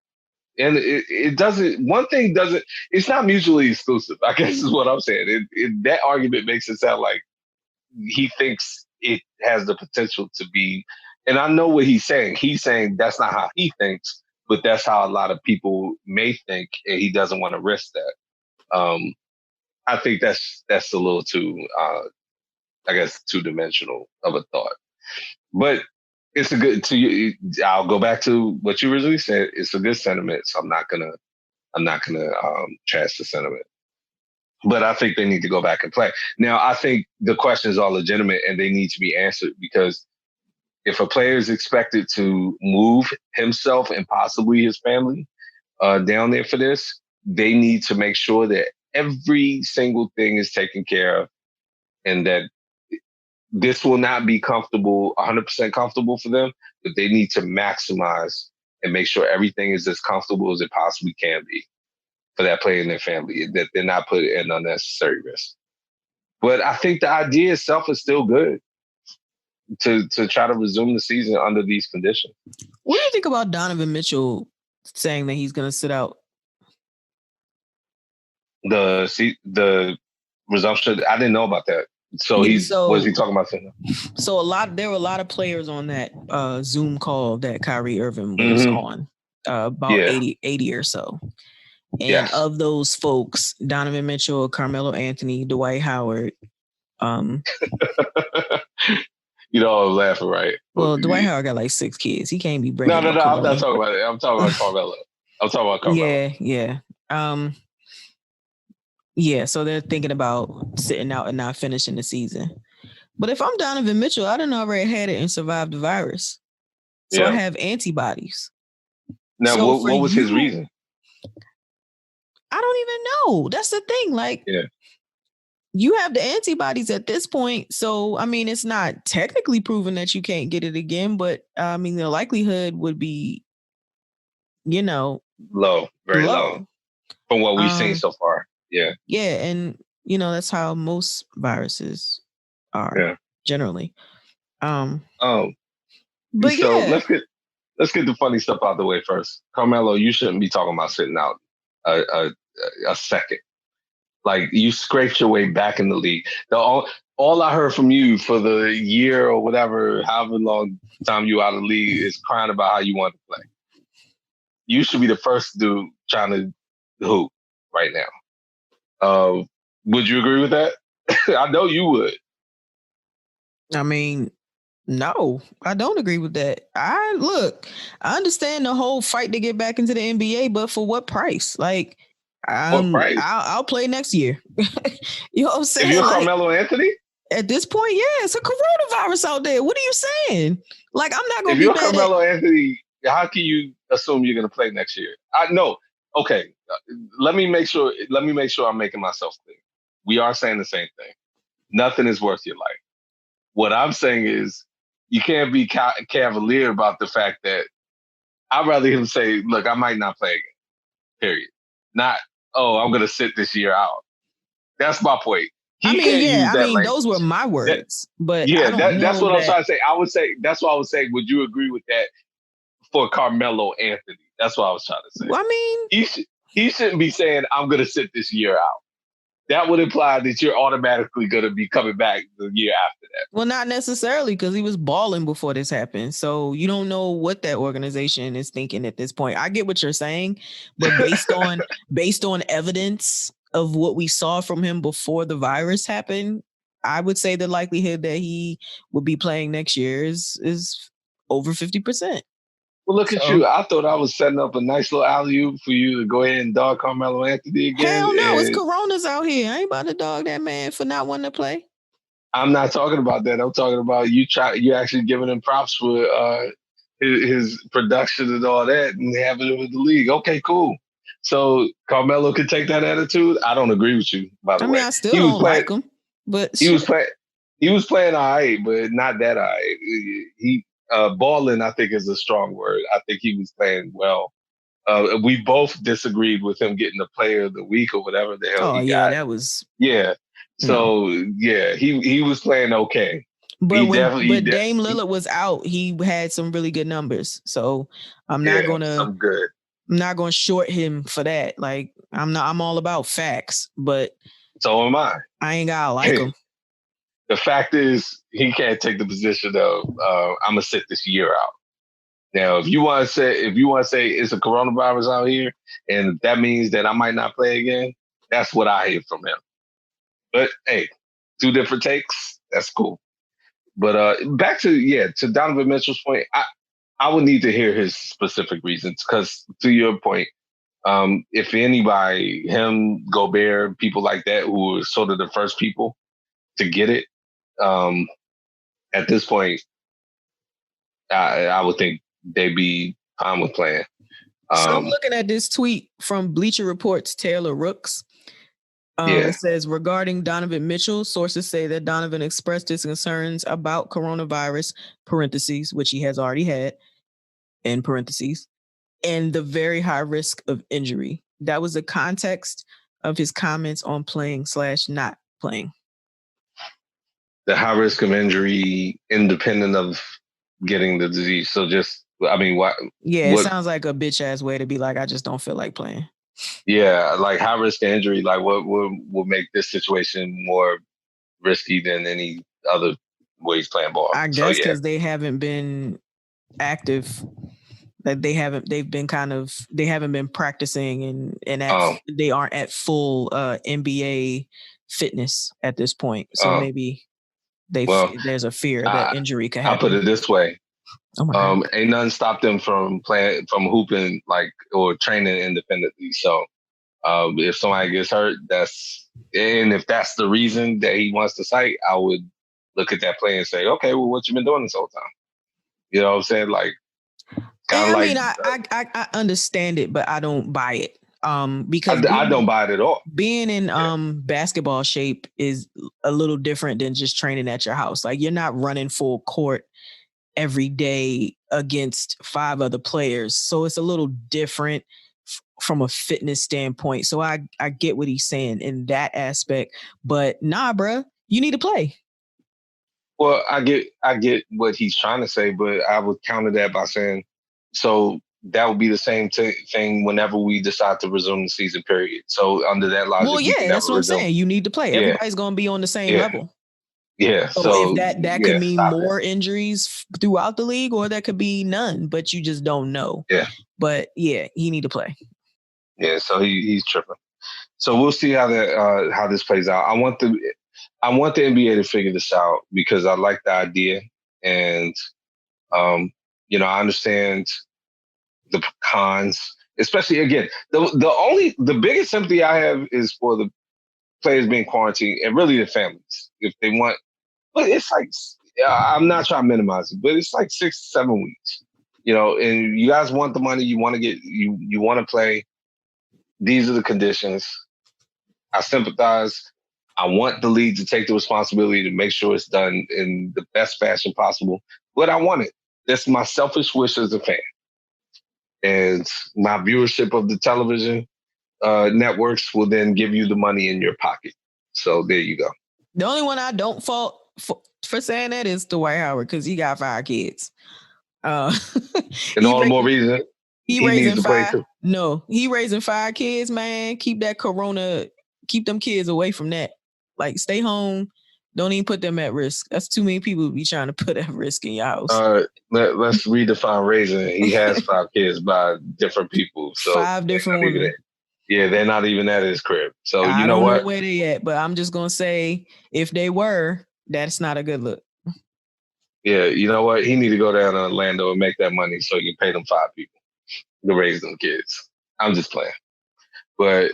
And it's not mutually exclusive, I guess is what I'm saying. That argument makes it sound like he thinks it has the potential to be, and I know what he's saying. He's saying that's not how he thinks, but that's how a lot of people may think, and he doesn't want to risk that. I think that's a little too, I guess, two-dimensional of a thought. But it's a good I'll go back to what you originally said. It's a good sentiment, so I'm not gonna trash the sentiment. But I think they need to go back and play. Now, I think the questions are legitimate and they need to be answered, because if a player is expected to move himself and possibly his family down there for this, they need to make sure that every single thing is taken care of, and that this will not be 100% comfortable for them, but they need to maximize and make sure everything is as comfortable as it possibly can be for that player and their family, that they're not put in unnecessary risk. But I think the idea itself is still good to try to resume the season under these conditions. What do you think about Donovan Mitchell saying that he's going to sit out? The resumption, I didn't know about that. So what is he talking about? So there were a lot of players on that Zoom call that Kyrie Irving was on, about 80 or so. And of those folks, Donovan Mitchell, Carmelo Anthony, Dwight Howard. I'm laughing, right? Well, Dwight Howard got like 6 kids. He can't be bringing. No. I'm not talking about it. I'm talking about Carmelo. Yeah. Yeah. So they're thinking about sitting out and not finishing the season. But if I'm Donovan Mitchell, I done already had it and survived the virus. So I have antibodies. Now, what was his reason? I don't even know. That's the thing. Like, you have the antibodies at this point. So, I mean, it's not technically proven that you can't get it again, but I mean, the likelihood would be, low, very low from what we've seen so far. Yeah. Yeah. And, that's how most viruses are generally. But so let's get the funny stuff out of the way first. Carmelo, you shouldn't be talking about sitting out a second. Like, you scraped your way back in the league. All I heard from you for the year or whatever, however long time you out of the league, is crying about how you want to play. You should be the first dude trying to hoop right now. Would you agree with that? I know you would. I mean, no, I don't agree with that. I understand the whole fight to get back into the NBA, but for what price? Like, I'll play next year. You know what I'm saying? If you're Carmelo Anthony? At this point, yeah, it's a coronavirus out there. What are you saying? Like, I'm not going to be If you're Carmelo Anthony, how can you assume you're going to play next year? I know. Okay, let me make sure I'm making myself clear. We are saying the same thing. Nothing is worth your life. What I'm saying is, you can't be cavalier about the fact that I'd rather him say, look, I might not play again, period. not, oh, I'm going to sit this year out. That's my point. He can't use that language. Those were my words, but I don't know that's what I'm trying to say. I would say, that's what I would say. Would you agree with that for Carmelo Anthony? That's what I was trying to say. Well, I mean, he shouldn't be saying, I'm going to sit this year out. That would imply that you're automatically going to be coming back the year after that. Well, not necessarily, because he was balling before this happened. So you don't know what that organization is thinking at this point. I get what you're saying, but based on evidence of what we saw from him before the virus happened, I would say the likelihood that he would be playing next year is over 50%. Well, look at you. I thought I was setting up a nice little alley-oop for you to go ahead and dog Carmelo Anthony again. Hell no, it's Coronas out here. I ain't about to dog that man for not wanting to play. I'm not talking about that. I'm talking about you actually giving him props for his production and all that and having it with the league. Okay, cool. So Carmelo could take that attitude. I don't agree with you, by the way. I still don't like him, but he was playing all right, but not that all right. He balling, I think, is a strong word. I think he was playing well. We both disagreed with him getting the player of the week or whatever the hell he got. That was... Yeah. So, he was playing okay. But Dame Lillard was out, he had some really good numbers. So I'm not going to short him for that. Like, I'm all about facts, but so am I. I ain't gotta like him. The fact is, he can't take the position of I'm gonna sit this year out. Now, if you want to say it's a coronavirus out here, and that means that I might not play again, that's what I hear from him. But hey, two different takes. That's cool. But back to Donovan Mitchell's point, I would need to hear his specific reasons, because to your point, if anybody, him, Gobert, people like that, who are sort of the first people to get it, at this point, I would think they'd be fine with playing. So I'm looking at this tweet from Bleacher Report's Taylor Rooks. It says, regarding Donovan Mitchell, sources say that Donovan expressed his concerns about coronavirus, parentheses, which he has already had, in parentheses, and the very high risk of injury. That was the context of his comments on playing/not playing. The high risk of injury independent of getting the disease. So just, what? Yeah, it sounds like a bitch ass way to be like, I just don't feel like playing. Yeah, like high risk injury, like what will make this situation more risky than any other way he's playing ball? I guess because they haven't been active. Like they haven't been practicing and they aren't at full NBA fitness at this point. So maybe there's a fear that injury could happen. I'll put it this way. Ain't nothing stopped them from hooping or training independently. So if somebody gets hurt, if that's the reason that he wants to cite, I would look at that play and say, okay, well, what you been doing this whole time? You know what I'm saying? Like, I understand it, but I don't buy it. Because I don't buy it at all. Being in basketball shape is a little different than just training at your house. Like, you're not running full court every day against 5 other players. So it's a little different from a fitness standpoint. So I get what he's saying in that aspect, but nah, bruh, you need to play. Well, I get what he's trying to say, but I would counter that by saying, so that would be the same thing whenever we decide to resume the season period. So under that logic, well, yeah, that's what I'm saying. You need to play. Yeah. Everybody's going to be on the same level. Yeah. So if that could mean more injuries throughout the league, or that could be none, but you just don't know. Yeah. But yeah, he need to play. Yeah. So he's tripping. So we'll see how this plays out. I want the NBA to figure this out, because I like the idea, and I understand the cons, especially again. The biggest sympathy I have is for the players being quarantined, and really the families, if they want. But it's like, I'm not trying to minimize it, but it's like 6 to 7 weeks, and you guys want the money, you want to get, you want to play. These are the conditions. I sympathize. I want the league to take the responsibility to make sure it's done in the best fashion possible, but I want it. That's my selfish wish as a fan. And my viewership of the television networks will then give you the money in your pocket. So there you go. The only one I don't fault for saying that is Dwight Howard, because he got 5 kids. And all the more reason he needs to play 5. too. No, he raising 5 kids, man. Keep that corona, keep them kids away from that. Like, stay home. Don't even put them at risk. That's too many people be trying to put at risk in your house. Let's redefine raising. He has 5 kids by different people. So 5 different women. Yeah, they're not even at his crib. So I you know don't what? know where they at, but I'm just gonna say, if they were, that's not a good look. Yeah, you know what? He need to go down to Orlando and make that money so he can pay them 5 people to raise them kids. I'm just playing. But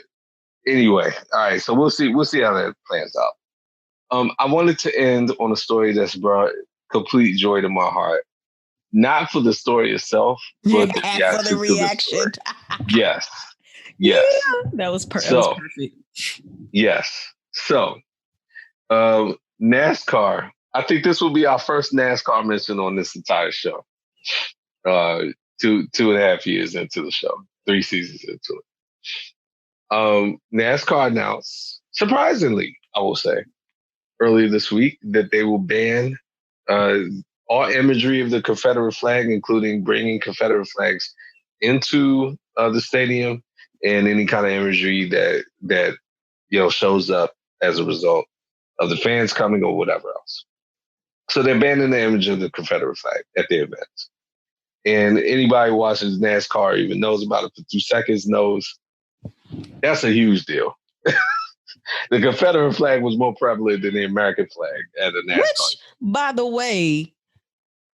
anyway, all right. So we'll see how that plans out. I wanted to end on a story that's brought complete joy to my heart. Not for the story itself, but for the reaction. Yes. Yeah, that was perfect. Yes. So, NASCAR. I think this will be our first NASCAR mention on this entire show. 2.5 years into the show, 3 seasons into it. NASCAR announced, surprisingly, I will say, earlier this week that they will ban all imagery of the Confederate flag, including bringing Confederate flags into the stadium and any kind of imagery that shows up as a result of the fans coming or whatever else. So they're banning the image of the Confederate flag at the events. And anybody who watches NASCAR, even knows about it for 2 seconds, knows that's a huge deal. The Confederate flag was more prevalent than the American flag at a NASCAR. Which, by the way,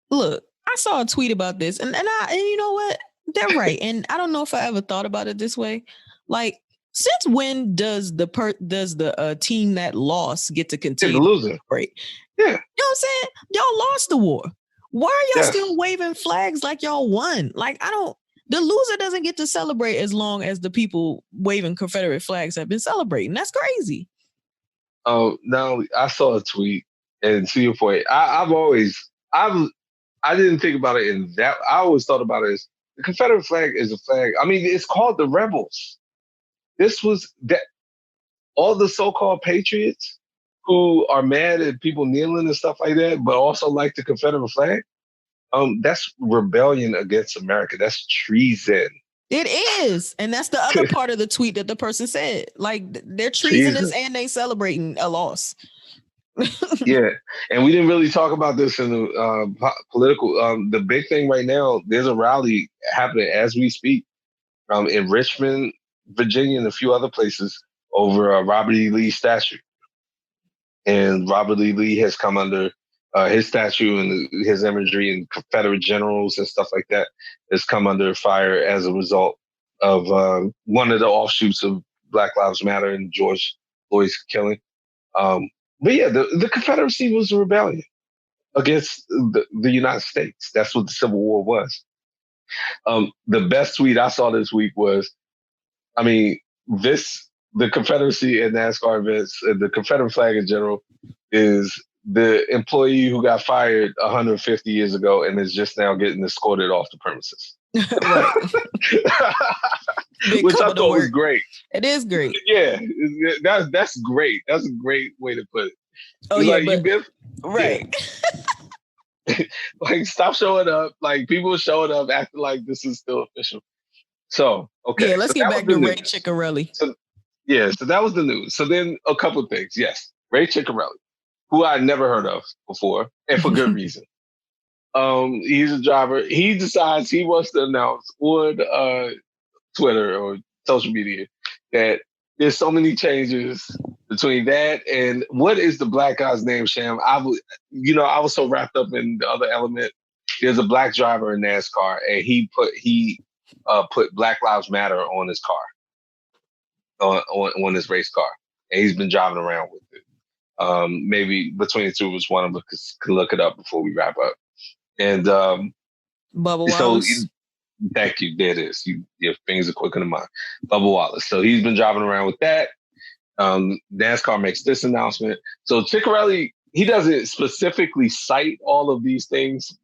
look, I saw a tweet about this, and you know what? They're right. And I don't know if I ever thought about it this way. Like, since when does the team that lost get to continue? The loser. Right. Yeah. You know what I'm saying? Y'all lost the war. Why are y'all still waving flags like y'all won? Like, the loser doesn't get to celebrate as long as the people waving Confederate flags have been celebrating. That's crazy. Now I saw a tweet, and to your point, I didn't think about it in that. I always thought about it as the Confederate flag is a flag. I mean, it's called the Rebels. This was that all the so-called patriots who are mad at people kneeling and stuff like that, but also like the Confederate flag. That's rebellion against America. That's treason. It is. And that's the other part of the tweet that the person said. Like, they're treasonous and they celebrating a loss. Yeah. And we didn't really talk about this in the political. The big thing right now, there's a rally happening as we speak in Richmond, Virginia, and a few other places over Robert E. Lee's statue. And Robert E. Lee has come under his statue and his imagery and Confederate generals and stuff like that has come under fire as a result of one of the offshoots of Black Lives Matter and George Floyd's killing. But yeah, the Confederacy was a rebellion against the United States. That's what the Civil War was. The best tweet I saw this week was, the Confederacy and NASCAR events, the Confederate flag in general, is the employee who got fired 150 years ago and is just now getting escorted off the premises. Which I thought was great. It is great. Yeah, that's great. That's a great way to put it. Oh, it's yeah, like, right. Yeah. Like, stop showing up. Like, people showing up acting like this is still official. So, okay. Yeah, let's get back to Ray Ciccarelli. So that was the news. So then a couple of things. Yes, Ray Ciccarelli, who I never heard of before, and for good reason. He's a driver. He decides he wants to announce on Twitter or social media that there's so many changes between that and what is the black guy's name, Sham? I was so wrapped up in the other element. There's a black driver in NASCAR, and he put Black Lives Matter on his car, on his race car, and he's been driving around with it. Maybe between the two of us, one of us can look it up before we wrap up. And Bubba Wallace. Thank you. There it is. Your fingers are quicker than mine. Bubba Wallace. So he's been driving around with that. NASCAR makes this announcement. So Ciccarelli, he doesn't specifically cite all of these things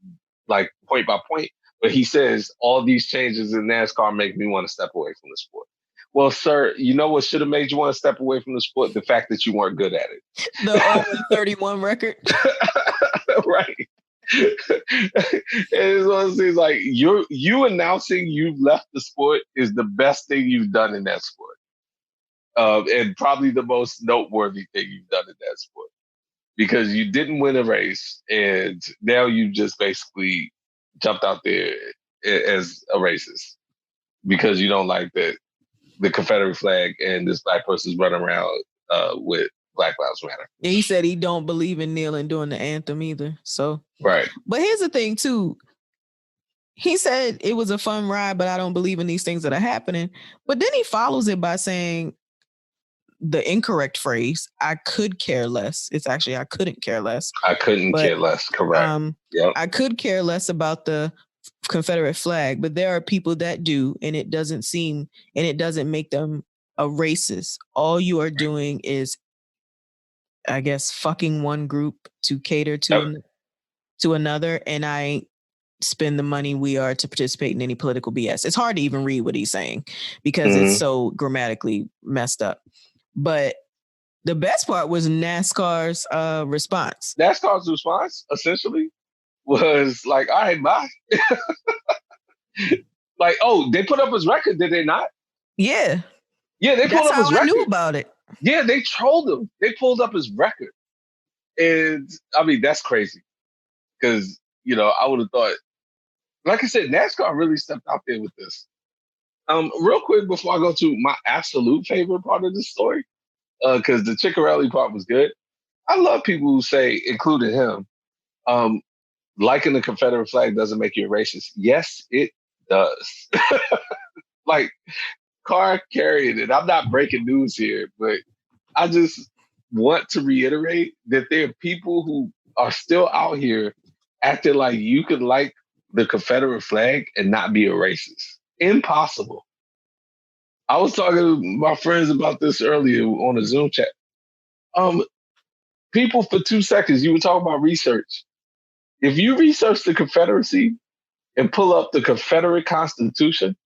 like point by point, but he says all these changes in NASCAR make me want to step away from the sport, Well, sir, you know what should have made you want to step away from the sport? The fact that you weren't good at it. The 0-31 record. Right. It's one of those things like you announcing you've left the sport is the best thing you've done in that sport. And probably the most noteworthy thing you've done in that sport. Because you didn't win a race, and now you just basically jumped out there as a racist because you don't like the Confederate flag and this black person's running around with Black Lives Matter. Yeah, he said he don't believe in kneeling during the anthem either. So right. But here's the thing too. He said it was a fun ride, but I don't believe in these things that are happening. But then he follows it by saying the incorrect phrase, I could care less. It's actually, I couldn't care less. I couldn't care less. Correct. Yep. I could care less about the Confederate flag, but there are people that do, and it doesn't make them a racist. All you are doing is, I guess, fucking one group to cater to another, and I spend the money we are to participate in any political BS. It's hard to even read what he's saying because it's so grammatically messed up. But the best part was NASCAR's response. NASCAR's response, essentially, was like, all right, bye. Like, oh, they put up his record, did they not? Yeah. Yeah, they pulled up his record. I knew about it. Yeah, they trolled him. They pulled up his record. And, I mean, that's crazy. Because, I would have thought, like I said, NASCAR really stepped out there with this. Real quick, before I go to my absolute favorite part of the story, because the Ciccarelli part was good. I love people who say, including him, liking the Confederate flag doesn't make you a racist. Yes, it does. Like, car carrying it. I'm not breaking news here, but I just want to reiterate that there are people who are still out here acting like you could like the Confederate flag and not be a racist. Impossible. I was talking to my friends about this earlier on a Zoom chat. People, for 2 seconds, you were talking about research. If you research the Confederacy and pull up the Confederate Constitution,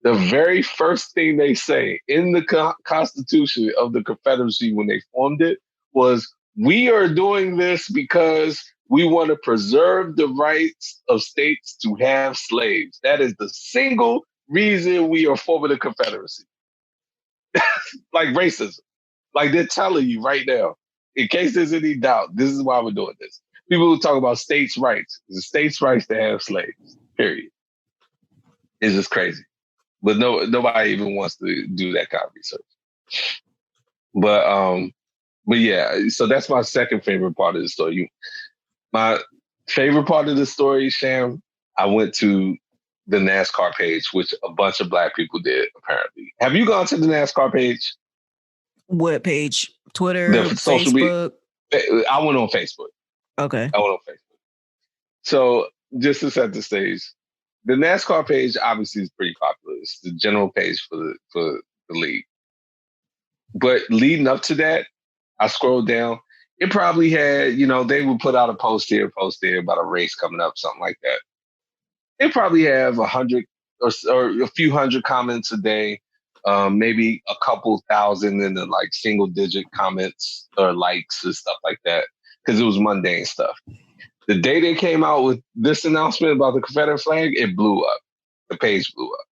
the very first thing they say in the Constitution of the Confederacy when they formed it was, we are doing this because we want to preserve the rights of states to have slaves. That is the single reason we are forming the Confederacy. Like racism. Like they're telling you right now, in case there's any doubt, this is why we're doing this. People who talk about states' rights, the states' rights to have slaves, period. It's just crazy. But nobody even wants to do that kind of research. But yeah, so that's my second favorite part of the story. My favorite part of the story, Sham, I went to the NASCAR page, which a bunch of Black people did, apparently. Have you gone to the NASCAR page? What page? Twitter, Facebook? I went on Facebook. Okay. I went on Facebook. So just to set the stage, the NASCAR page obviously is pretty popular. It's the general page for the league. But leading up to that, I scrolled down. It probably had, they would put out a post here, post there about a race coming up, something like that. It probably have 100 or a few hundred comments a day, maybe a couple thousand in the like single digit comments or likes and stuff like that, because it was mundane stuff. The day they came out with this announcement about the Confederate flag, it blew up. The page blew up.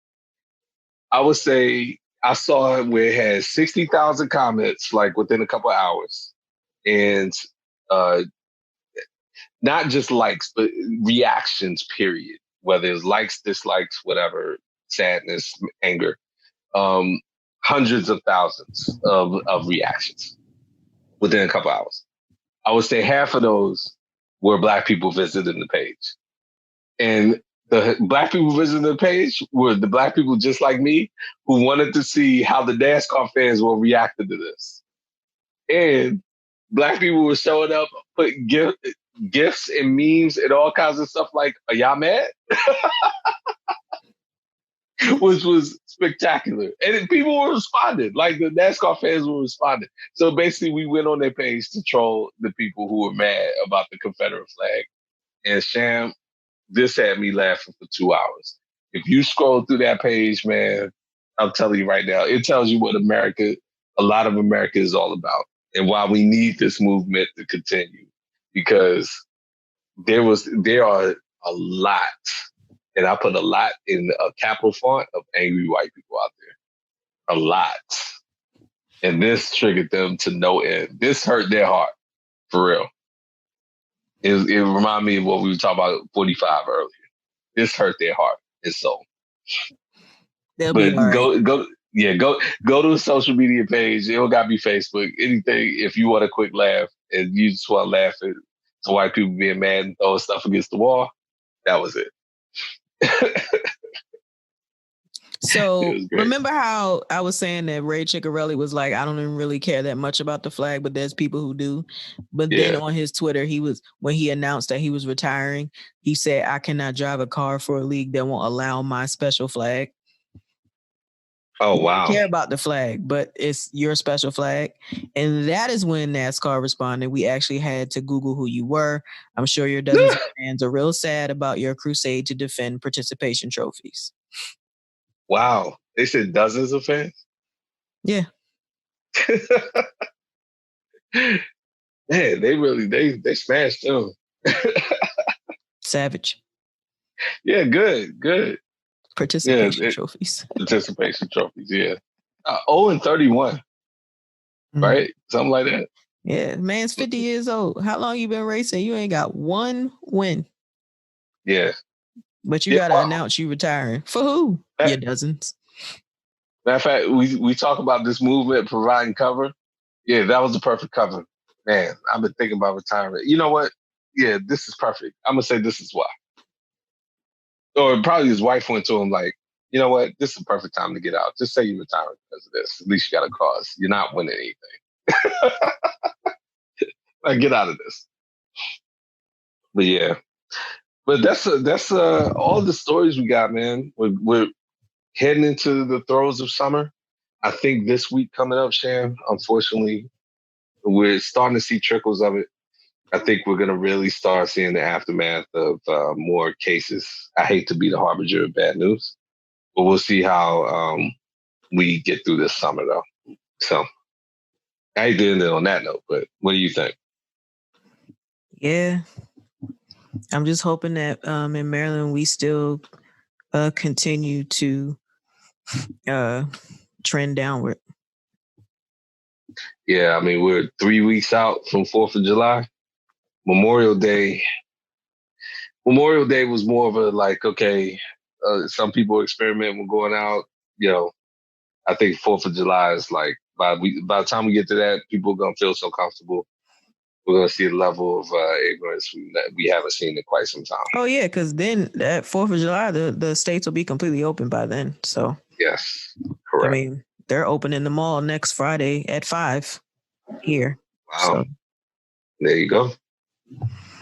I would say I saw it where it had 60,000 comments like within a couple of hours. And not just likes, but reactions, period. Whether it's likes, dislikes, whatever, sadness, anger. Hundreds of thousands of reactions within a couple hours. I would say half of those were Black people visiting the page. And the Black people visiting the page were the Black people just like me who wanted to see how the NASCAR fans will react to this. And Black people were showing up, putting gifts and memes and all kinds of stuff like, are y'all mad? Which was spectacular. And people were responding, like the NASCAR fans were responding. So basically we went on their page to troll the people who were mad about the Confederate flag. And Sham, this had me laughing for 2 hours. If you scroll through that page, man, I'm telling you right now, it tells you what a lot of America is all about, and why we need this movement to continue, because there are a lot, and I put a lot in a capital font, of angry white people out there. A lot. And this triggered them to no end. This hurt their heart, for real. It reminded me of what we were talking about 45 earlier. This hurt their heart and soul. They'll be all right. Go to the social media page. It don't got to be Facebook. Anything, if you want a quick laugh and you just want to laugh at some white people being mad and throwing stuff against the wall, that was it. So remember how I was saying that Ray Ciccarelli was like, I don't even really care that much about the flag, but there's people who do. But then on his Twitter, when he announced that he was retiring, he said, I cannot drive a car for a league that won't allow my special flag. Oh, wow. I don't care about the flag, but it's your special flag. And that is when NASCAR responded. We actually had to Google who you were. I'm sure your dozens of fans are real sad about your crusade to defend participation trophies. Wow. They said dozens of fans? Yeah. Man, they smashed them. Savage. Yeah, good. Participation trophies. Participation trophies, yeah. 0-31, right? Something like that. Yeah, man's 50 years old. How long you been racing? You ain't got one win. Yeah. But you got to announce you retiring. For who? Your dozens. Matter of fact, we talk about this movement providing cover. Yeah, that was the perfect cover. Man, I've been thinking about retirement. You know what? Yeah, this is perfect. I'm going to say this is why. Or probably his wife went to him like, you know what? This is the perfect time to get out. Just say you retire because of this. At least you got a cause. You're not winning anything. Like, get out of this. But yeah. But that's all the stories we got, man. We're heading into the throes of summer. I think this week coming up, Shan, unfortunately, we're starting to see trickles of it. I think we're going to really start seeing the aftermath of more cases. I hate to be the harbinger of bad news, but we'll see how we get through this summer, though. So I hate to end it on that note, but what do you think? Yeah. I'm just hoping that in Maryland, we still continue to trend downward. Yeah, I mean, we're 3 weeks out from 4th of July. Memorial Day was more of a like, okay, some people experiment with going out. You know, I think 4th of July is like, by the time we get to that, people are going to feel so comfortable. We're going to see a level of ignorance we haven't seen in quite some time. Oh, yeah, because then at 4th of July, the states will be completely open by then. So, yes, correct. I mean, they're opening the mall next Friday at 5 here. Wow. So. There you go.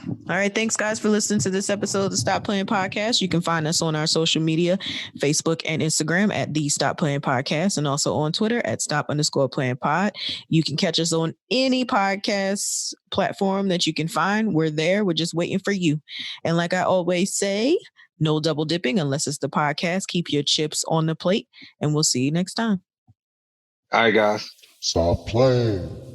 All right. Thanks, guys, for listening to this episode of the Stop Playing Podcast. You can find us on our social media, Facebook and Instagram at the Stop Playing Podcast, and also on Twitter at Stop_Playing Pod. You can catch us on any podcast platform that you can find. We're there. We're just waiting for you. And like I always say, no double dipping unless it's the podcast. Keep your chips on the plate, and we'll see you next time. All right, guys. Stop playing.